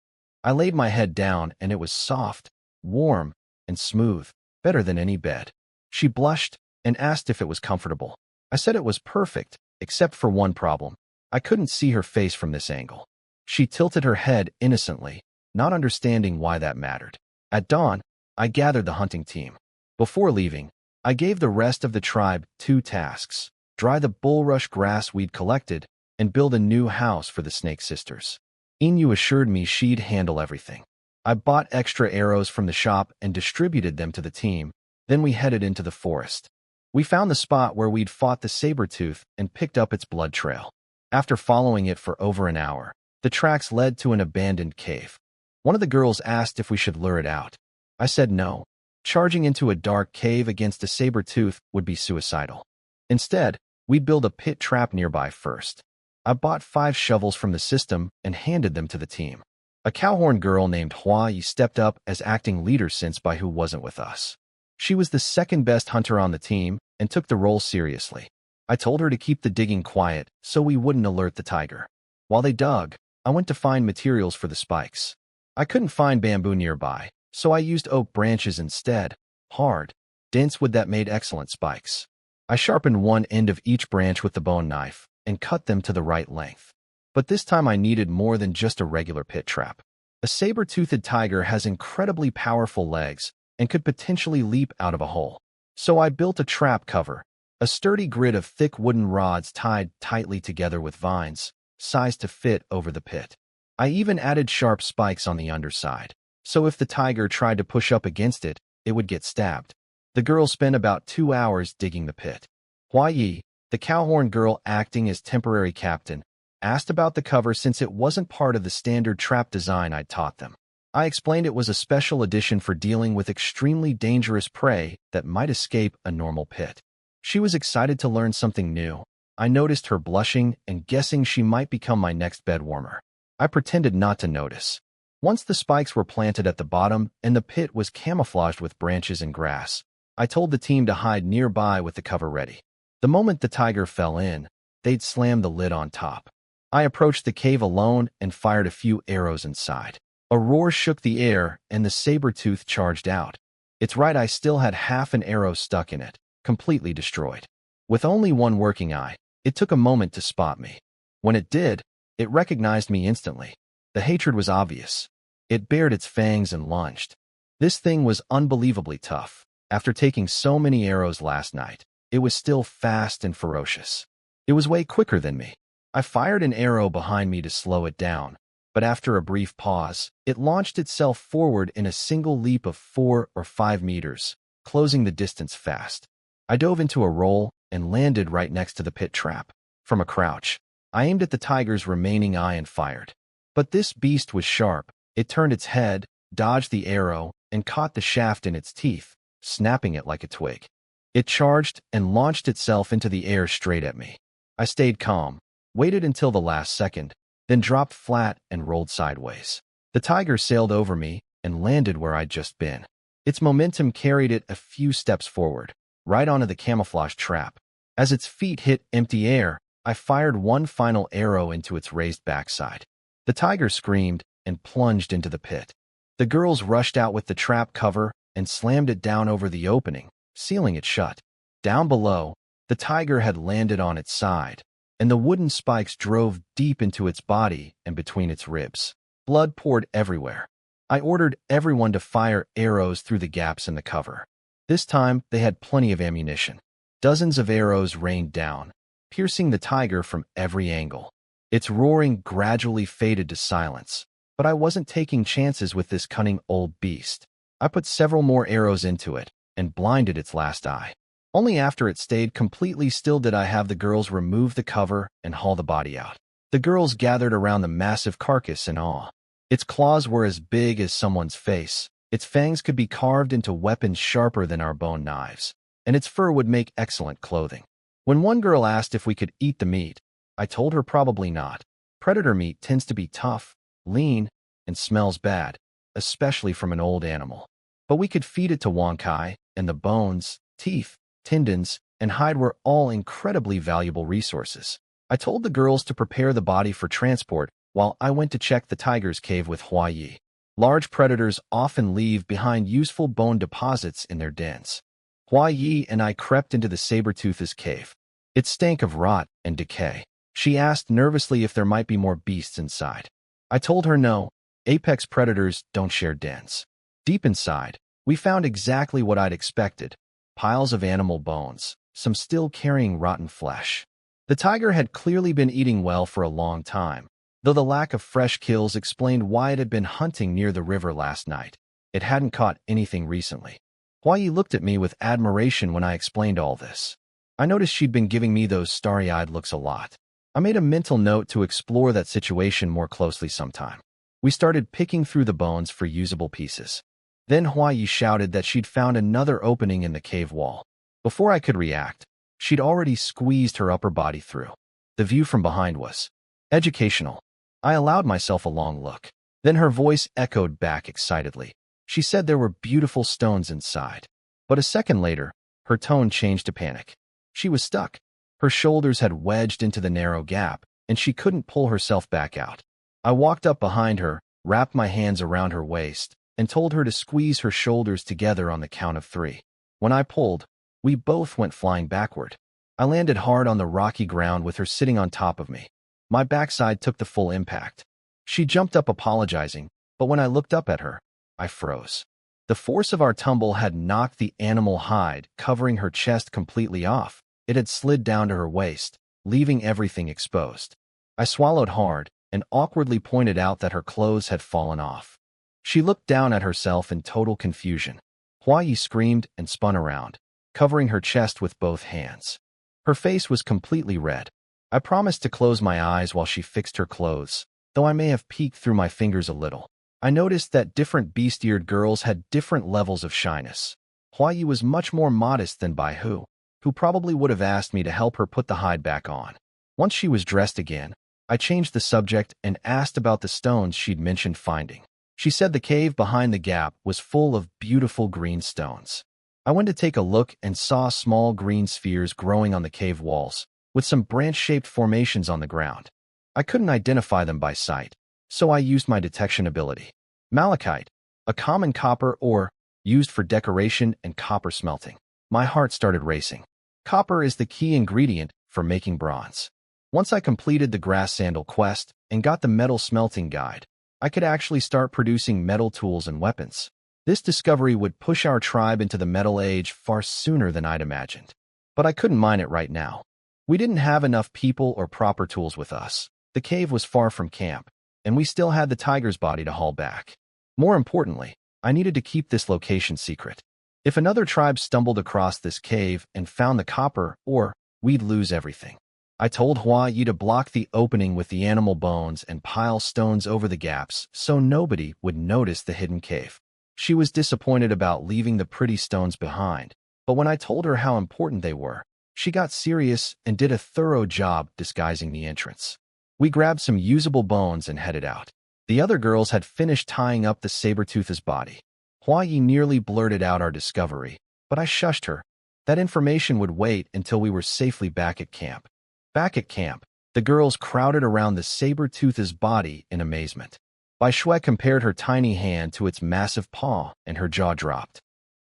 [SPEAKER 1] I laid my head down and it was soft, warm, and smooth, better than any bed. She blushed and asked if it was comfortable. I said it was perfect, except for one problem. I couldn't see her face from this angle. She tilted her head innocently, not understanding why that mattered. At dawn, I gathered the hunting team. Before leaving, I gave the rest of the tribe 2 tasks: dry the bulrush grass we'd collected and build a new house for the Snake Sisters. Inu assured me she'd handle everything. I bought extra arrows from the shop and distributed them to the team. Then we headed into the forest. We found the spot where we'd fought the saber-tooth and picked up its blood trail. After following it for over an hour, the tracks led to an abandoned cave. One of the girls asked if we should lure it out. I said no. Charging into a dark cave against a saber-tooth would be suicidal. Instead, we'd build a pit trap nearby first. I bought 5 shovels from the system and handed them to the team. A cowhorn girl named Hua Yi stepped up as acting leader since Baihu wasn't with us. She was the second best hunter on the team and took the role seriously. I told her to keep the digging quiet so we wouldn't alert the tiger. While they dug, I went to find materials for the spikes. I couldn't find bamboo nearby, so I used oak branches instead, hard, dense wood that made excellent spikes. I sharpened one end of each branch with the bone knife and cut them to the right length. But this time I needed more than just a regular pit trap. A saber-toothed tiger has incredibly powerful legs and could potentially leap out of a hole. So I built a trap cover, a sturdy grid of thick wooden rods tied tightly together with vines, sized to fit over the pit. I even added sharp spikes on the underside, so if the tiger tried to push up against it, it would get stabbed. The girl spent about 2 hours digging the pit. Hua Yi, the cowhorn girl acting as temporary captain, asked about the cover since it wasn't part of the standard trap design I'd taught them. I explained it was a special edition for dealing with extremely dangerous prey that might escape a normal pit. She was excited to learn something new. I noticed her blushing and guessing she might become my next bed warmer. I pretended not to notice. Once the spikes were planted at the bottom and the pit was camouflaged with branches and grass, I told the team to hide nearby with the cover ready. The moment the tiger fell in, they'd slam the lid on top. I approached the cave alone and fired a few arrows inside. A roar shook the air and the saber-tooth charged out. Its right eye still had half an arrow stuck in it, completely destroyed. With only one working eye, it took a moment to spot me. When it did, it recognized me instantly. The hatred was obvious. It bared its fangs and lunged. This thing was unbelievably tough. After taking so many arrows last night, it was still fast and ferocious. It was way quicker than me. I fired an arrow behind me to slow it down, but after a brief pause, it launched itself forward in a single leap of 4 or 5 meters, closing the distance fast. I dove into a roll and landed right next to the pit trap. From a crouch, I aimed at the tiger's remaining eye and fired. But this beast was sharp. It turned its head, dodged the arrow, and caught the shaft in its teeth, snapping it like a twig. It charged and launched itself into the air straight at me. I stayed calm, waited until the last second, then dropped flat and rolled sideways. The tiger sailed over me and landed where I'd just been. Its momentum carried it a few steps forward, right onto the camouflage trap. As its feet hit empty air, I fired one final arrow into its raised backside. The tiger screamed and plunged into the pit. The girls rushed out with the trap cover and slammed it down over the opening, sealing it shut. Down below, the tiger had landed on its side, and the wooden spikes drove deep into its body and between its ribs. Blood poured everywhere. I ordered everyone to fire arrows through the gaps in the cover. This time, they had plenty of ammunition. Dozens of arrows rained down, piercing the tiger from every angle. Its roaring gradually faded to silence, but I wasn't taking chances with this cunning old beast. I put several more arrows into it and blinded its last eye. Only after it stayed completely still did I have the girls remove the cover and haul the body out. The girls gathered around the massive carcass in awe. Its claws were as big as someone's face, Its fangs could be carved into weapons sharper than our bone knives, and its fur would make excellent clothing. When one girl asked if we could eat the meat, I told her probably not. Predator meat tends to be tough, lean, and smells bad, especially from an old animal. But we could feed it to Wonkai, and the bones, teeth, tendons, and hide were all incredibly valuable resources. I told the girls to prepare the body for transport while I went to check the tiger's cave with Huayi. Large predators often leave behind useful bone deposits in their dens. Huayi and I crept into the saber-tooth's cave. It stank of rot and decay. She asked nervously if there might be more beasts inside. I told her no, apex predators don't share dens. Deep inside, we found exactly what I'd expected: piles of animal bones, some still carrying rotten flesh. The tiger had clearly been eating well for a long time, though the lack of fresh kills explained why it had been hunting near the river last night. It hadn't caught anything recently. Huayi looked at me with admiration when I explained all this. I noticed she'd been giving me those starry-eyed looks a lot. I made a mental note to explore that situation more closely sometime. We started picking through the bones for usable pieces. Then Huayi shouted that she'd found another opening in the cave wall. Before I could react, she'd already squeezed her upper body through. The view from behind was educational. I allowed myself a long look. Then her voice echoed back excitedly. She said there were beautiful stones inside. But a second later, her tone changed to panic. She was stuck. Her shoulders had wedged into the narrow gap, and she couldn't pull herself back out. I walked up behind her, wrapped my hands around her waist, and told her to squeeze her shoulders together on the count of 3. When I pulled, we both went flying backward. I landed hard on the rocky ground with her sitting on top of me. My backside took the full impact. She jumped up apologizing, but when I looked up at her, I froze. The force of our tumble had knocked the animal hide covering her chest completely off. It had slid down to her waist, leaving everything exposed. I swallowed hard and awkwardly pointed out that her clothes had fallen off. She looked down at herself in total confusion. Huayi screamed and spun around, covering her chest with both hands. Her face was completely red. I promised to close my eyes while she fixed her clothes, though I may have peeked through my fingers a little. I noticed that different beast-eared girls had different levels of shyness. Huayi was much more modest than Baihu, who probably would have asked me to help her put the hide back on. Once she was dressed again, I changed the subject and asked about the stones she'd mentioned finding. She said the cave behind the gap was full of beautiful green stones. I went to take a look and saw small green spheres growing on the cave walls, with some branch-shaped formations on the ground. I couldn't identify them by sight, so I used my detection ability. Malachite, a common copper ore used for decoration and copper smelting. My heart started racing. Copper is the key ingredient for making bronze. Once I completed the grass sandal quest and got the metal smelting guide, I could actually start producing metal tools and weapons. This discovery would push our tribe into the metal age far sooner than I'd imagined. But I couldn't mine it right now. We didn't have enough people or proper tools with us. The cave was far from camp, and we still had the tiger's body to haul back. More importantly, I needed to keep this location secret. If another tribe stumbled across this cave and found the copper ore, we'd lose everything. I told Huayi to block the opening with the animal bones and pile stones over the gaps so nobody would notice the hidden cave. She was disappointed about leaving the pretty stones behind, but when I told her how important they were, she got serious and did a thorough job disguising the entrance. We grabbed some usable bones and headed out. The other girls had finished tying up the saber-tooth's body. Huayi nearly blurted out our discovery, but I shushed her. That information would wait until we were safely back at camp. Back at camp, the girls crowded around the saber-tooth's body in amazement. Bai Shui compared her tiny hand to its massive paw, and her jaw dropped.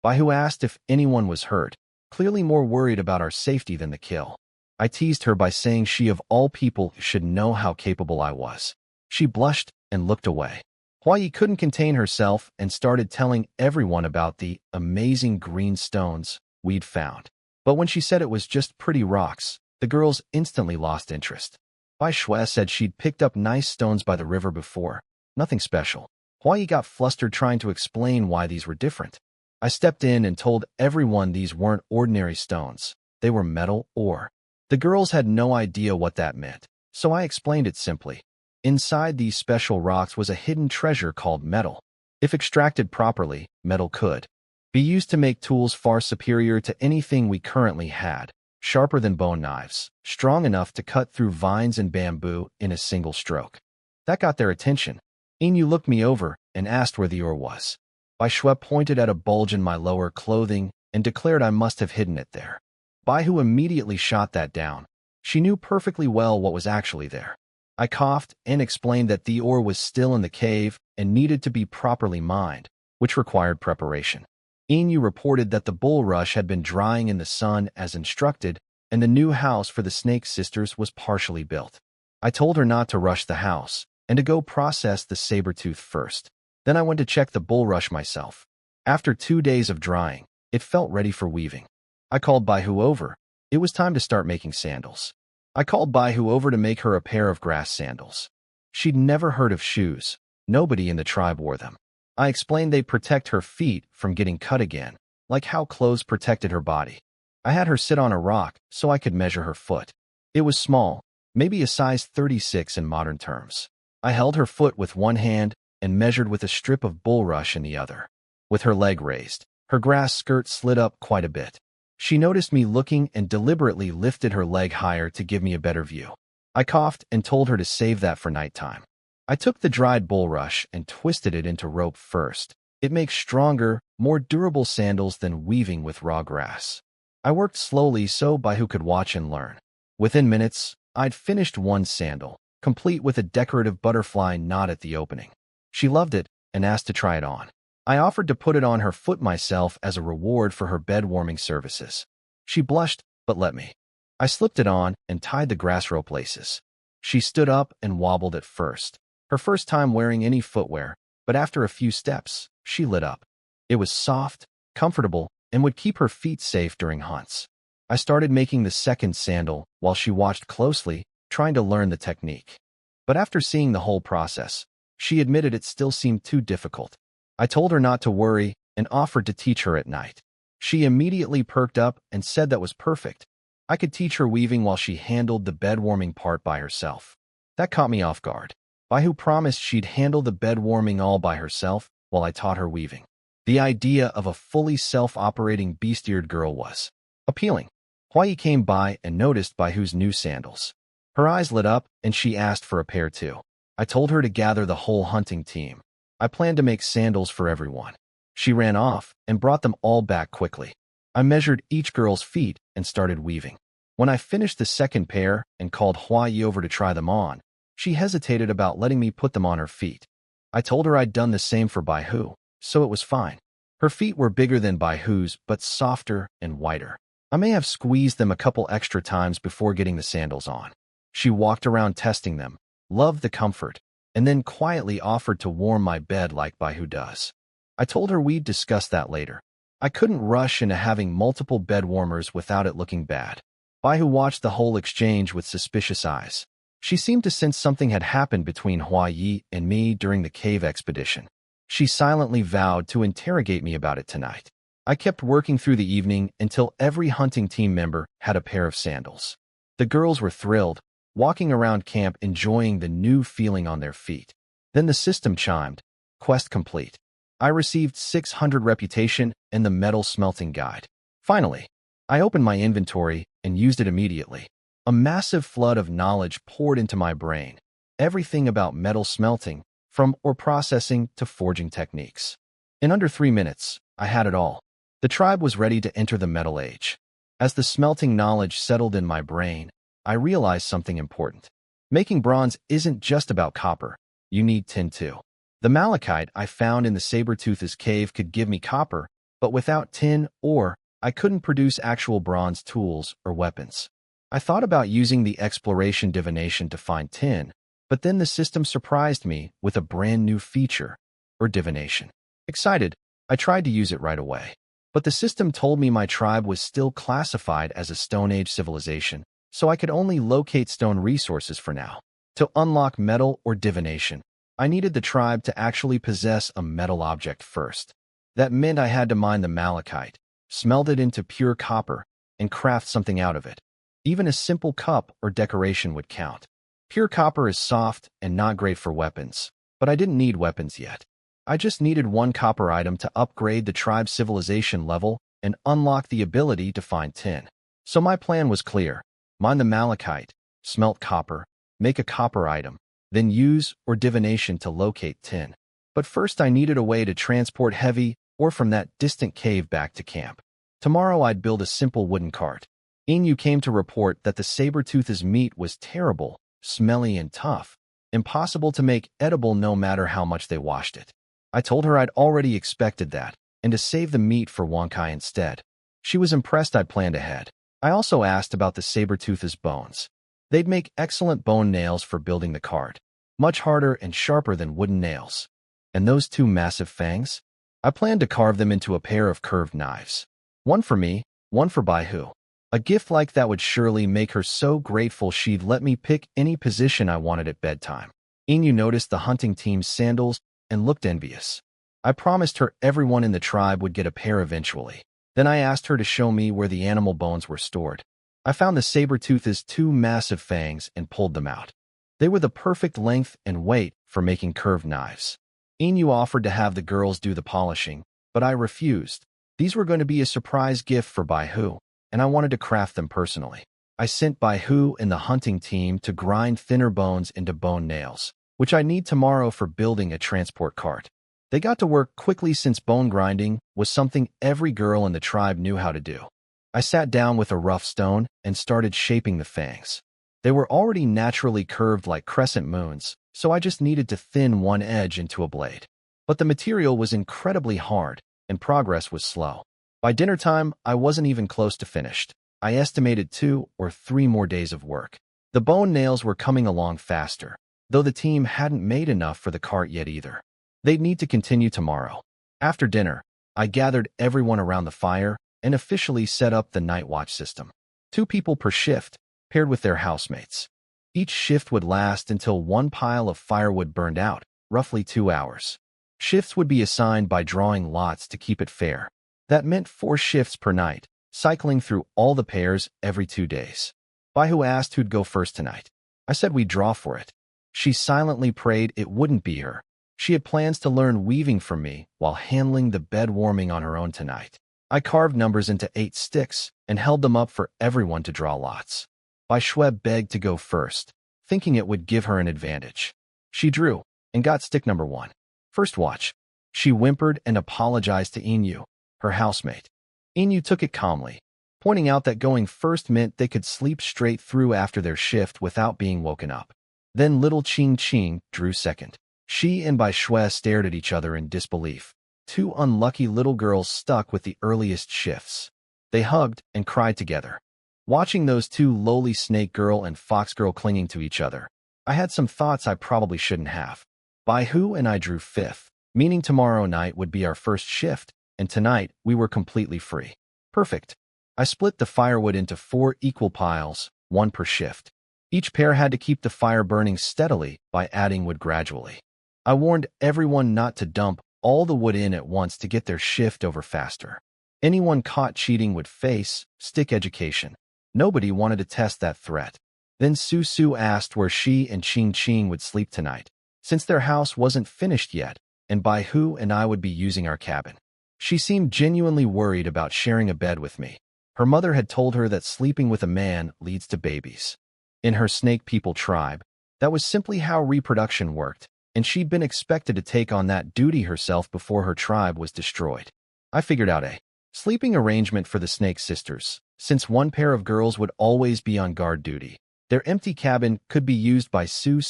[SPEAKER 1] Baihu asked if anyone was hurt, clearly more worried about our safety than the kill. I teased her by saying she of all people should know how capable I was. She blushed and looked away. Huayi couldn't contain herself and started telling everyone about the amazing green stones we'd found. But when she said it was just pretty rocks, the girls instantly lost interest. Bai Shui said she'd picked up nice stones by the river before. Nothing special. Huayi got flustered trying to explain why these were different. I stepped in and told everyone these weren't ordinary stones. They were metal ore. The girls had no idea what that meant, so I explained it simply. Inside these special rocks was a hidden treasure called metal. If extracted properly, metal could be used to make tools far superior to anything we currently had, sharper than bone knives, strong enough to cut through vines and bamboo in a single stroke. That got their attention. Inu looked me over and asked where the ore was. Baihua pointed at a bulge in my lower clothing and declared I must have hidden it there. Baihu immediately shot that down. She knew perfectly well what was actually there. I coughed and explained that the ore was still in the cave and needed to be properly mined, which required preparation. Inu reported that the bulrush had been drying in the sun as instructed, and the new house for the Snake Sisters was partially built. I told her not to rush the house and to go process the saber-tooth first. Then I went to check the bulrush myself. After 2 days of drying, it felt ready for weaving. I called Baihu over. It was time to start making sandals. I called Baihu over to make her a pair of grass sandals. She'd never heard of shoes. Nobody in the tribe wore them. I explained they'd protect her feet from getting cut again, like how clothes protected her body. I had her sit on a rock so I could measure her foot. It was small, maybe a size 36 in modern terms. I held her foot with one hand and measured with a strip of bulrush in the other. With her leg raised, her grass skirt slid up quite a bit. She noticed me looking and deliberately lifted her leg higher to give me a better view. I coughed and told her to save that for nighttime. I took the dried bulrush and twisted it into rope first. It makes stronger, more durable sandals than weaving with raw grass. I worked slowly so Baihu could watch and learn. Within minutes, I'd finished one sandal, complete with a decorative butterfly knot at the opening. She loved it and asked to try it on. I offered to put it on her foot myself as a reward for her bed-warming services. She blushed, but let me. I slipped it on and tied the grass rope laces. She stood up and wobbled at first. Her first time wearing any footwear, but after a few steps, she lit up. It was soft, comfortable, and would keep her feet safe during hunts. I started making the second sandal while she watched closely, trying to learn the technique. But after seeing the whole process, she admitted it still seemed too difficult. I told her not to worry and offered to teach her at night. She immediately perked up and said that was perfect. I could teach her weaving while she handled the bed-warming part by herself. That caught me off guard. Baihu promised she'd handle the bed-warming all by herself while I taught her weaving. The idea of a fully self-operating beast-eared girl was appealing. Huai came by and noticed Baihu's new sandals. Her eyes lit up and she asked for a pair too. I told her to gather the whole hunting team. I planned to make sandals for everyone. She ran off and brought them all back quickly. I measured each girl's feet and started weaving. When I finished the second pair and called Huai over to try them on, she hesitated about letting me put them on her feet. I told her I'd done the same for Baihu, so it was fine. Her feet were bigger than Baihu's, but softer and whiter. I may have squeezed them a couple extra times before getting the sandals on. She walked around testing them, loved the comfort, and then quietly offered to warm my bed like Baihu does. I told her we'd discuss that later. I couldn't rush into having multiple bed warmers without it looking bad. Baihu watched the whole exchange with suspicious eyes. She seemed to sense something had happened between Huai and me during the cave expedition. She silently vowed to interrogate me about it tonight. I kept working through the evening until every hunting team member had a pair of sandals. The girls were thrilled, walking around camp enjoying the new feeling on their feet. Then the system chimed. Quest complete. I received 600 reputation and the metal smelting guide. Finally, I opened my inventory and used it immediately. A massive flood of knowledge poured into my brain. Everything about metal smelting, from ore processing to forging techniques. In under 3 minutes, I had it all. The tribe was ready to enter the Metal Age. As the smelting knowledge settled in my brain, I realized something important. Making bronze isn't just about copper. You need tin too. The malachite I found in the saber-tooth's cave could give me copper, but without tin ore, I couldn't produce actual bronze tools or weapons. I thought about using the exploration divination to find tin, but then the system surprised me with a brand new feature, or divination. Excited, I tried to use it right away. But the system told me my tribe was still classified as a Stone Age civilization, so I could only locate stone resources for now. To unlock metal or divination, I needed the tribe to actually possess a metal object first. That meant I had to mine the malachite, smelt it into pure copper, and craft something out of it. Even a simple cup or decoration would count. Pure copper is soft and not great for weapons, but I didn't need weapons yet. I just needed one copper item to upgrade the tribe's civilization level and unlock the ability to find tin. So my plan was clear. Mine the malachite, smelt copper, make a copper item, then use or divination to locate tin. But first I needed a way to transport heavy ore from that distant cave back to camp. Tomorrow I'd build a simple wooden cart. Inu came to report that the saber-tooth's meat was terrible, smelly and tough, impossible to make edible no matter how much they washed it. I told her I'd already expected that, and to save the meat for Wankai instead. She was impressed I'd planned ahead. I also asked about the saber-tooth's bones. They'd make excellent bone nails for building the cart, much harder and sharper than wooden nails. And those two massive fangs? I planned to carve them into a pair of curved knives. One for me, one for Baihu. A gift like that would surely make her so grateful she'd let me pick any position I wanted at bedtime. Inu noticed the hunting team's sandals and looked envious. I promised her everyone in the tribe would get a pair eventually. Then I asked her to show me where the animal bones were stored. I found the saber-tooth's two massive fangs and pulled them out. They were the perfect length and weight for making curved knives. Inu offered to have the girls do the polishing, but I refused. These were going to be a surprise gift for Baihu, and I wanted to craft them personally. I sent Baihu and the hunting team to grind thinner bones into bone nails, which I need tomorrow for building a transport cart. They got to work quickly since bone grinding was something every girl in the tribe knew how to do. I sat down with a rough stone and started shaping the fangs. They were already naturally curved like crescent moons, so I just needed to thin one edge into a blade. But the material was incredibly hard, and progress was slow. By dinner time, I wasn't even close to finished. I estimated 2 or 3 more days of work. The bone nails were coming along faster, though the team hadn't made enough for the cart yet either. They'd need to continue tomorrow. After dinner, I gathered everyone around the fire and officially set up the night watch system. 2 people per shift, paired with their housemates. Each shift would last until one pile of firewood burned out, roughly 2 hours. Shifts would be assigned by drawing lots to keep it fair. That meant 4 shifts per night, cycling through all the pairs every 2 days. Baihu asked who'd go first tonight. I said we'd draw for it. She silently prayed it wouldn't be her. She had plans to learn weaving from me while handling the bed warming on her own tonight. I carved numbers into 8 sticks and held them up for everyone to draw lots. Baishue begged to go first, thinking it would give her an advantage. She drew and got stick number 1. First watch. She whimpered and apologized to Inu, her housemate. Inu took it calmly, pointing out that going first meant they could sleep straight through after their shift without being woken up. Then little Ching Ching drew second. She and Baishue stared at each other in disbelief. 2 unlucky little girls stuck with the earliest shifts. They hugged and cried together. Watching those 2 lowly snake girl and fox girl clinging to each other, I had some thoughts I probably shouldn't have. Baihu and I drew 5th, meaning tomorrow night would be our first shift, and tonight we were completely free. Perfect. I split the firewood into 4 equal piles, 1 per shift. Each pair had to keep the fire burning steadily by adding wood gradually. I warned everyone not to dump all the wood in at once to get their shift over faster. Anyone caught cheating would face stick education. Nobody wanted to test that threat. Then Su asked where she and Ching Ching would sleep tonight, since their house wasn't finished yet, and Baihu and I would be using our cabin. She seemed genuinely worried about sharing a bed with me. Her mother had told her that sleeping with a man leads to babies. In her snake people tribe, that was simply how reproduction worked, and she'd been expected to take on that duty herself before her tribe was destroyed. I figured out a sleeping arrangement for the snake sisters, since one pair of girls would always be on guard duty. Their empty cabin could be used by Su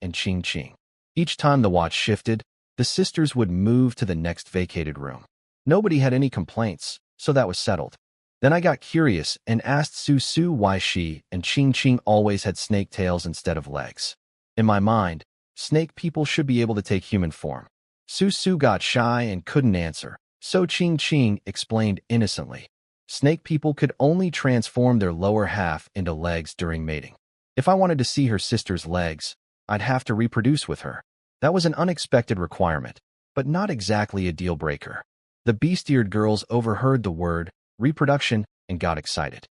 [SPEAKER 1] and Ching Ching. Each time the watch shifted, the sisters would move to the next vacated room. Nobody had any complaints, so that was settled. Then I got curious and asked Su why she and Ching Ching always had snake tails instead of legs. In my mind, snake people should be able to take human form. Su got shy and couldn't answer, so Ching Ching explained innocently. Snake people could only transform their lower half into legs during mating. If I wanted to see her sister's legs, I'd have to reproduce with her. That was an unexpected requirement, but not exactly a deal breaker. The beast-eared girls overheard the word reproduction and got excited.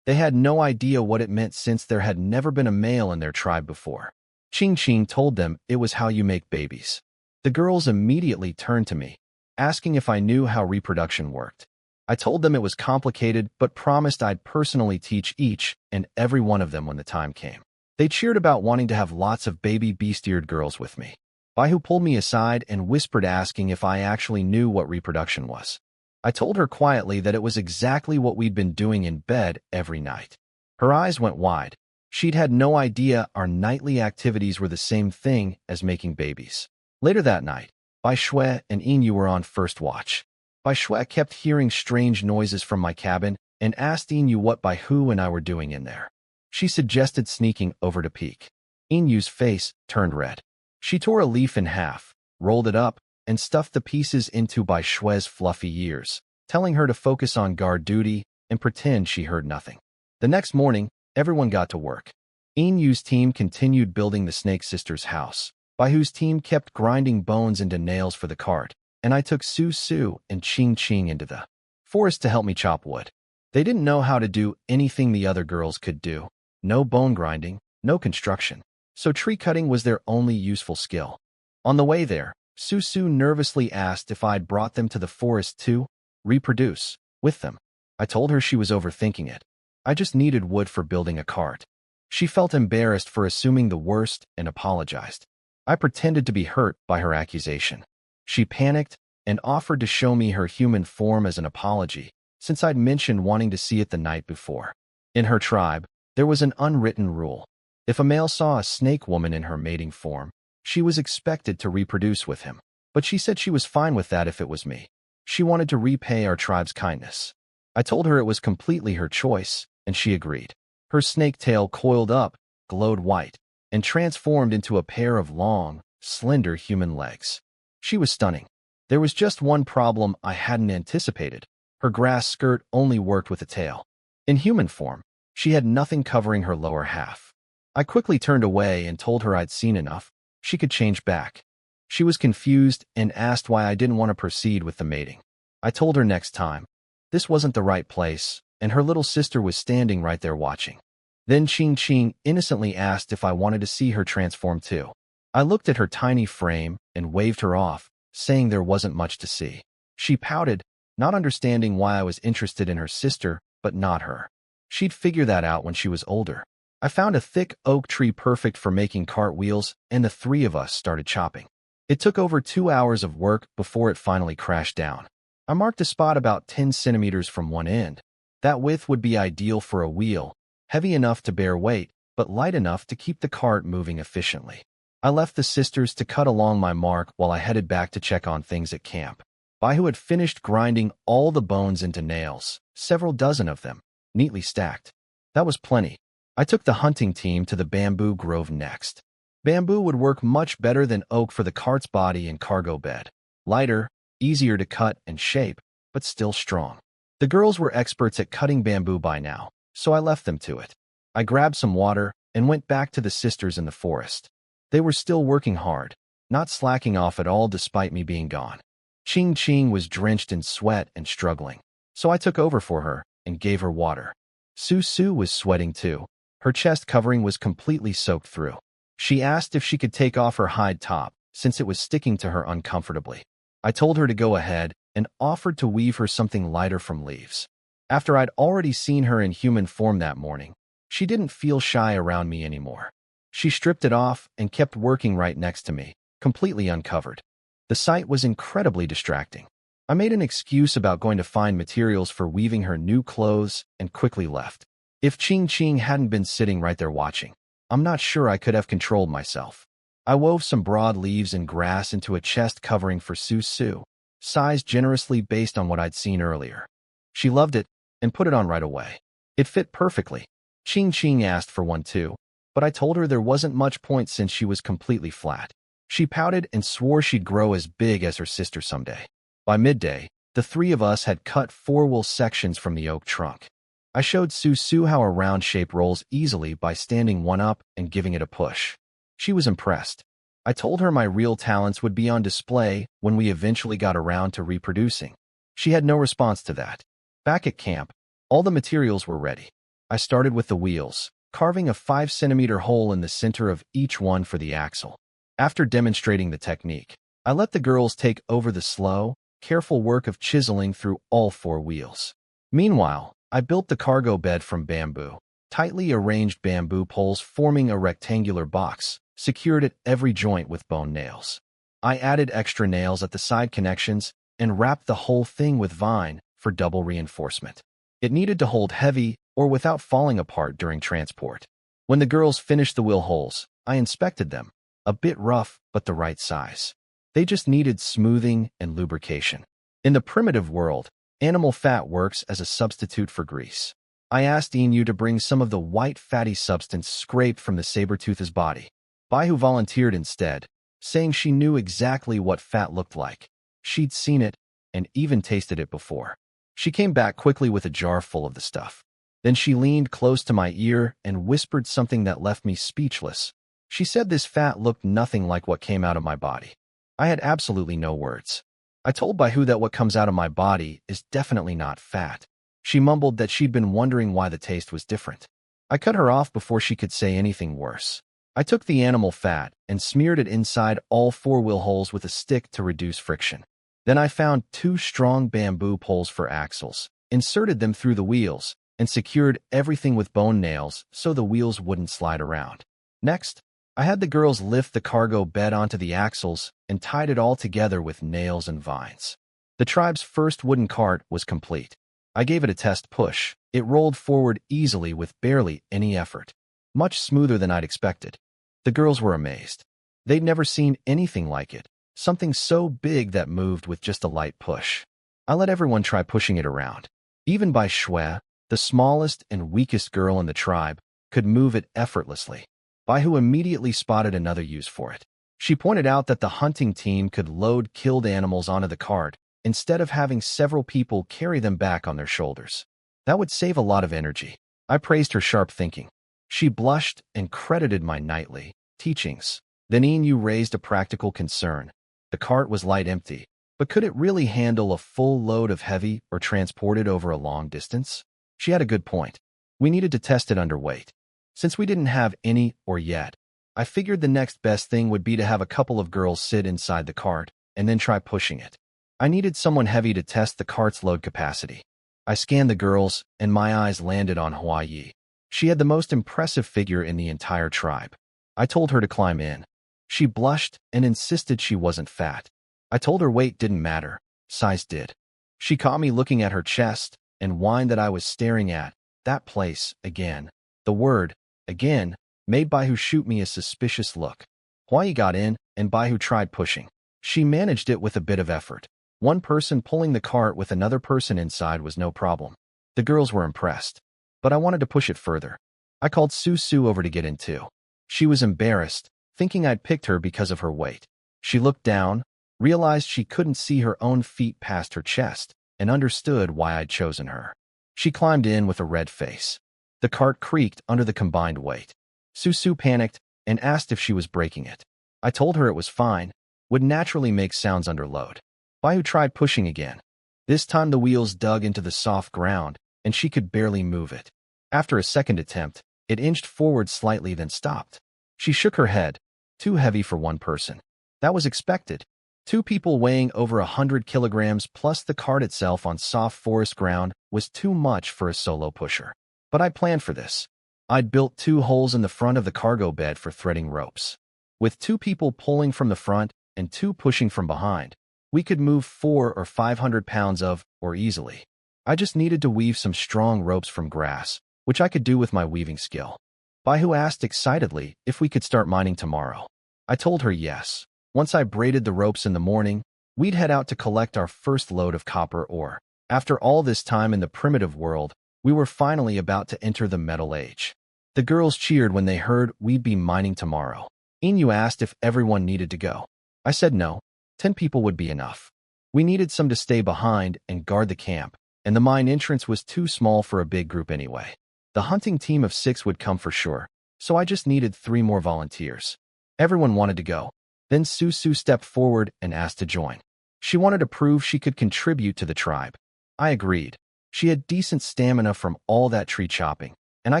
[SPEAKER 1] They had no idea what it meant since there had never been a male in their tribe before. Ching Ching told them it was how you make babies. The girls immediately turned to me, asking if I knew how reproduction worked. I told them it was complicated, but promised I'd personally teach each and every one of them when the time came. They cheered about wanting to have lots of baby beast-eared girls with me. Baihu pulled me aside and whispered, asking if I actually knew what reproduction was. I told her quietly that it was exactly what we'd been doing in bed every night. Her eyes went wide. She'd had no idea our nightly activities were the same thing as making babies. Later that night, Bai Shui and Yin were on first watch. Bai Shui kept hearing strange noises from my cabin and asked Yin what Baihu and I were doing in there. She suggested sneaking over to peek. Yin's face turned red. She tore a leaf in half, rolled it up, and stuffed the pieces into Bai Shui's fluffy ears, telling her to focus on guard duty and pretend she heard nothing. The next morning, everyone got to work. Yin's team continued building the Snake Sisters' house. Baihu's team kept grinding bones into nails for the cart, and I took Su Su and Ching Ching into the forest to help me chop wood. They didn't know how to do anything the other girls could do. No bone grinding, no construction. So tree cutting was their only useful skill. On the way there, Su Su nervously asked if I'd brought them to the forest to reproduce with them. I told her she was overthinking it. I just needed wood for building a cart. She felt embarrassed for assuming the worst and apologized. I pretended to be hurt by her accusation. She panicked and offered to show me her human form as an apology, since I'd mentioned wanting to see it the night before. In her tribe, there was an unwritten rule. If a male saw a snake woman in her mating form, she was expected to reproduce with him. But she said she was fine with that if it was me. She wanted to repay our tribe's kindness. I told her it was completely her choice, and she agreed. Her snake tail coiled up, glowed white, and transformed into a pair of long, slender human legs. She was stunning. There was just one problem I hadn't anticipated. Her grass skirt only worked with a tail. In human form, she had nothing covering her lower half. I quickly turned away and told her I'd seen enough. She could change back. She was confused and asked why I didn't want to proceed with the mating. I told her next time. This wasn't the right place, and her little sister was standing right there watching. Then Ching Ching innocently asked if I wanted to see her transform too. I looked at her tiny frame and waved her off, saying there wasn't much to see. She pouted, not understanding why I was interested in her sister, but not her. She'd figure that out when she was older. I found a thick oak tree perfect for making cartwheels, and the three of us started chopping. It took over 2 hours of work before it finally crashed down. I marked a spot about 10 centimeters from one end. That width would be ideal for a wheel, heavy enough to bear weight, but light enough to keep the cart moving efficiently. I left the sisters to cut along my mark while I headed back to check on things at camp. Baihu had finished grinding all the bones into nails, several dozen of them, neatly stacked. That was plenty. I took the hunting team to the bamboo grove next. Bamboo would work much better than oak for the cart's body and cargo bed. Lighter, easier to cut and shape, but still strong. The girls were experts at cutting bamboo by now, so I left them to it. I grabbed some water and went back to the sisters in the forest. They were still working hard, not slacking off at all despite me being gone. Ching Ching was drenched in sweat and struggling, so I took over for her and gave her water. Su Su was sweating too. Her chest covering was completely soaked through. She asked if she could take off her hide top, since it was sticking to her uncomfortably. I told her to go ahead and offered to weave her something lighter from leaves. After I'd already seen her in human form that morning, she didn't feel shy around me anymore. She stripped it off and kept working right next to me, completely uncovered. The sight was incredibly distracting. I made an excuse about going to find materials for weaving her new clothes and quickly left. If Ching Ching hadn't been sitting right there watching, I'm not sure I could have controlled myself. I wove some broad leaves and grass into a chest covering for Su Su, sized generously based on what I'd seen earlier. She loved it and put it on right away. It fit perfectly. Ching Ching asked for one too, but I told her there wasn't much point since she was completely flat. She pouted and swore she'd grow as big as her sister someday. By midday, the three of us had cut 4 wool sections from the oak trunk. I showed Su Su how a round shape rolls easily by standing one up and giving it a push. She was impressed. I told her my real talents would be on display when we eventually got around to reproducing. She had no response to that. Back at camp, all the materials were ready. I started with the wheels, carving a 5-centimeter hole in the center of each one for the axle. After demonstrating the technique, I let the girls take over the slow, careful work of chiseling through all 4 wheels. Meanwhile, I built the cargo bed from bamboo, tightly arranged bamboo poles forming a rectangular box, secured at every joint with bone nails. I added extra nails at the side connections and wrapped the whole thing with vine for double reinforcement. It needed to hold heavy or without falling apart during transport. When the girls finished the wheel holes, I inspected them, a bit rough but the right size. They just needed smoothing and lubrication. In the primitive world, animal fat works as a substitute for grease. I asked Inu to bring some of the white fatty substance scraped from the saber-tooth's body. Baihu volunteered instead, saying she knew exactly what fat looked like. She'd seen it and even tasted it before. She came back quickly with a jar full of the stuff. Then she leaned close to my ear and whispered something that left me speechless. She said this fat looked nothing like what came out of my body. I had absolutely no words. I told Baihu that what comes out of my body is definitely not fat. She mumbled that she'd been wondering why the taste was different. I cut her off before she could say anything worse. I took the animal fat and smeared it inside all 4 wheel holes with a stick to reduce friction. Then I found 2 strong bamboo poles for axles, inserted them through the wheels, and secured everything with bone nails so the wheels wouldn't slide around. Next, I had the girls lift the cargo bed onto the axles and tied it all together with nails and vines. The tribe's first wooden cart was complete. I gave it a test push. It rolled forward easily with barely any effort, much smoother than I'd expected. The girls were amazed. They'd never seen anything like it, something so big that moved with just a light push. I let everyone try pushing it around. Even Bai Shui, the smallest and weakest girl in the tribe, could move it effortlessly. Baihu immediately spotted another use for it. She pointed out that the hunting team could load killed animals onto the cart instead of having several people carry them back on their shoulders. That would save a lot of energy. I praised her sharp thinking. She blushed and credited my nightly teachings. Then Inu raised a practical concern. The cart was light empty, but could it really handle a full load of heavy or transport it over a long distance? She had a good point. We needed to test it under weight. Since we didn't have any or yet, I figured the next best thing would be to have a couple of girls sit inside the cart and then try pushing it. I needed someone heavy to test the cart's load capacity. I scanned the girls, and my eyes landed on Hua Yi. She had the most impressive figure in the entire tribe. I told her to climb in. She blushed and insisted she wasn't fat. I told her weight didn't matter, size did. She caught me looking at her chest and whined that I was staring at that place again. The word, again, made Baihu shoot me a suspicious look. Hua Yi got in, and Baihu tried pushing. She managed it with a bit of effort. One person pulling the cart with another person inside was no problem. The girls were impressed. But I wanted to push it further. I called Su over to get in too. She was embarrassed, thinking I'd picked her because of her weight. She looked down, realized she couldn't see her own feet past her chest, and understood why I'd chosen her. She climbed in with a red face. The cart creaked under the combined weight. Su panicked and asked if she was breaking it. I told her it was fine, would naturally make sounds under load. Baihu tried pushing again. This time the wheels dug into the soft ground, and she could barely move it. After a second attempt, it inched forward slightly then stopped. She shook her head. Too heavy for one person. That was expected. 2 people weighing over 100 kilograms plus the cart itself on soft forest ground was too much for a solo pusher. But I planned for this. I'd built 2 holes in the front of the cargo bed for threading ropes. With 2 people pulling from the front and 2 pushing from behind, we could move 400 or 500 pounds or easily. I just needed to weave some strong ropes from grass, which I could do with my weaving skill. Baihu asked excitedly if we could start mining tomorrow. I told her yes. Once I braided the ropes in the morning, we'd head out to collect our first load of copper ore. After all this time in the primitive world, we were finally about to enter the Metal Age. The girls cheered when they heard we'd be mining tomorrow. Inu asked if everyone needed to go. I said no. 10 people would be enough. We needed some to stay behind and guard the camp, and the mine entrance was too small for a big group anyway. The hunting team of 6 would come for sure, so I just needed 3 more volunteers. Everyone wanted to go. Then Su stepped forward and asked to join. She wanted to prove she could contribute to the tribe. I agreed. She had decent stamina from all that tree chopping, and I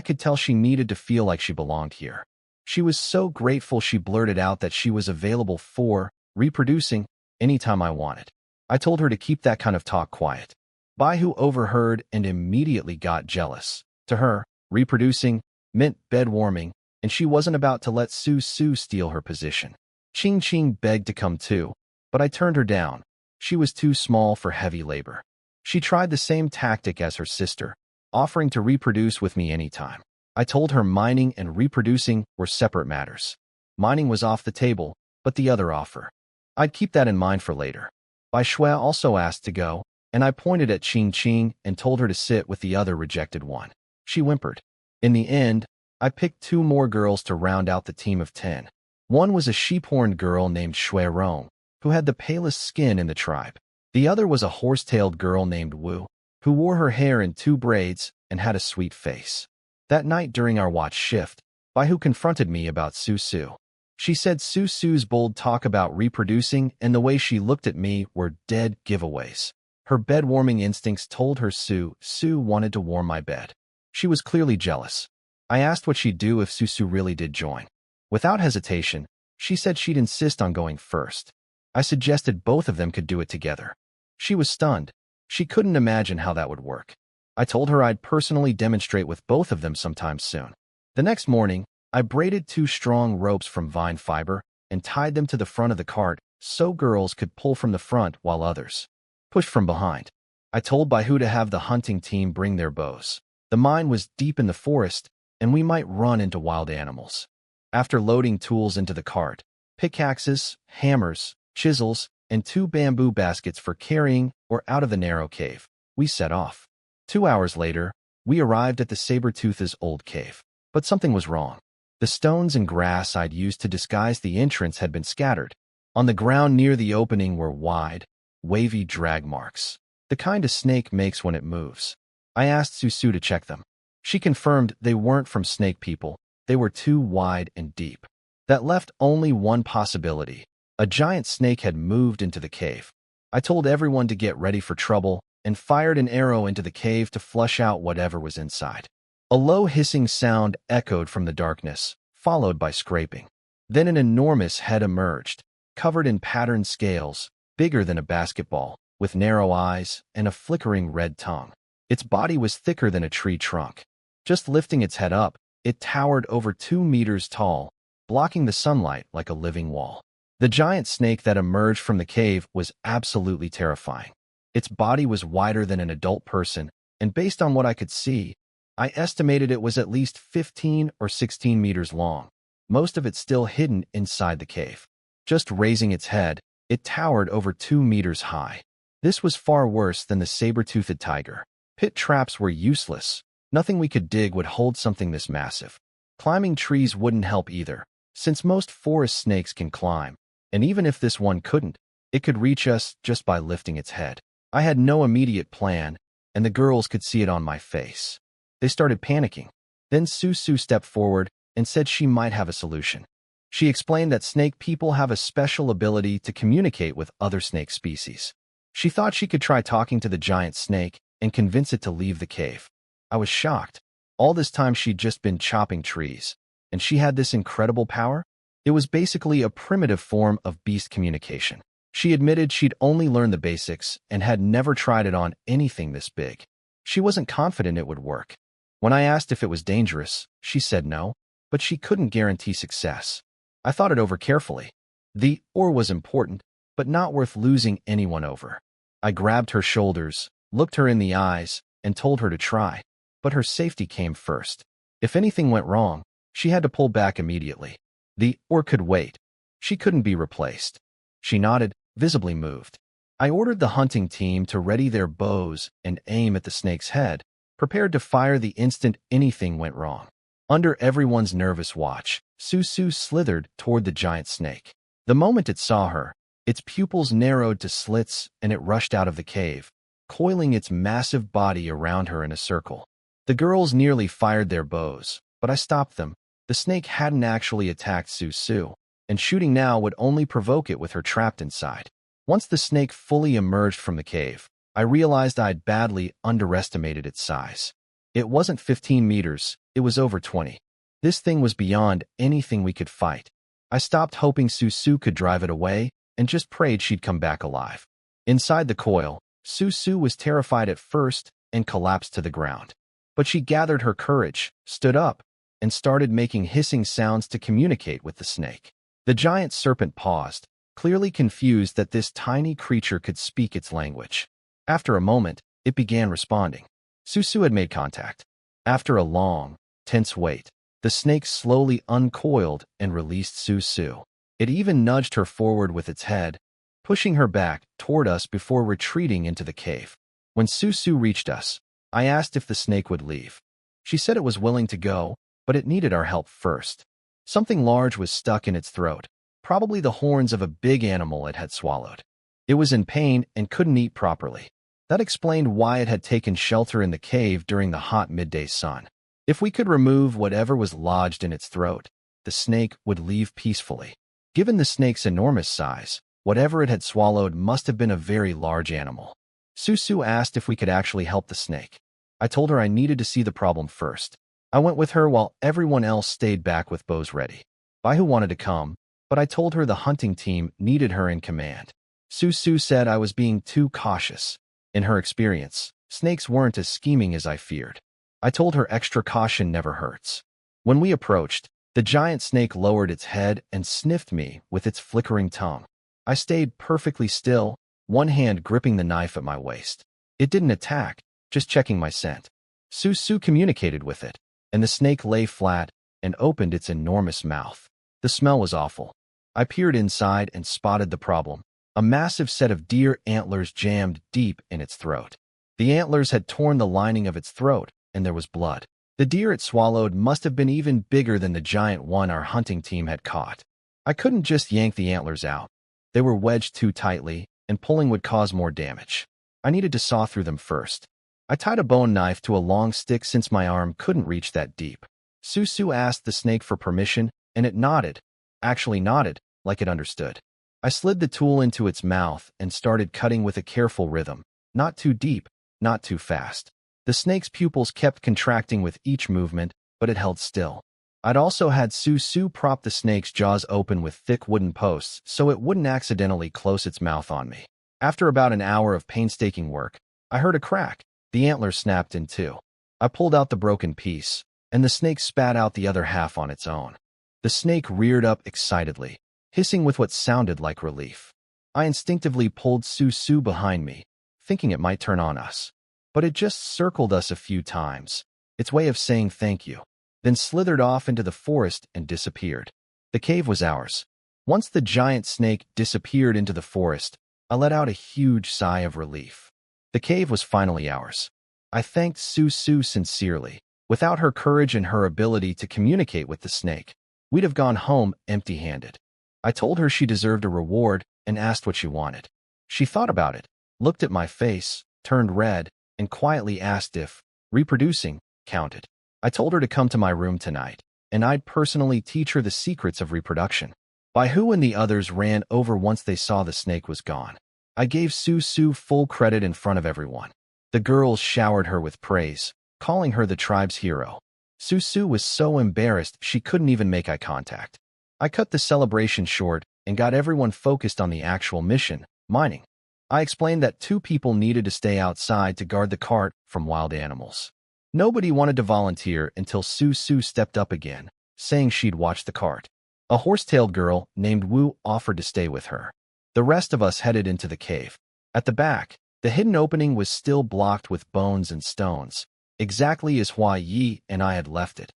[SPEAKER 1] could tell she needed to feel like she belonged here. She was so grateful she blurted out that she was available for reproducing anytime I wanted. I told her to keep that kind of talk quiet. Baihu overheard and immediately got jealous. To her, reproducing meant bed warming, and she wasn't about to let Su Su steal her position. Ching Ching begged to come too, but I turned her down. She was too small for heavy labor. She tried the same tactic as her sister, offering to reproduce with me anytime. I told her mining and reproducing were separate matters. Mining was off the table, but the other offer. I'd keep that in mind for later. Bai Shui also asked to go, and I pointed at Ching Ching and told her to sit with the other rejected one. She whimpered. In the end, I picked 2 more girls to round out the team of 10. One was a sheep-horned girl named Shui Rong, who had the palest skin in the tribe. The other was a horse-tailed girl named Wu, who wore her hair in 2 braids and had a sweet face. That night during our watch shift, Baihu confronted me about Su Su. She said Su Su's bold talk about reproducing and the way she looked at me were dead giveaways. Her bed-warming instincts told her Su Su wanted to warm my bed. She was clearly jealous. I asked what she'd do if Su Su really did join. Without hesitation, she said she'd insist on going first. I suggested both of them could do it together. She was stunned. She couldn't imagine how that would work. I told her I'd personally demonstrate with both of them sometime soon. The next morning, I braided 2 strong ropes from vine fiber and tied them to the front of the cart so girls could pull from the front while others pushed from behind. I told Baihu to have the hunting team bring their bows. The mine was deep in the forest, and we might run into wild animals. After loading tools into the cart, pickaxes, hammers, chisels, and 2 bamboo baskets for carrying or out of the narrow cave, we set off. 2 hours later, we arrived at the saber-tooth's old cave. But something was wrong. The stones and grass I'd used to disguise the entrance had been scattered. On the ground near the opening were wide, wavy drag marks, the kind a snake makes when it moves. I asked Su Su to check them. She confirmed they weren't from snake people. They were too wide and deep. That left only one possibility. A giant snake had moved into the cave. I told everyone to get ready for trouble and fired an arrow into the cave to flush out whatever was inside. A low hissing sound echoed from the darkness, followed by scraping. Then an enormous head emerged, covered in patterned scales, bigger than a basketball, with narrow eyes and a flickering red tongue. Its body was thicker than a tree trunk. Just lifting its head up, it towered over 2 meters tall, blocking the sunlight like a living wall. The giant snake that emerged from the cave was absolutely terrifying. Its body was wider than an adult person, and based on what I could see, I estimated it was at least 15 or 16 meters long, most of it still hidden inside the cave. Just raising its head, it towered over 2 meters high. This was far worse than the saber-toothed tiger. Pit traps were useless. Nothing we could dig would hold something this massive. Climbing trees wouldn't help either, since most forest snakes can climb, and even if this one couldn't, it could reach us just by lifting its head. I had no immediate plan, and the girls could see it on my face. They started panicking. Then Su Su stepped forward and said she might have a solution. She explained that snake people have a special ability to communicate with other snake species. She thought she could try talking to the giant snake and convince it to leave the cave. I was shocked. All this time she'd just been chopping trees, and she had this incredible power? It was basically a primitive form of beast communication. She admitted she'd only learned the basics and had never tried it on anything this big. She wasn't confident it would work. When I asked if it was dangerous, she said no, but she couldn't guarantee success. I thought it over carefully. The ore was important, but not worth losing anyone over. I grabbed her shoulders, looked her in the eyes, and told her to try. But her safety came first. If anything went wrong, she had to pull back immediately. The ore could wait. She couldn't be replaced. She nodded, visibly moved. I ordered the hunting team to ready their bows and aim at the snake's head, prepared to fire the instant anything went wrong. Under everyone's nervous watch, Su Su slithered toward the giant snake. The moment it saw her, its pupils narrowed to slits and it rushed out of the cave, coiling its massive body around her in a circle. The girls nearly fired their bows, but I stopped them. The snake hadn't actually attacked Su Su, and shooting now would only provoke it with her trapped inside. Once the snake fully emerged from the cave, I realized I'd badly underestimated its size. It wasn't 15 meters, it was over 20. This thing was beyond anything we could fight. I stopped hoping Su Su could drive it away and just prayed she'd come back alive. Inside the coil, Susu was terrified at first and collapsed to the ground. But she gathered her courage, stood up, and started making hissing sounds to communicate with the snake. The giant serpent paused, clearly confused that this tiny creature could speak its language. After a moment, it began responding. Susu had made contact. After a long, tense wait, the snake slowly uncoiled and released Susu. It even nudged her forward with its head, pushing her back toward us before retreating into the cave. When Susu reached us, I asked if the snake would leave. She said it was willing to go, but it needed our help first. Something large was stuck in its throat, probably the horns of a big animal it had swallowed. It was in pain and couldn't eat properly. That explained why it had taken shelter in the cave during the hot midday sun. If we could remove whatever was lodged in its throat, the snake would leave peacefully. Given the snake's enormous size, whatever it had swallowed must have been a very large animal. Susu asked if we could actually help the snake. I told her I needed to see the problem first. I went with her while everyone else stayed back with bows ready. Baihu wanted to come, but I told her the hunting team needed her in command. Susu said I was being too cautious. In her experience, snakes weren't as scheming as I feared. I told her extra caution never hurts. When we approached, the giant snake lowered its head and sniffed me with its flickering tongue. I stayed perfectly still, one hand gripping the knife at my waist. It didn't attack, just checking my scent. Susu communicated with it, and the snake lay flat and opened its enormous mouth. The smell was awful. I peered inside and spotted the problem. A massive set of deer antlers jammed deep in its throat. The antlers had torn the lining of its throat, and there was blood. The deer it swallowed must have been even bigger than the giant one our hunting team had caught. I couldn't just yank the antlers out. They were wedged too tightly, and pulling would cause more damage. I needed to saw through them first. I tied a bone knife to a long stick since my arm couldn't reach that deep. Susu asked the snake for permission, and it nodded. Actually nodded, like it understood. I slid the tool into its mouth and started cutting with a careful rhythm. Not too deep, not too fast. The snake's pupils kept contracting with each movement, but it held still. I'd also had Susu prop the snake's jaws open with thick wooden posts so it wouldn't accidentally close its mouth on me. After about an hour of painstaking work, I heard a crack. The antler snapped in two. I pulled out the broken piece, and the snake spat out the other half on its own. The snake reared up excitedly, hissing with what sounded like relief. I instinctively pulled Susu behind me, thinking it might turn on us. But it just circled us a few times, its way of saying thank you, then slithered off into the forest and disappeared. The cave was ours. Once the giant snake disappeared into the forest, I let out a huge sigh of relief. The cave was finally ours. I thanked Susu sincerely. Without her courage and her ability to communicate with the snake, we'd have gone home empty-handed. I told her she deserved a reward and asked what she wanted. She thought about it, looked at my face, turned red, and quietly asked if reproducing counted. I told her to come to my room tonight, and I'd personally teach her the secrets of reproduction. Baihu and the others ran over once they saw the snake was gone. I gave Susu full credit in front of everyone. The girls showered her with praise, calling her the tribe's hero. Susu was so embarrassed she couldn't even make eye contact. I cut the celebration short and got everyone focused on the actual mission, mining. I explained that 2 people needed to stay outside to guard the cart from wild animals. Nobody wanted to volunteer until Susu stepped up again, saying she'd watch the cart. A horse-tailed girl named Wu offered to stay with her. The rest of us headed into the cave. At the back, the hidden opening was still blocked with bones and stones, exactly as Hua Yi and I had left it.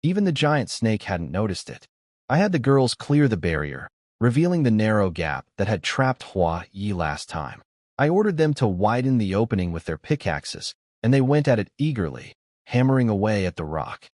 [SPEAKER 1] Even the giant snake hadn't noticed it. I had the girls clear the barrier, revealing the narrow gap that had trapped Hua Yi last time. I ordered them to widen the opening with their pickaxes, and they went at it eagerly, hammering away at the rock.